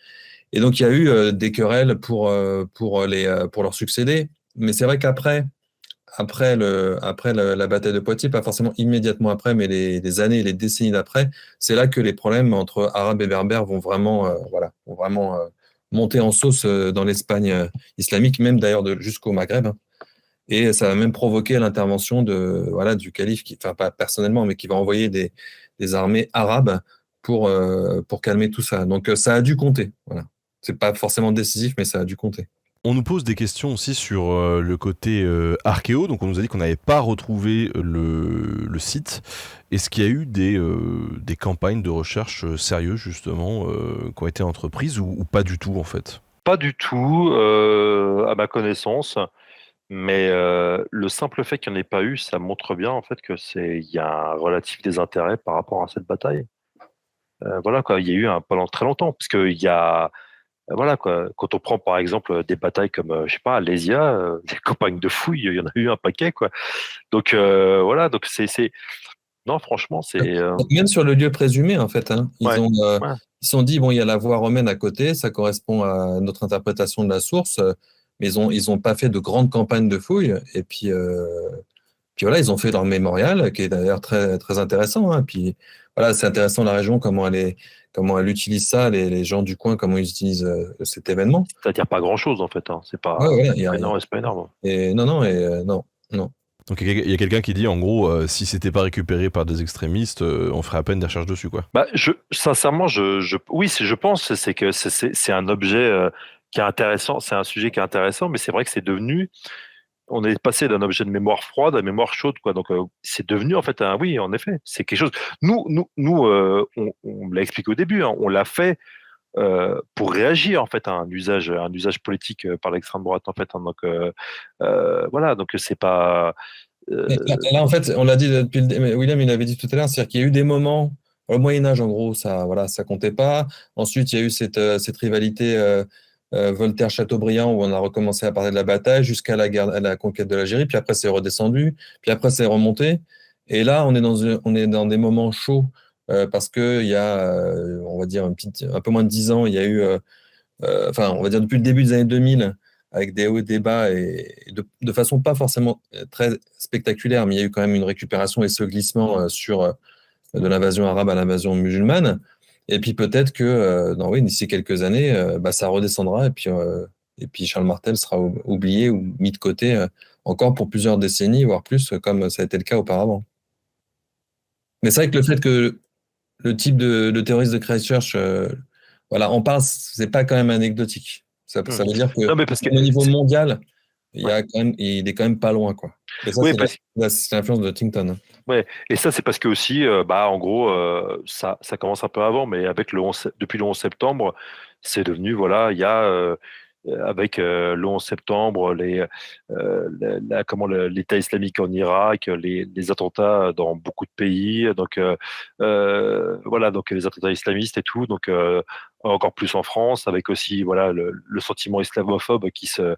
Et donc, il y a eu des querelles pour leur succéder. Mais c'est vrai qu'après la bataille de Poitiers, pas forcément immédiatement après, mais les années et les décennies d'après, c'est là que les problèmes entre Arabes et Berbères vont vraiment monter en sauce dans l'Espagne islamique, même d'ailleurs jusqu'au Maghreb. Hein. Et ça va même provoquer l'intervention du calife, pas personnellement, mais qui va envoyer des armées arabes pour calmer tout ça. Donc ça a dû compter. Voilà. C'est pas forcément décisif, mais ça a dû compter. On nous pose des questions aussi sur le côté archéo. Donc on nous a dit qu'on n'avait pas retrouvé le site. Est-ce qu'il y a eu des campagnes de recherche sérieuses justement qui ont été entreprises ou pas du tout en fait ? Pas du tout, à ma connaissance. Mais le simple fait qu'il n'y en ait pas eu, ça montre bien en fait il y a un relatif désintérêt par rapport à cette bataille. Voilà quoi, il y a eu pendant très longtemps, parce qu'il y a voilà quoi, quand on prend par exemple des batailles comme je sais pas Alésia, des campagnes de fouilles, il y en a eu un paquet quoi. Donc voilà, donc c'est non franchement c'est même sur le lieu présumé en fait. Hein, ils se sont dit bon, il y a la voie romaine à côté, ça correspond à notre interprétation de la source. Mais ils ont pas fait de grandes campagnes de fouilles. Et puis voilà, ils ont fait leur mémorial, qui est d'ailleurs très, très intéressant. Hein. Puis voilà, c'est intéressant la région, comment elle utilise ça, les gens du coin, comment ils utilisent cet événement. C'est-à-dire pas grand-chose en fait. Hein. C'est pas, c'est pas énorme. Et non. Donc il y a quelqu'un qui dit en gros, si c'était pas récupéré par des extrémistes, on ferait à peine des recherches dessus quoi. Sincèrement, oui, je pense c'est que c'est un objet qui est intéressant, c'est un sujet qui est intéressant, mais c'est vrai que on est passé d'un objet de mémoire froide à mémoire chaude, quoi. Donc c'est devenu en fait oui, en effet, c'est quelque chose. Nous, on l'a expliqué au début, hein, on l'a fait pour réagir en fait à un usage politique par l'extrême droite en fait. Hein, donc voilà, donc c'est pas. Là en fait, on l'a dit William, il avait dit tout à l'heure, c'est-à-dire qu'il y a eu des moments Au Moyen-Âge, en gros, ça comptait pas. Ensuite, il y a eu cette rivalité Voltaire-Chateaubriand où on a recommencé à parler de la bataille jusqu'à à la conquête de l'Algérie. Puis après, c'est redescendu. Puis après, c'est remonté. Et là, on est dans des moments chauds parce que il y a, on va dire, un peu moins de 10 ans, il y a eu, enfin, on va dire depuis le début des années 2000, avec des hauts et des bas et de façon pas forcément très spectaculaire, mais il y a eu quand même une récupération et ce glissement sur de l'invasion arabe à l'invasion musulmane. Et puis peut-être que oui, d'ici quelques années, ça redescendra et puis Charles Martel sera oublié ou mis de côté encore pour plusieurs décennies, voire plus, comme ça a été le cas auparavant. Mais c'est vrai que le fait que le type de terroriste de Christchurch, voilà, on parle, c'est pas quand même anecdotique. Ça veut dire que, non, mais parce que au niveau mondial, il est quand même pas loin, quoi. Et ça, oui, c'est l'influence de Huntington. Hein. Ouais, et ça c'est parce que aussi, en gros, ça commence un peu avant, mais depuis le 11 septembre, c'est devenu voilà, il y a avec le 11 septembre, l'État islamique en Irak, les attentats dans beaucoup de pays, donc voilà, donc les attentats islamistes et tout, donc encore plus en France, avec aussi voilà le sentiment islamophobe qui s'est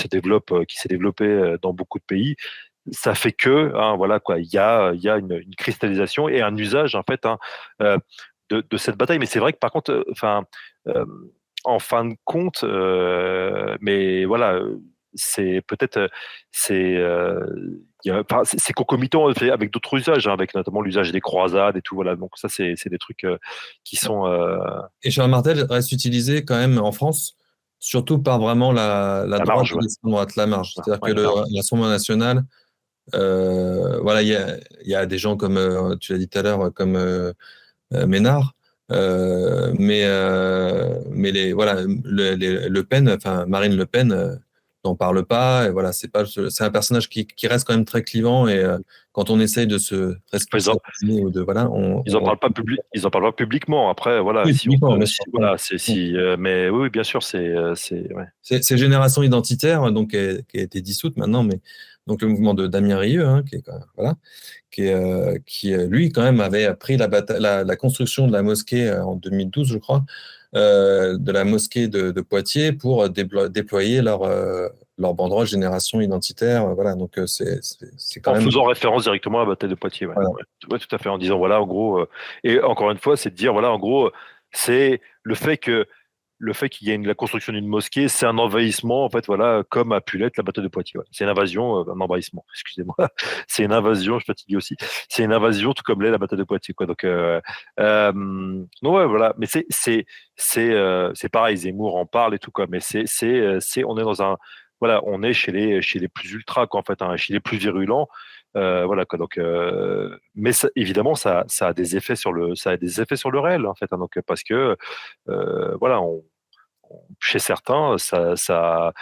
développé dans beaucoup de pays. Ça fait que voilà quoi, il y a une cristallisation et un usage en fait de cette bataille. Mais c'est vrai que par contre, en fin de compte, mais voilà, c'est peut-être c'est concomitant avec d'autres usages, avec notamment l'usage des croisades et tout. Voilà, donc ça c'est des trucs qui sont. Et Charles Martel reste utilisé quand même en France, surtout par vraiment la droite marge, et l'extrême droite, la marge. C'est-à-dire que la marge. le Rassemblement national, voilà, il y a des gens comme tu l'as dit tout à l'heure, comme Ménard, mais Le Pen, enfin Marine Le Pen, n'en parle pas. Et voilà, c'est un personnage qui reste quand même très clivant et quand on essaye de se responsabiliser ou de voilà, ils en parlent pas publiquement. Après, voilà, oui, si on peut, voilà, mais oui, bien sûr, c'est Génération Identitaire, donc qui a été dissoute maintenant, mais donc le mouvement de Damien Rieu, hein, qui lui quand même avait pris la construction de la mosquée en 2012, je crois, de la mosquée de Poitiers pour déployer leur banderole Génération Identitaire. Voilà, donc c'est quand même. En faisant référence directement à la bataille de Poitiers. Ouais. Voilà. Ouais, tout à fait, en disant voilà, en gros, et encore une fois, c'est de dire voilà, en gros, c'est le fait qu'il y ait la construction d'une mosquée, c'est un envahissement, en fait, voilà, comme a pu l'être la bataille de Poitiers. Ouais. C'est une invasion, un envahissement, excusez-moi. C'est une invasion, je fatigue aussi. C'est une invasion, tout comme l'est la bataille de Poitiers, quoi. Donc, ouais, voilà. Mais c'est pareil, Zemmour en parle et tout, quoi. Mais on est dans un, voilà, on est chez les plus ultras, quoi, en fait, chez les plus virulents. Voilà quoi, donc mais évidemment ça a des effets sur le réel en fait, donc parce que voilà, chez certains ça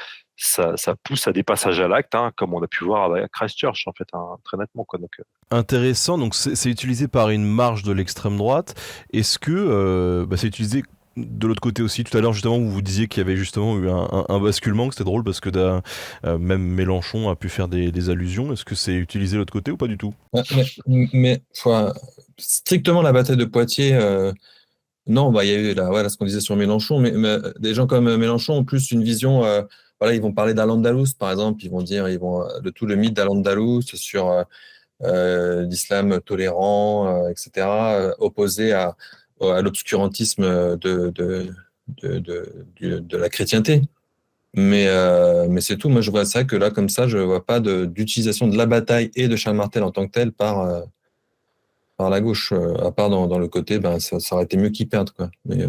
pousse à des passages à l'acte, comme on a pu voir avec Christchurch en fait, très nettement quoi, donc intéressant. Donc c'est utilisé par une marge de l'extrême droite. Est-ce que c'est utilisé de l'autre côté aussi? Tout à l'heure justement vous disiez qu'il y avait justement eu un basculement, que c'était drôle parce que même Mélenchon a pu faire des allusions. Est-ce que c'est utilisé de l'autre côté ou pas du tout? Mais strictement la bataille de Poitiers, non, il y a eu voilà, ce qu'on disait sur Mélenchon, mais des gens comme Mélenchon ont plus une vision, voilà, ils vont parler d'Al-Andalus par exemple, ils vont de tout le mythe d'Al-Andalus sur l'islam tolérant, etc., opposé à l'obscurantisme de la chrétienté. Mais c'est tout. Moi, je vois ça que là, comme ça, je ne vois pas d'utilisation de la bataille et de Charles Martel en tant que tel par la gauche, à part dans le côté, ça aurait été mieux qu'il perde, quoi. Mais,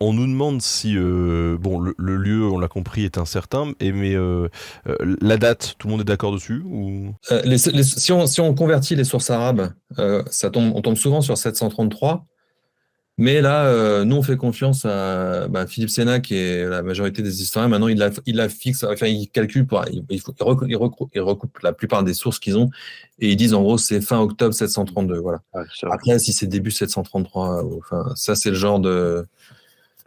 on nous demande si le lieu, on l'a compris, est incertain, mais la date, tout le monde est d'accord dessus ou... si on convertit les sources arabes, on tombe souvent sur 733. Mais là, nous, on fait confiance à Philippe Sénat, qui est la majorité des historiens. Maintenant, il la fixe, enfin, il calcule, il recoupe la plupart des sources qu'ils ont, et ils disent, en gros, c'est fin octobre 732. Voilà. Ouais, après, si c'est début 733, enfin, ça, c'est le genre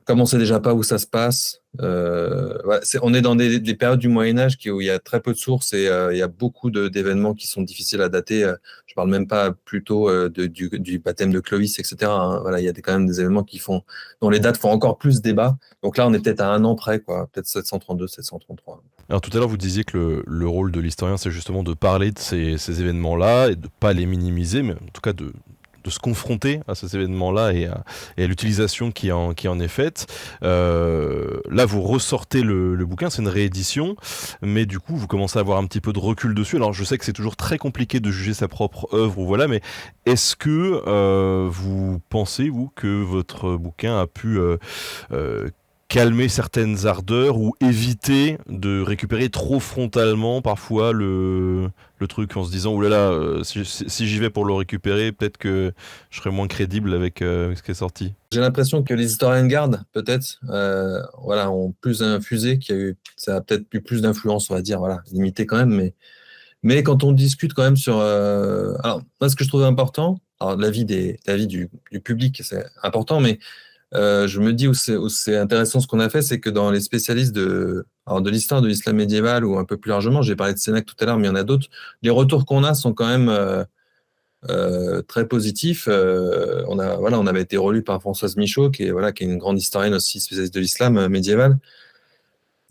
comme on sait déjà pas où ça se passe, voilà, on est dans des périodes du Moyen-Âge où il y a très peu de sources et il y a beaucoup d'événements qui sont difficiles à dater. Je parle même pas plutôt du baptême de Clovis, etc., hein. Voilà, il y a quand même des événements dont les dates font encore plus débat. Donc là, on est peut-être à un an près, quoi, peut-être 732, 733. Alors tout à l'heure, vous disiez que le rôle de l'historien, c'est justement de parler de ces événements-là et de pas les minimiser, mais en tout cas de se confronter à ces événements-là et à l'utilisation qui en est faite. Là, vous ressortez le bouquin, c'est une réédition, mais du coup, vous commencez à avoir un petit peu de recul dessus. Alors, je sais que c'est toujours très compliqué de juger sa propre œuvre, ou voilà, mais est-ce que vous pensez, vous, que votre bouquin a pu calmer certaines ardeurs ou éviter de récupérer trop frontalement parfois le truc en se disant oulala, si j'y vais pour le récupérer, peut-être que je serai moins crédible avec ce qui est sorti. J'ai l'impression que les historiens de garde, peut-être, voilà, ont plus infusé, ça a peut-être eu plus d'influence, on va dire, voilà, limité quand même, mais quand on discute quand même sur, alors moi, ce que je trouve important, alors l'avis du public, c'est important, mais je me dis où c'est intéressant ce qu'on a fait, c'est que dans les spécialistes de l'histoire de l'islam médiéval ou un peu plus largement, j'ai parlé de Sénac tout à l'heure, mais il y en a d'autres, les retours qu'on a sont quand même très positifs. On avait été relu par Françoise Michaud, qui est une grande historienne aussi, spécialiste de l'islam médiéval.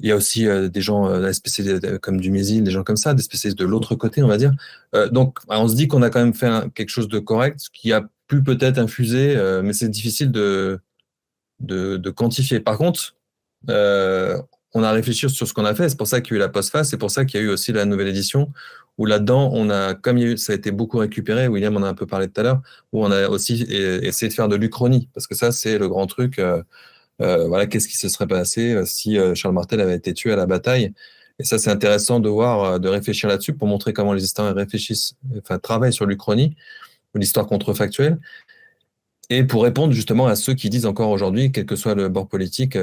Il y a aussi des gens spécialistes comme Dumézil, des gens comme ça, des spécialistes de l'autre côté, on va dire. Donc, on se dit qu'on a quand même fait quelque chose de correct, qui a pu peut-être infuser, mais c'est difficile de quantifier. Par contre, on a réfléchi sur ce qu'on a fait. C'est pour ça qu'il y a eu la postface. C'est pour ça qu'il y a eu aussi la nouvelle édition où là-dedans, ça a été beaucoup récupéré. William en a un peu parlé tout à l'heure, où on a aussi essayé de faire de l'Uchronie, parce que ça, c'est le grand truc. Voilà, qu'est-ce qui se serait passé si Charles Martel avait été tué à la bataille? Et ça, c'est intéressant de voir, de réfléchir là-dessus pour montrer comment les historiens travaillent sur l'Uchronie ou l'histoire contrefactuelle. Et pour répondre justement à ceux qui disent encore aujourd'hui, quel que soit le bord politique,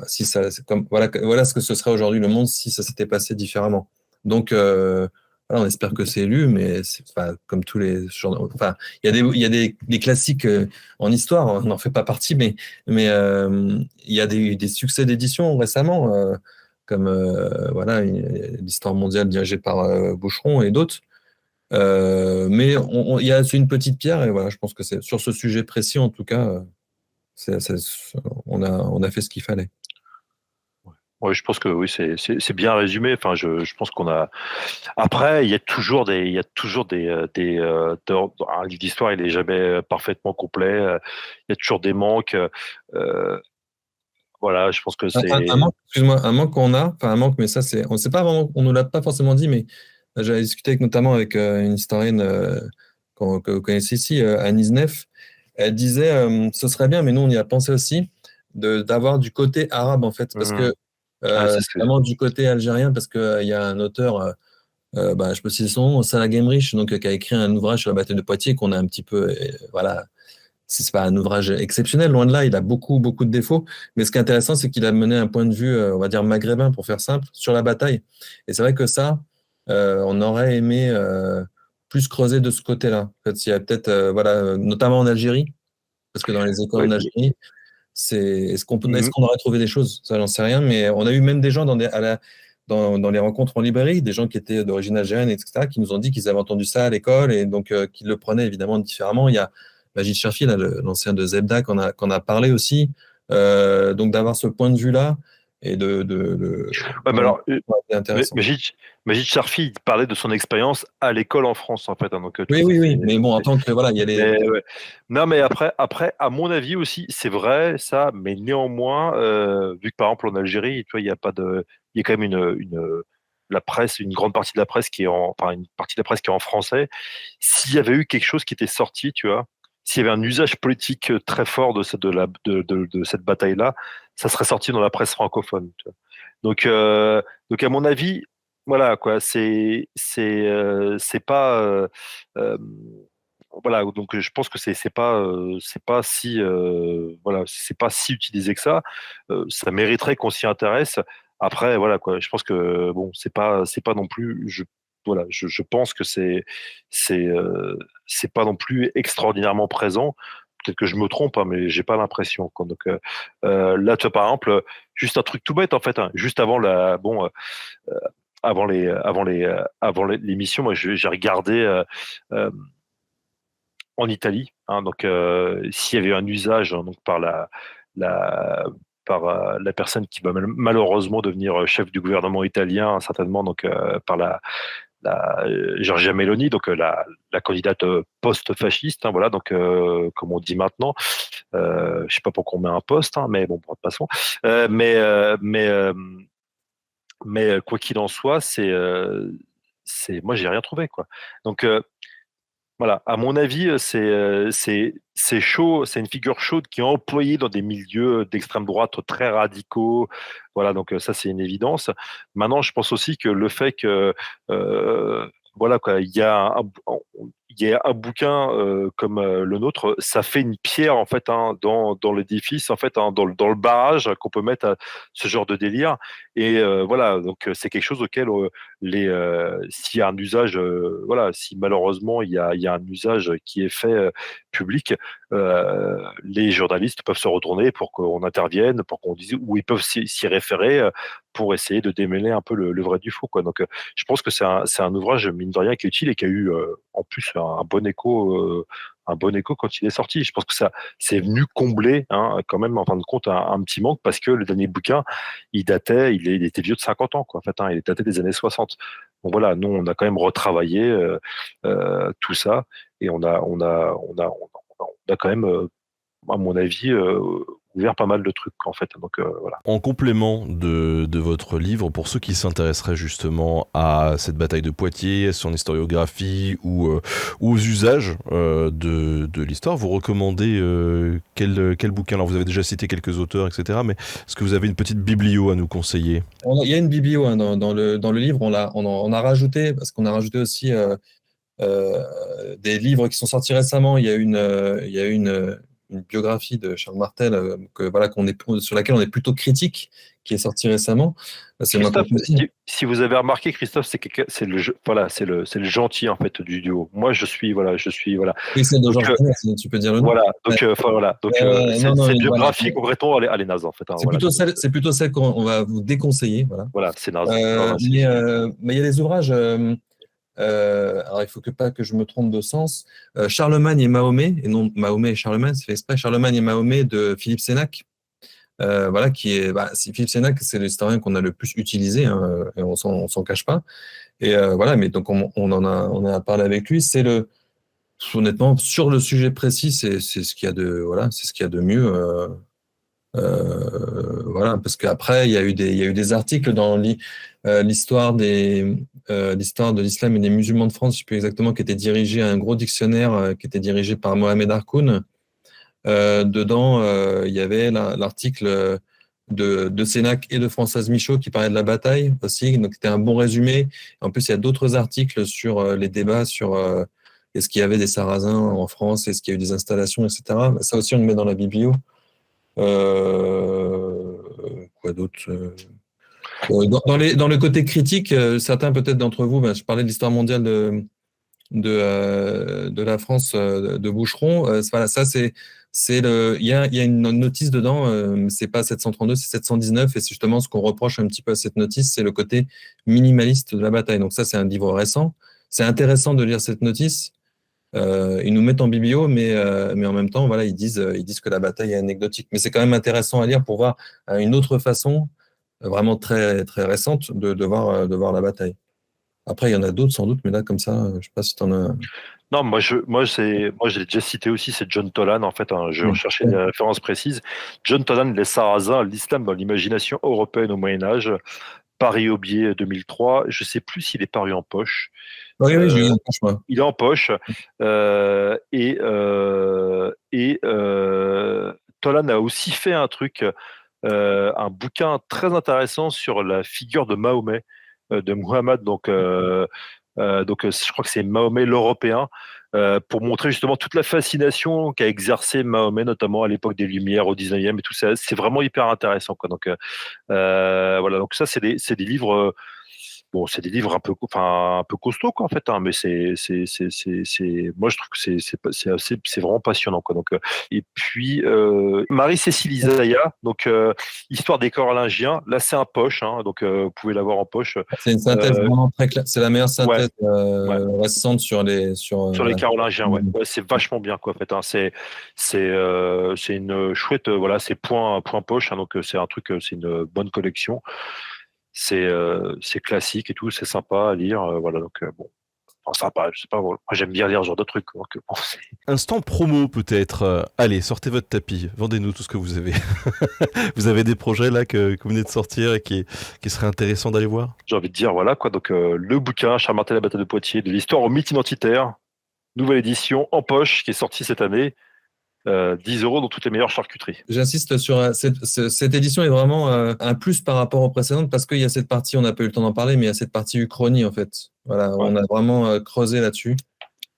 si ça, voilà ce que ce serait aujourd'hui le monde si ça s'était passé différemment. Donc, voilà, on espère que c'est lu, mais comme tous les genres. Enfin, il y a des classiques en histoire, on n'en fait pas partie, mais il y a des succès d'édition récemment, comme l'histoire mondiale dirigée par Boucheron et d'autres. Mais c'est une petite pierre et voilà, je pense que c'est sur ce sujet précis en tout cas, on a fait ce qu'il fallait. Ouais, je pense que oui, c'est bien résumé. Enfin, je pense qu'on a. Après, il y a toujours des un livre d'histoire, il est jamais parfaitement complet. Il y a toujours des manques. Voilà, je pense que c'est. Un manque, excuse-moi, un manque qu'on a, enfin un manque, mais ça on sait pas vraiment, on nous l'a pas forcément dit, mais j'avais discuté notamment avec une historienne que vous connaissez ici, Anise Neff. Elle disait, ce serait bien, mais nous on y a pensé aussi, d'avoir du côté arabe en fait, parce que vraiment du côté algérien, parce qu'il y a un auteur, je peux citer son nom, Salah Gemrich, donc qui a écrit un ouvrage sur la bataille de Poitiers qu'on a un petit peu, voilà. C'est pas un ouvrage exceptionnel, loin de là, il a beaucoup, beaucoup de défauts. Mais ce qui est intéressant, c'est qu'il a mené un point de vue, on va dire maghrébin, pour faire simple, sur la bataille. Et c'est vrai que ça, on aurait aimé plus creuser de ce côté-là. En fait, il y a peut-être, notamment en Algérie, parce que dans les écoles en Algérie, est-ce qu'on aurait trouvé des choses? Ça, j'en sais rien, mais on a eu même des gens dans les rencontres en librairie, des gens qui étaient d'origine algérienne, etc., qui nous ont dit qu'ils avaient entendu ça à l'école et donc qu'ils le prenaient évidemment différemment. Il y a Majid Cherfi, l'ancien de Zebda, qu'on a parlé aussi. Donc d'avoir ce point de vue-là et mais alors, c'est intéressant. Majid Cherfi parlait de son expérience à l'école en France, en fait. Hein, donc, oui. Mais bon, en tant que il y a les. Non, mais après, à mon avis aussi, c'est vrai ça, mais néanmoins, vu que par exemple en Algérie, tu vois, il y a quand même la presse, une grande partie de la presse une partie de la presse qui est en français. S'il y avait eu quelque chose qui était sorti, tu vois, s'il y avait un usage politique très fort de cette bataille-là, ça serait sorti dans la presse francophone. Tu vois. Donc à mon avis, voilà quoi, c'est pas voilà, donc je pense que c'est pas si c'est pas si utilisé que ça. Ça mériterait qu'on s'y intéresse. Après voilà quoi, je pense que bon c'est pas non plus je pense que c'est pas non plus extraordinairement présent. peut-être que je me trompe, hein, mais j'ai pas l'impression, quoi. Donc là, tu vois, par exemple, juste un truc tout bête en fait, hein, juste avant l'émission, moi j'ai regardé en Italie, hein, donc s'il y avait un usage, hein, donc la la personne qui va malheureusement devenir chef du gouvernement italien, certainement, donc par Giorgia Meloni, donc la candidate post-fasciste, hein, voilà, donc comme on dit maintenant. Je sais pas pourquoi on met un poste, hein, mais bon, de toute façon. Mais quoi qu'il en soit, moi j'ai rien trouvé, quoi. Donc voilà, à mon avis, c'est chaud, c'est une figure chaude qui est employée dans des milieux d'extrême droite très radicaux. Voilà, donc ça c'est une évidence. Maintenant, je pense aussi que le fait que voilà quoi, il y a un bouquin comme le nôtre, ça fait une pierre en fait, hein, dans l'édifice, en fait, hein, dans le barrage qu'on peut mettre à ce genre de délire. Et voilà, donc c'est quelque chose auquel s'il y a un usage, voilà, si malheureusement il y a un usage qui est fait public, les journalistes peuvent se retourner pour qu'on intervienne, pour qu'on dise, ou ils peuvent s'y référer pour essayer de démêler un peu le vrai du faux, quoi. Donc je pense que c'est un ouvrage mine de rien qui est utile et qui a eu en plus un bon écho quand il est sorti. Je pense que ça c'est venu combler, hein, quand même en fin de compte un petit manque, parce que le dernier bouquin il était vieux de 50 ans, quoi, en fait, hein, il datait des années 60. Donc voilà, nous on a quand même retravaillé tout ça, et on a quand même, à mon avis, ouvert pas mal de trucs, en fait. Donc voilà. En complément de votre livre, pour ceux qui s'intéresseraient justement à cette bataille de Poitiers, son historiographie ou aux usages de l'histoire, vous recommandez quel bouquin? Alors vous avez déjà cité quelques auteurs, etc. Mais est-ce que vous avez une petite biblio à nous conseiller? Il y a une biblio, hein, dans le livre, on a rajouté, parce qu'on a rajouté aussi des livres qui sont sortis récemment. Il y a une biographie de Charles Martel voilà, sur laquelle on est plutôt critique, qui est sortie récemment. C'est Christophe, si vous avez remarqué, Christophe, c'est voilà, c'est le gentil, en fait, du duo. Moi, voilà. Oui, c'est de Donc, Georges Bernard, tu peux dire le nom. voilà. Donc, voilà. Donc, cette biographie, voilà. concrètement, elle est naze, en fait, hein, voilà. C'est plutôt celle qu'on va vous déconseiller. Voilà. Voilà, c'est naze. Mais il y a des ouvrages. Alors, il faut pas que je me trompe de sens. Charlemagne et Mahomet, et non Mahomet et Charlemagne, c'est fait exprès. Charlemagne et Mahomet de Philippe Sénac. Voilà, Philippe Sénac, c'est l'historien qu'on a le plus utilisé, hein, et on s'en cache pas. Et voilà, mais donc on en a parlé avec lui. Honnêtement, sur le sujet précis, c'est ce qu'il y a c'est ce qu'il y a de mieux. Voilà, parce qu'après, il y a eu des articles dans l'histoire l'histoire de l'islam et des musulmans de France, je ne sais plus exactement, qui était dirigé à un gros dictionnaire qui était dirigé par Mohamed Harkoun. Dedans, il y avait l'article de Sénac et de Françoise Michaud qui parlait de la bataille aussi, donc c'était un bon résumé. En plus, il y a d'autres articles sur les débats sur est-ce qu'il y avait des Sarrasins en France, est-ce qu'il y a eu des installations, etc. Ça aussi, on le met dans la biblio. Quoi d'autre? Dans le côté critique, certains peut-être d'entre vous, je parlais de l'histoire mondiale de la France de Boucheron. Voilà, ça il y a une notice dedans. C'est pas 732, c'est 719, et c'est justement ce qu'on reproche un petit peu à cette notice, c'est le côté minimaliste de la bataille. Donc ça, c'est un livre récent. C'est intéressant de lire cette notice. Ils nous mettent en biblio, mais en même temps, voilà, ils disent que la bataille est anecdotique. Mais c'est quand même intéressant à lire pour voir une autre façon, vraiment très, très récente, de voir la bataille. Après, il y en a d'autres sans doute, mais là, comme ça, je ne sais pas si tu en as. Non, moi, je l'ai déjà cité aussi, c'est John Toland, en fait, hein, je recherchais des références précises. John Toland, Les Sarrasins, l'islam dans l'imagination européenne au Moyen-Âge, Paris-Aubier 2003. Je ne sais plus s'il est paru en poche. Oui, j'ai eu en poche, moi. Il est en poche. Toland a aussi fait un truc, un bouquin très intéressant sur la figure de Mahomet, de Muhammad, donc je crois que c'est Mahomet l'Européen, pour montrer justement toute la fascination qu'a exercé Mahomet, notamment à l'époque des Lumières, au 19e et tout ça. C'est vraiment hyper intéressant, quoi. Donc voilà, donc ça, c'est des livres Bon, c'est des livres un peu costauds, quoi, en fait, hein, mais moi, je trouve que c'est vraiment passionnant, quoi. Donc, et puis, Marie-Cécile Isaiah, donc, Histoire des Carolingiens. Là, c'est un poche, hein, donc, vous pouvez l'avoir en poche. C'est une synthèse vraiment très claire. C'est la meilleure synthèse Ouais. récente sur les les Carolingiens, ouais. C'est vachement bien, quoi, en fait, hein. C'est une chouette, voilà, c'est point poche, hein, donc c'est un truc, c'est une bonne collection. C'est classique et tout, c'est sympa à lire, voilà, donc bon, enfin, sympa, je sais pas, moi j'aime bien lire ce genre de trucs, donc bon, Instant promo peut-être. Allez, sortez votre tapis, vendez-nous tout ce que vous avez. Vous avez des projets là que vous venez de sortir et qui seraient intéressants d'aller voir? j'ai envie de dire, voilà, quoi, donc le bouquin Charles Martel, la bataille de Poitiers, de l'histoire au mythe identitaire, nouvelle édition en poche qui est sortie cette année. 10 € dans toutes les meilleures charcuteries. J'insiste sur cette édition est vraiment un plus par rapport aux précédentes parce qu'il y a cette partie, on n'a pas eu le temps d'en parler, mais il y a cette partie uchronie en fait. Voilà, Ouais. on a vraiment creusé là-dessus.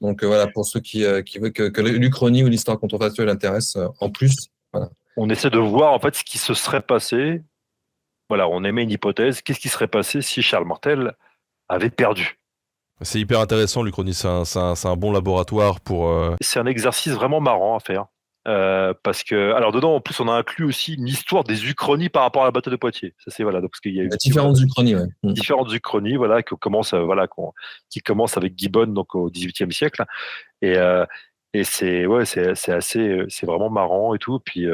Donc voilà, pour ceux qui veulent que l'Uchronie ou l'histoire contrefactuelle intéresse, en plus. Voilà. On essaie de voir en fait ce qui se serait passé. Voilà, on émet une hypothèse. Qu'est-ce qui serait passé si Charles Martel avait perdu? C'est hyper intéressant, l'Uchronie, c'est un bon laboratoire pour... C'est un exercice vraiment marrant à faire. Parce que, alors dedans, en plus, on a inclus aussi une histoire des Uchronies par rapport à la bataille de Poitiers. Ça, c'est voilà, donc parce qu'il y a eu Différentes Uchronies, ouais. différentes Uchronies, voilà, qui commencent avec Gibbon, donc au XVIIIe siècle, et c'est vraiment marrant et tout. Puis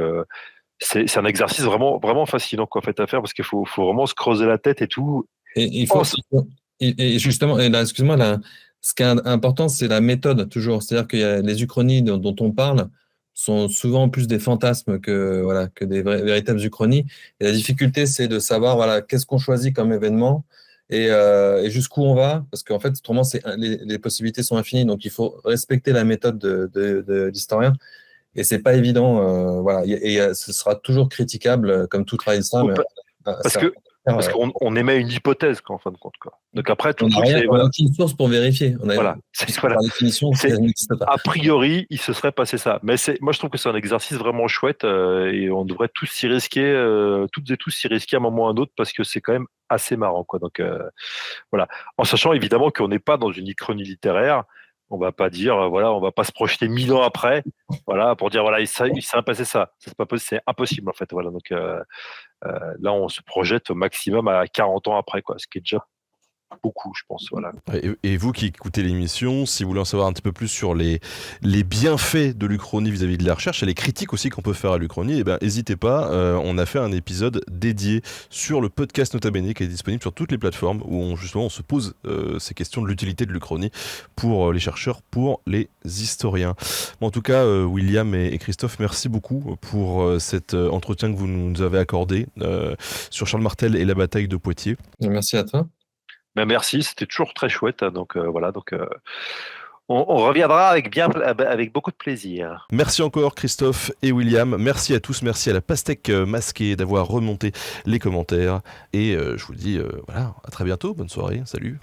c'est un exercice vraiment vraiment fascinant, quoi, en fait, à faire, parce qu'il faut vraiment se creuser la tête et tout. Et il faut et justement, et là, excuse-moi, là, ce qui est important, c'est la méthode toujours. C'est-à-dire qu'il y a les Uchronies dont on parle sont souvent plus des fantasmes que des véritables uchronies. Et la difficulté, c'est de savoir voilà qu'est-ce qu'on choisit comme événement et jusqu'où on va, parce qu'en fait, autrement, les possibilités sont infinies. Donc, il faut respecter la méthode de l'historien. Et c'est pas évident, voilà. Et ce sera toujours critiquable, comme tout travail d'historien. Parce qu'on émet une hypothèse, quoi, en fin de compte, quoi. Donc après, tout on le truc, c'est... On n'a aucune source pour vérifier. Voilà. Par définition, ça n'existe pas. A priori, il se serait passé ça. Mais moi, je trouve que c'est un exercice vraiment chouette, et on devrait tous s'y risquer, toutes et tous s'y risquer à un moment ou à un autre, parce que c'est quand même assez marrant, quoi. Donc voilà. En sachant évidemment qu'on n'est pas dans une uchronie littéraire. On va pas dire, voilà, on va pas se projeter 1000 ans après, voilà, pour dire, voilà, il s'est passé ça. C'est impossible, en fait. Voilà. Donc là, on se projette au maximum à 40 ans après, quoi, ce qui est déjà beaucoup, je pense. Voilà. Et vous qui écoutez l'émission, si vous voulez en savoir un petit peu plus sur les bienfaits de l'Uchronie vis-à-vis de la recherche et les critiques aussi qu'on peut faire à l'Uchronie, eh ben, n'hésitez pas, on a fait un épisode dédié sur le podcast Nota Bene qui est disponible sur toutes les plateformes où on se pose ces questions de l'utilité de l'Uchronie pour les chercheurs, pour les historiens. Bon, en tout cas, William et Christophe, merci beaucoup pour cet entretien que vous nous avez accordé sur Charles Martel et la bataille de Poitiers. Merci à toi. Ben merci, c'était toujours très chouette. Donc voilà, donc on reviendra avec beaucoup de plaisir. Merci encore Christophe et William. Merci à tous, merci à la pastèque masquée d'avoir remonté les commentaires. Et je vous dis voilà, à très bientôt, bonne soirée, salut.